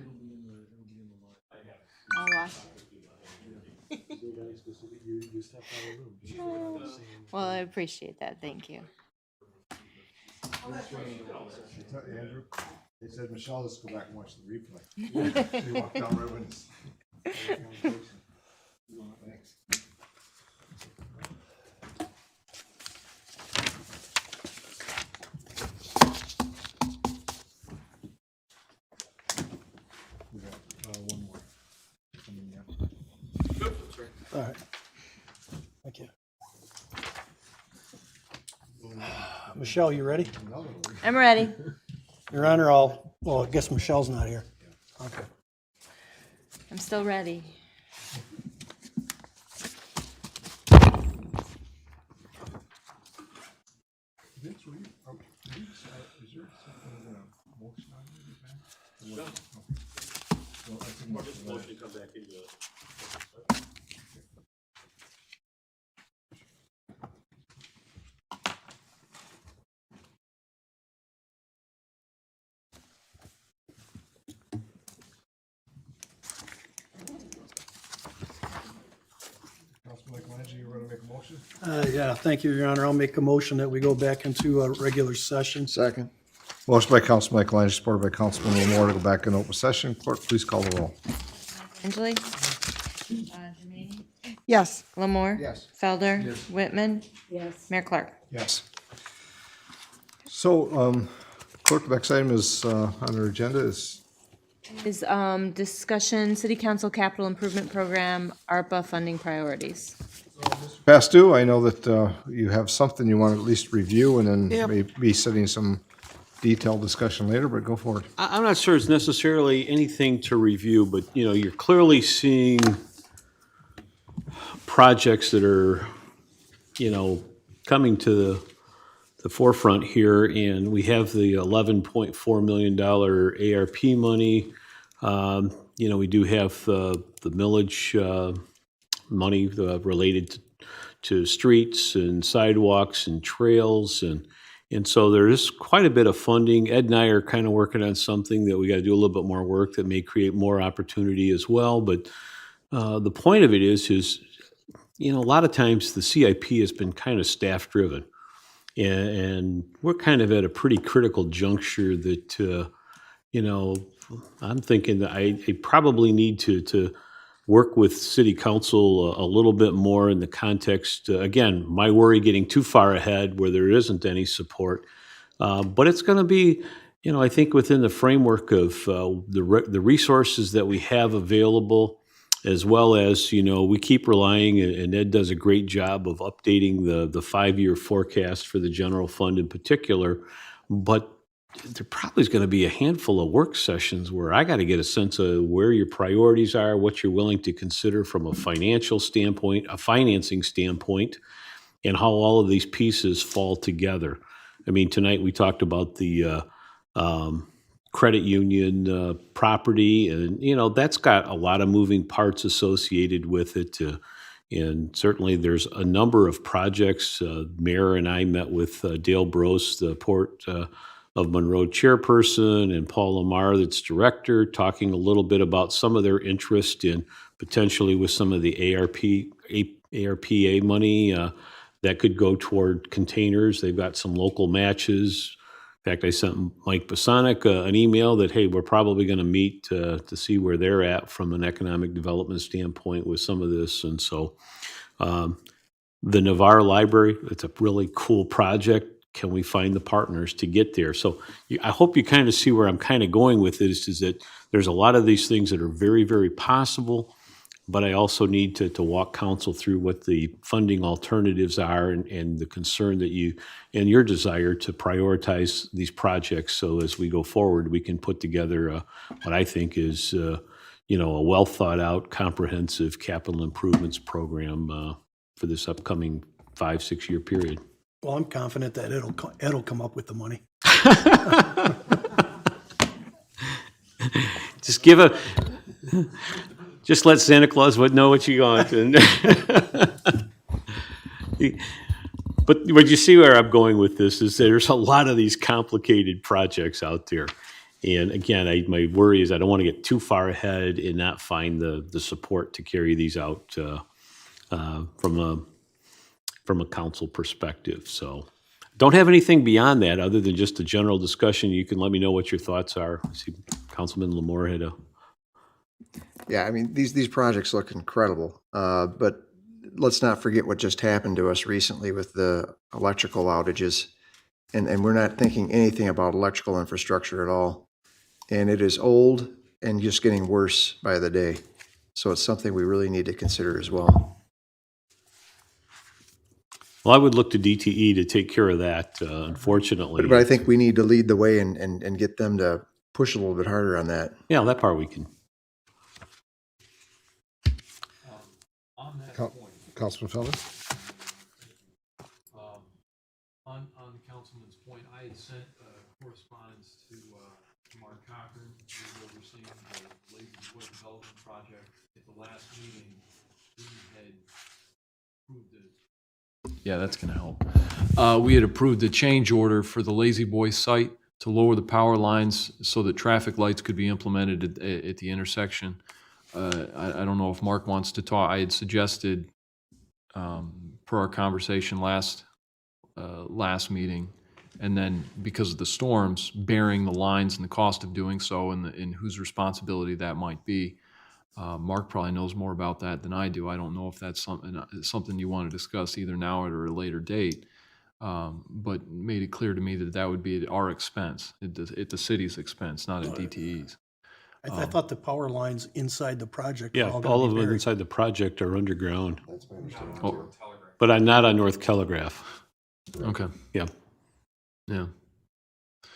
I'll watch it. Well, I appreciate that. Thank you. Andrew, they said, Michelle, let's go back and watch the replay. She walked down right when it's. Thanks. We got one more. All right. Thank you. Michelle, you ready? I'm ready. Your Honor, well, I guess Michelle's not here. Okay. I'm still ready. Vince, were you, is there something, motion on it? No. Well, I think motion to come back into it. Councilman Michelangelo, you want to make a motion? Yeah, thank you, Your Honor. I'll make a motion that we go back into a regular session. Second. Motion by Councilman Michelangelo, supported by Councilman Lamore to go back in open session. Clerk, please call the roll. Angeli? Jermaine? Yes. Lamore? Yes. Felder? Whitman? Yes. Mayor Clark? Yes. So, clerk, the next item is, on our agenda is, Discussion, City Council Capital Improvement Program, ARPA funding priorities. past due. I know that, you have something you want to at least review and then Yep. maybe setting some detailed discussion later, but go for it. I'm not sure it's necessarily anything to review, but, you're clearly seeing projects that are, coming to the forefront here, and we have the $11.4 million ARP money. We do have the millage money related to streets and sidewalks and trails, and so there is quite a bit of funding. Ed and I are kind of working on something that we got to do a little bit more work that may create more opportunity as well. But the point of it is a lot of times the CIP has been kind of staff driven, and we're kind of at a pretty critical juncture that I'm thinking that I probably need to work with city council a little bit more in the context, again, my worry getting too far ahead where there isn't any support. But it's going to be, I think within the framework of the resources that we have available, as well as, we keep relying, and Ed does a great job of updating the 5-year forecast for the general fund in particular. But there probably is going to be a handful of work sessions where I got to get a sense of where your priorities are, what you're willing to consider from a financial standpoint, a financing standpoint, and how all of these pieces fall together. I mean, tonight we talked about the credit union property, and that's got a lot of moving parts associated with it. And certainly there's a number of projects. Mayor and I met with Dale Brose, the Port of Monroe chairperson, and Paul Lamar, that's director, talking a little bit about some of their interest in potentially with some of the ARPA money that could go toward containers. They've got some local matches. In fact, I sent Mike Bosonic an email that, hey, we're probably going to meet to see where they're at from an economic development standpoint with some of this. And so the Navarre Library, it's a really cool project. Can we find the partners to get there? So I hope you kind of see where I'm kind of going with this, is that there's a lot of these things that are very, very possible, but I also need to walk council through what the funding alternatives are and the concern that you, and your desire to prioritize these projects. So as we go forward, we can put together what I think is, a well thought out, comprehensive capital improvements program for this upcoming 5-6 year period. Well, I'm confident that Ed'll come up with the money. Just let Santa Claus know what you want. And But you see where I'm going with this is there's a lot of these complicated projects out there. And again, my worry is I don't want to get too far ahead and not find the support to carry these out from a council perspective. So don't have anything beyond that other than just a general discussion. You can let me know what your thoughts are. I see Councilman Lamore had a. Yeah, I mean, these projects look incredible, but let's not forget what just happened to us recently with the electrical outages. And we're not thinking anything about electrical infrastructure at all. And it is old and just getting worse by the day. So it's something we really need to consider as well. Well, I would look to DTE to take care of that, unfortunately. But I think we need to lead the way and get them to push a little bit harder on that. Yeah, that part we can. On that Coun- point, Councilman Felder? on the councilman's point, I had sent correspondence to Mark Cochran, who's overseeing the Lazy Boy Development Project. At the last meeting, he had approved it. Yeah, that's gonna help. We had approved the change order for the Lazy Boy site to lower the power lines so that traffic lights could be implemented at the intersection. I don't know if Mark wants to talk. I had suggested, per our conversation last meeting, and then because of the storms, bearing the lines and the cost of doing so and whose responsibility that might be. Mark probably knows more about that than I do. I don't know if that's something you want to discuss either now or at a later date. But made it clear to me that would be at our expense, at the city's expense, not at DTE's. I thought the power lines inside the project were Yeah, all gonna all be of them buried. inside the project are underground, That's my understanding. Oh, but I'm not on North Telegraph. okay. Yeah. Yeah.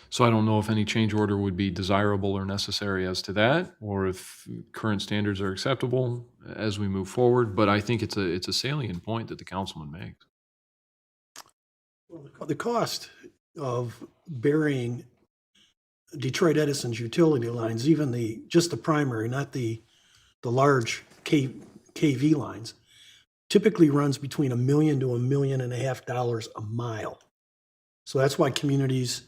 So I don't know if any change order would be desirable or necessary as to that, or if current standards are acceptable as we move forward. But I think it's a salient point that the councilman makes. Well, the cost of burying Detroit Edison's utility lines, even just the primary, not the large KV lines, typically runs between $1 million to $1.5 million a mile. So that's why communities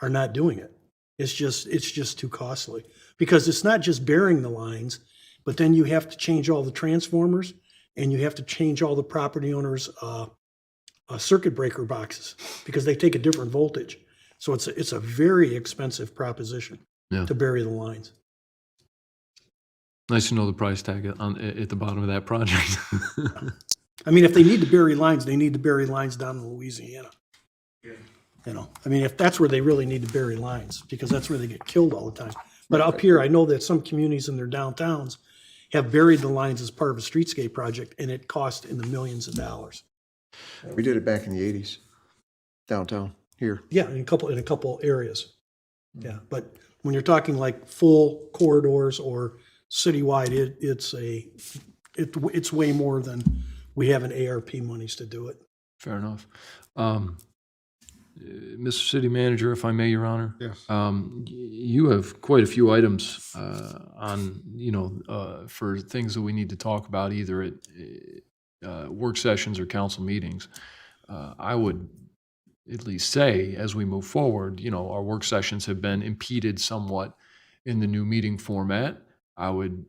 are not doing it. It's just too costly, because it's not just burying the lines, but then you have to change all the transformers and you have to change all the property owners' circuit breaker boxes because they take a different voltage. So it's a very expensive proposition to bury the lines. Nice to know the price tag at the bottom of that project. I mean, if they need to bury lines, they need to bury lines down in Louisiana. You know, I mean, if that's where they really need to bury lines, because that's where they get killed all the time. But up here, I know that some communities in their downtowns have buried the lines as part of a streetscape project, and it cost in the millions of dollars. We did it back in the 80s, downtown here. Yeah, in a couple areas. Yeah, but when you're talking like full corridors or citywide, it's way more than we have in ARP monies to do it. Fair enough. Mr. City Manager, if I may, Your Honor. Yes. You have quite a few items on, for things that we need to talk about either at work sessions or council meetings. I would at least say, as we move forward, our work sessions have been impeded somewhat in the new meeting format. I would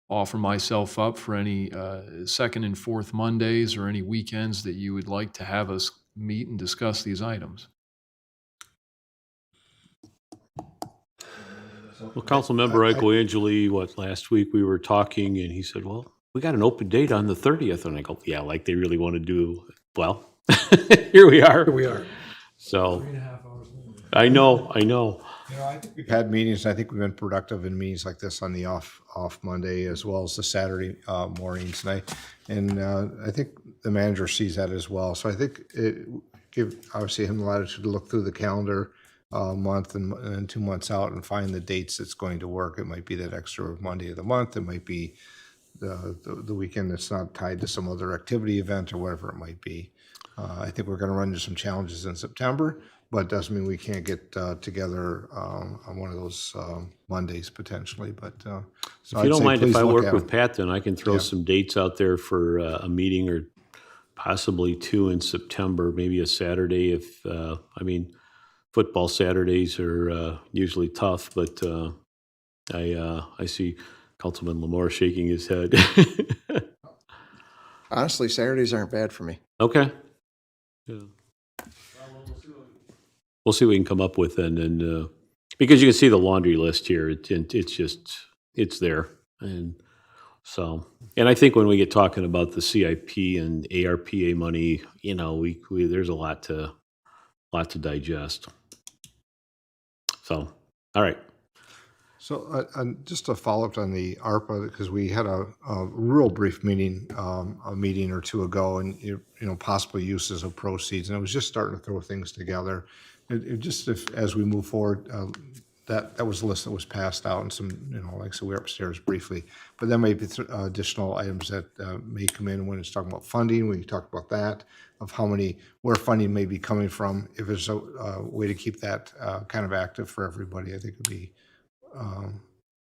offer myself up for any second and fourth Mondays or any weekends that you would like to have us meet and discuss these items. Well, Councilmember Angeli, last week we were talking and he said, well, we got an open date on the 30th. And I go, yeah, like they really want to do, well, here we are. Here we are. So, 3.5 hours later. I know. I think we've had meetings, and I think we've been productive in meetings like this on the off Monday as well as the Saturday mornings. And I think the manager sees that as well. So I think give obviously him the latitude to look through the calendar month and 2 months out and find the dates that's going to work. It might be that extra Monday of the month. It might be the weekend that's not tied to some other activity event or whatever it might be. I think we're going to run into some challenges in September, but it doesn't mean we can't get together on one of those Mondays potentially. But so if you don't mind if I work with them. Pat, then I can throw some dates out there for a meeting or possibly 2 in September, maybe a Saturday if, football Saturdays are usually tough, but I see Councilman Lamore shaking his head. Honestly, Saturdays aren't bad for me. Okay. Yeah. We'll see what we can come up with then, and because you can see the laundry list here, it's just, it's there. And so, and I think when we get talking about the CIP and ARPA money, we there's a lot to digest. So, all right. So, just a follow-up on the ARPA, because we had a real brief meeting, a meeting or two ago, and, possible uses of proceeds, and I was just starting to throw things together. Just as we move forward, that was a list that was passed out, and some, like I said, we were upstairs briefly, but there may be additional items that may come in when it's talking about funding. We talk about that, of where funding may be coming from. If there's a way to keep that kind of active for everybody, I think it'd be,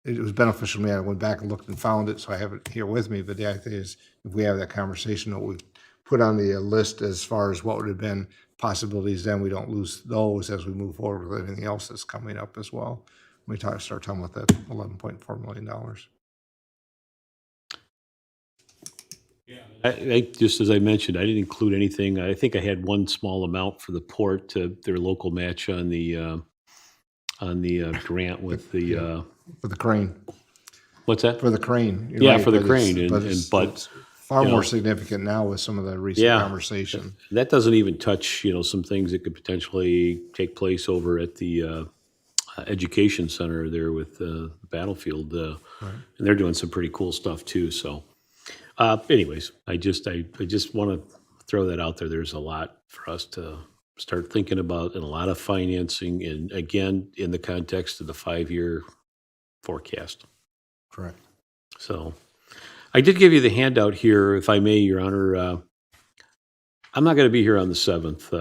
it was beneficial to me. I went back and looked and found it, so I have it here with me. But the idea is, if we have that conversation, what we put on the list as far as what would have been possibilities, then we don't lose those as we move forward with anything else that's coming up as well. We start talking about that $11.4 million. I just as I mentioned, I didn't include anything. I think I had one small amount for the port, their local match on the grant with the For the crane. what's that? For the crane. You're Yeah, right, for the but crane, but it's far you know, more significant now with some of the recent Yeah. conversation. That doesn't even touch, some things that could potentially take place over at the education center there with the battlefield, and they're doing some pretty cool stuff too. So, anyways, I just want to throw that out there. There's a lot for us to start thinking about, and a lot of financing, and again, in the context of the 5-year forecast. Correct. So, I did give you the handout here, if I may, Your Honor. I'm not going to be here on the 7th.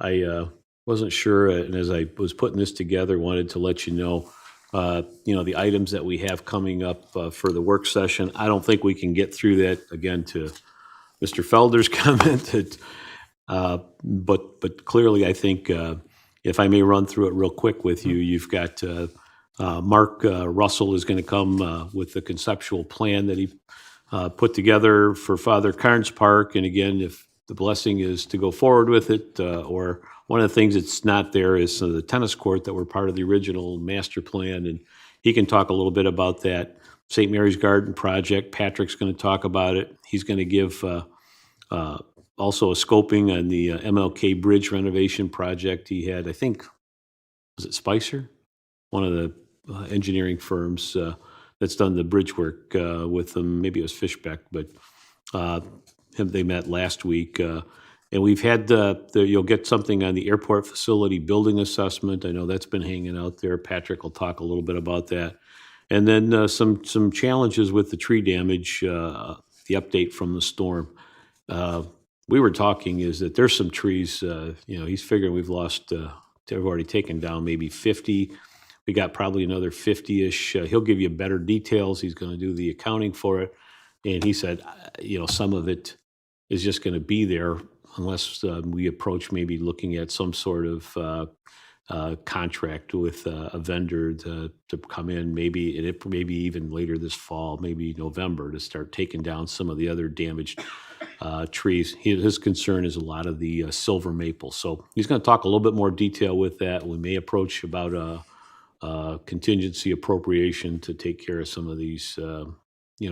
I wasn't sure, and as I was putting this together, wanted to let you know, the items that we have coming up for the work session. I don't think we can get through that, again, to Mr. Felder's comment, but clearly, I think, if I may run through it real quick with you, you've got Mark Russell is going to come with the conceptual plan that he put together for Father Carnes Park. And again, if the blessing is to go forward with it, or one of the things that's not there is the tennis court that were part of the original master plan. And he can talk a little bit about that. St. Mary's Garden project, Patrick's going to talk about it. He's going to give also a scoping on the MLK Bridge renovation project. He had, I think, was it Spicer? One of the engineering firms that's done the bridge work with them. Maybe it was Fishbeck, but they met last week. And we've had you'll get something on the airport facility building assessment. I know that's been hanging out there. Patrick will talk a little bit about that. And then some challenges with the tree damage, the update from the storm. We were talking is that there's some trees, he's figuring we've lost, they've already taken down maybe 50. We got probably another 50-ish. He'll give you better details. He's going to do the accounting for it. And he said, some of it is just going to be there unless we approach maybe looking at some sort of contract with a vendor to come in, maybe even later this fall, maybe November, to start taking down some of the other damaged trees. His concern is a lot of the silver maple. So he's going to talk a little bit more detail with that. We may approach about a contingency appropriation to take care of some of these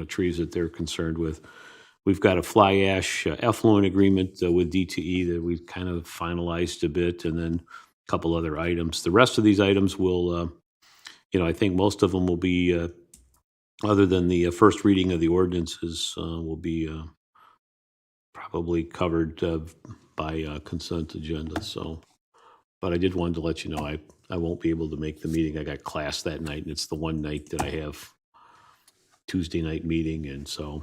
trees that they're concerned with. We've got a fly ash effluent agreement with DTE that we've kind of finalized a bit, and then a couple other items. The rest of these items will, I think most of them will be, other than the first reading of the ordinances, will be probably covered by consent agenda. So, but I did want to let you know I won't be able to make the meeting. I got class that night, and it's the one night that I have Tuesday night meeting, and so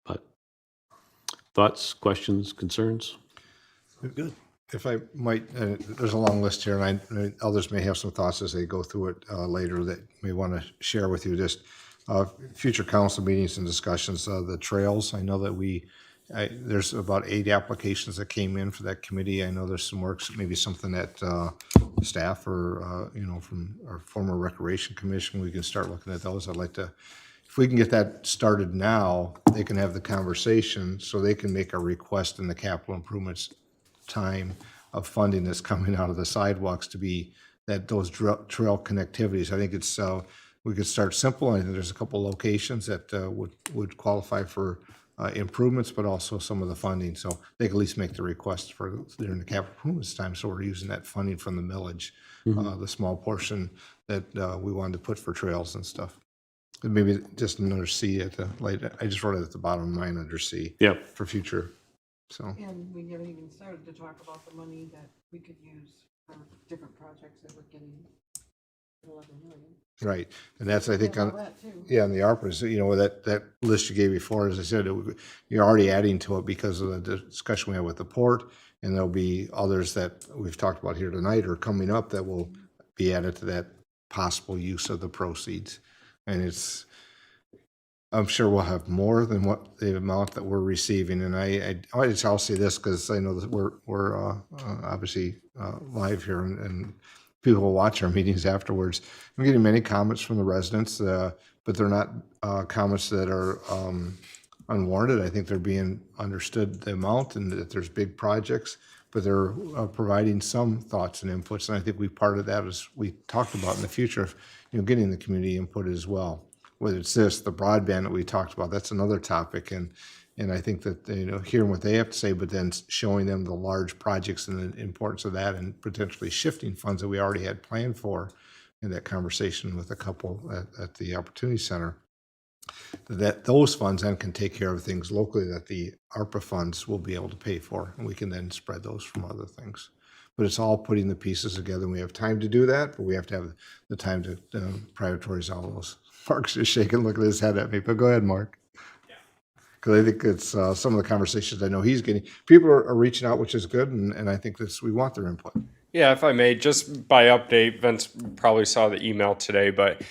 but thoughts, questions, concerns? Good. If I might, there's a long list here, and others may have some thoughts as they go through it later that may want to share with you. Just Future council meetings and discussions, the trails, I know that there's about 8 applications that came in for that committee. I know there's some works, maybe something that staff or, from our former Recreation Commission, we can start looking at those. I'd like to, if we can get that started now, they can have the conversation, so they can make a request in the capital improvements time of funding that's coming out of the sidewalks to be those trail connectivities. I think it's, we could start simple. I think there's a couple locations that would qualify for improvements, but also some of the funding. So they can at least make the request for during the capital improvements time. So we're using that funding from the millage, the small portion that we wanted to put for trails and stuff. And maybe just another C at the I just wrote it at the bottom of mine under C. Yep. For future. So. And we haven't even started to talk about the money that we could use for different projects that we're getting 11 million. Right, and that's, I think, Yeah, on, all that too. yeah, on the ARPA's, that list you gave before, as I said, you're already adding to it because of the discussion we had with the port, and there'll be others that we've talked about here tonight or coming up that will be added to that possible use of the proceeds. And I'm sure we'll have more than what the amount that we're receiving. And I'll say this because I know that we're obviously live here and people will watch our meetings afterwards. I'm getting many comments from the residents, but they're not comments that are unwarranted. I think they're being understood the amount and that there's big projects, but they're providing some thoughts and inputs. And I think part of that is we talked about in the future of getting the community input as well. Whether it's the broadband that we talked about, that's another topic. And I think that, hearing what they have to say, but then showing them the large projects and the importance of that and potentially shifting funds that we already had planned for in that conversation with a couple at the Opportunity Center, that those funds then can take care of things locally that the ARPA funds will be able to pay for. And we can then spread those from other things. But it's all putting the pieces together. And we have time to do that, but we have to have the time to prioritize all those. Mark's just shaking, looking his head at me, but go ahead, Mark. Because I think it's some of the conversations I know he's getting. People are reaching out, which is good, and I think we want their input. Yeah, if I may, just by update, Vince probably saw the email today, but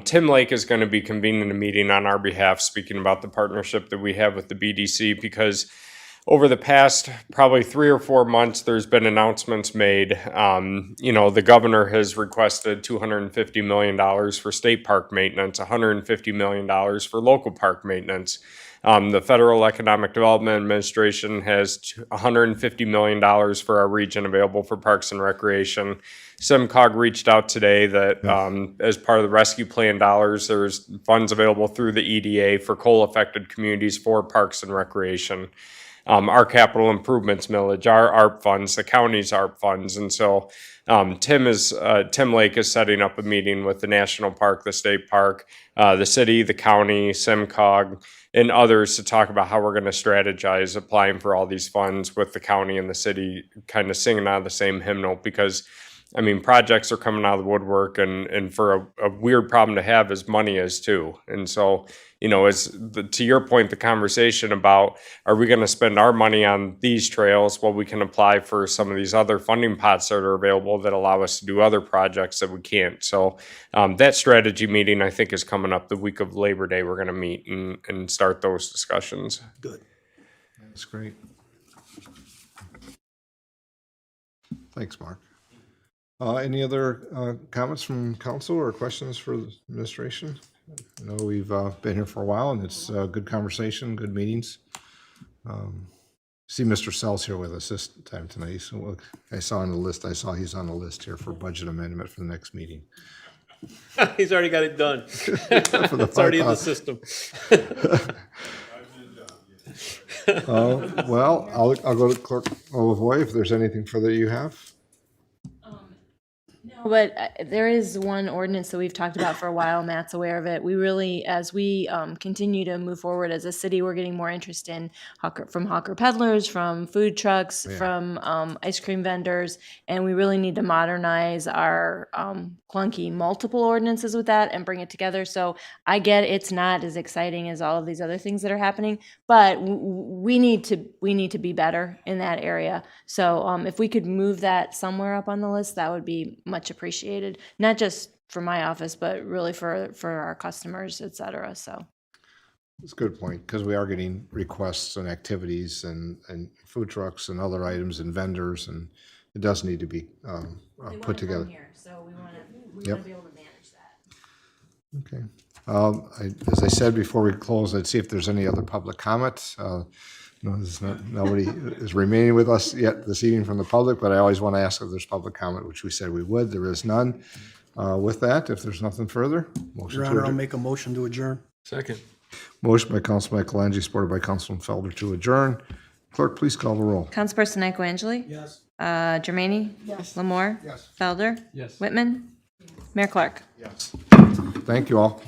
Tim Lake is going to be convening a meeting on our behalf, speaking about the partnership that we have with the BDC, because over the past probably 3 or 4 months, there's been announcements made. The governor has requested $250 million for state park maintenance, $150 million for local park maintenance. The Federal Economic Development Administration has $150 million for our region available for parks and recreation. SIMCOG reached out today that as part of the rescue plan dollars, there's funds available through the EDA for coal-affected communities for parks and recreation. Our capital improvements millage, our ARP funds, the county's ARP funds. And so Tim Lake is setting up a meeting with the National Park, the state park, the city, the county, SIMCOG, and others to talk about how we're going to strategize applying for all these funds with the county and the city kind of singing out of the same hymnal, because projects are coming out of the woodwork, and for a weird problem to have as money is too. And so, to your point, the conversation about, are we going to spend our money on these trails? Well, we can apply for some of these other funding pots that are available that allow us to do other projects that we can't. So that strategy meeting, I think, is coming up the week of Labor Day. We're going to meet and start those discussions. Good. That's great. Thanks, Mark. Any other comments from council or questions for the administration? I know we've been here for a while, and it's a good conversation, good meetings. See Mr. Sells here with us this time tonight. So I saw on the list, he's on the list here for budget amendment for the next meeting. He's already got it done. It's already in the system. Well, I'll go to Clerk Lavoie if there's anything further you have. But there is one ordinance that we've talked about for a while. Matt's aware of it. We really, as we continue to move forward as a city, we're getting more interest in hawker peddlers, from food trucks, from ice cream vendors, and we really need to modernize our clunky multiple ordinances with that and bring it together. So I get it's not as exciting as all of these other things that are happening, but we need to be better in that area. So if we could move that somewhere up on the list, that would be much appreciated. Not just for my office, but really for our customers, et cetera, so. It's a good point, because we are getting requests and activities and food trucks and other items and vendors, and it does need to be put together. So we want Yep. to be able to manage that. Okay. As I said before we close, I'd see if there's any other public comment. No, nobody is remaining with us yet this evening from the public, but I always want to ask if there's public comment, which we said we would. There is none. With that, if there's nothing further, motion Your to Honor, I'll adjourn. make a motion to adjourn. Second. Motion by Councilman Michaelangi, supported by Councilman Felder to adjourn. Clerk, please call the roll. Councilperson Nicoangeli? Yes. Jermaine? Yes. Lamore? Yes. Felder? Yes. Whitman? Mayor Clark? Yes. Thank you all.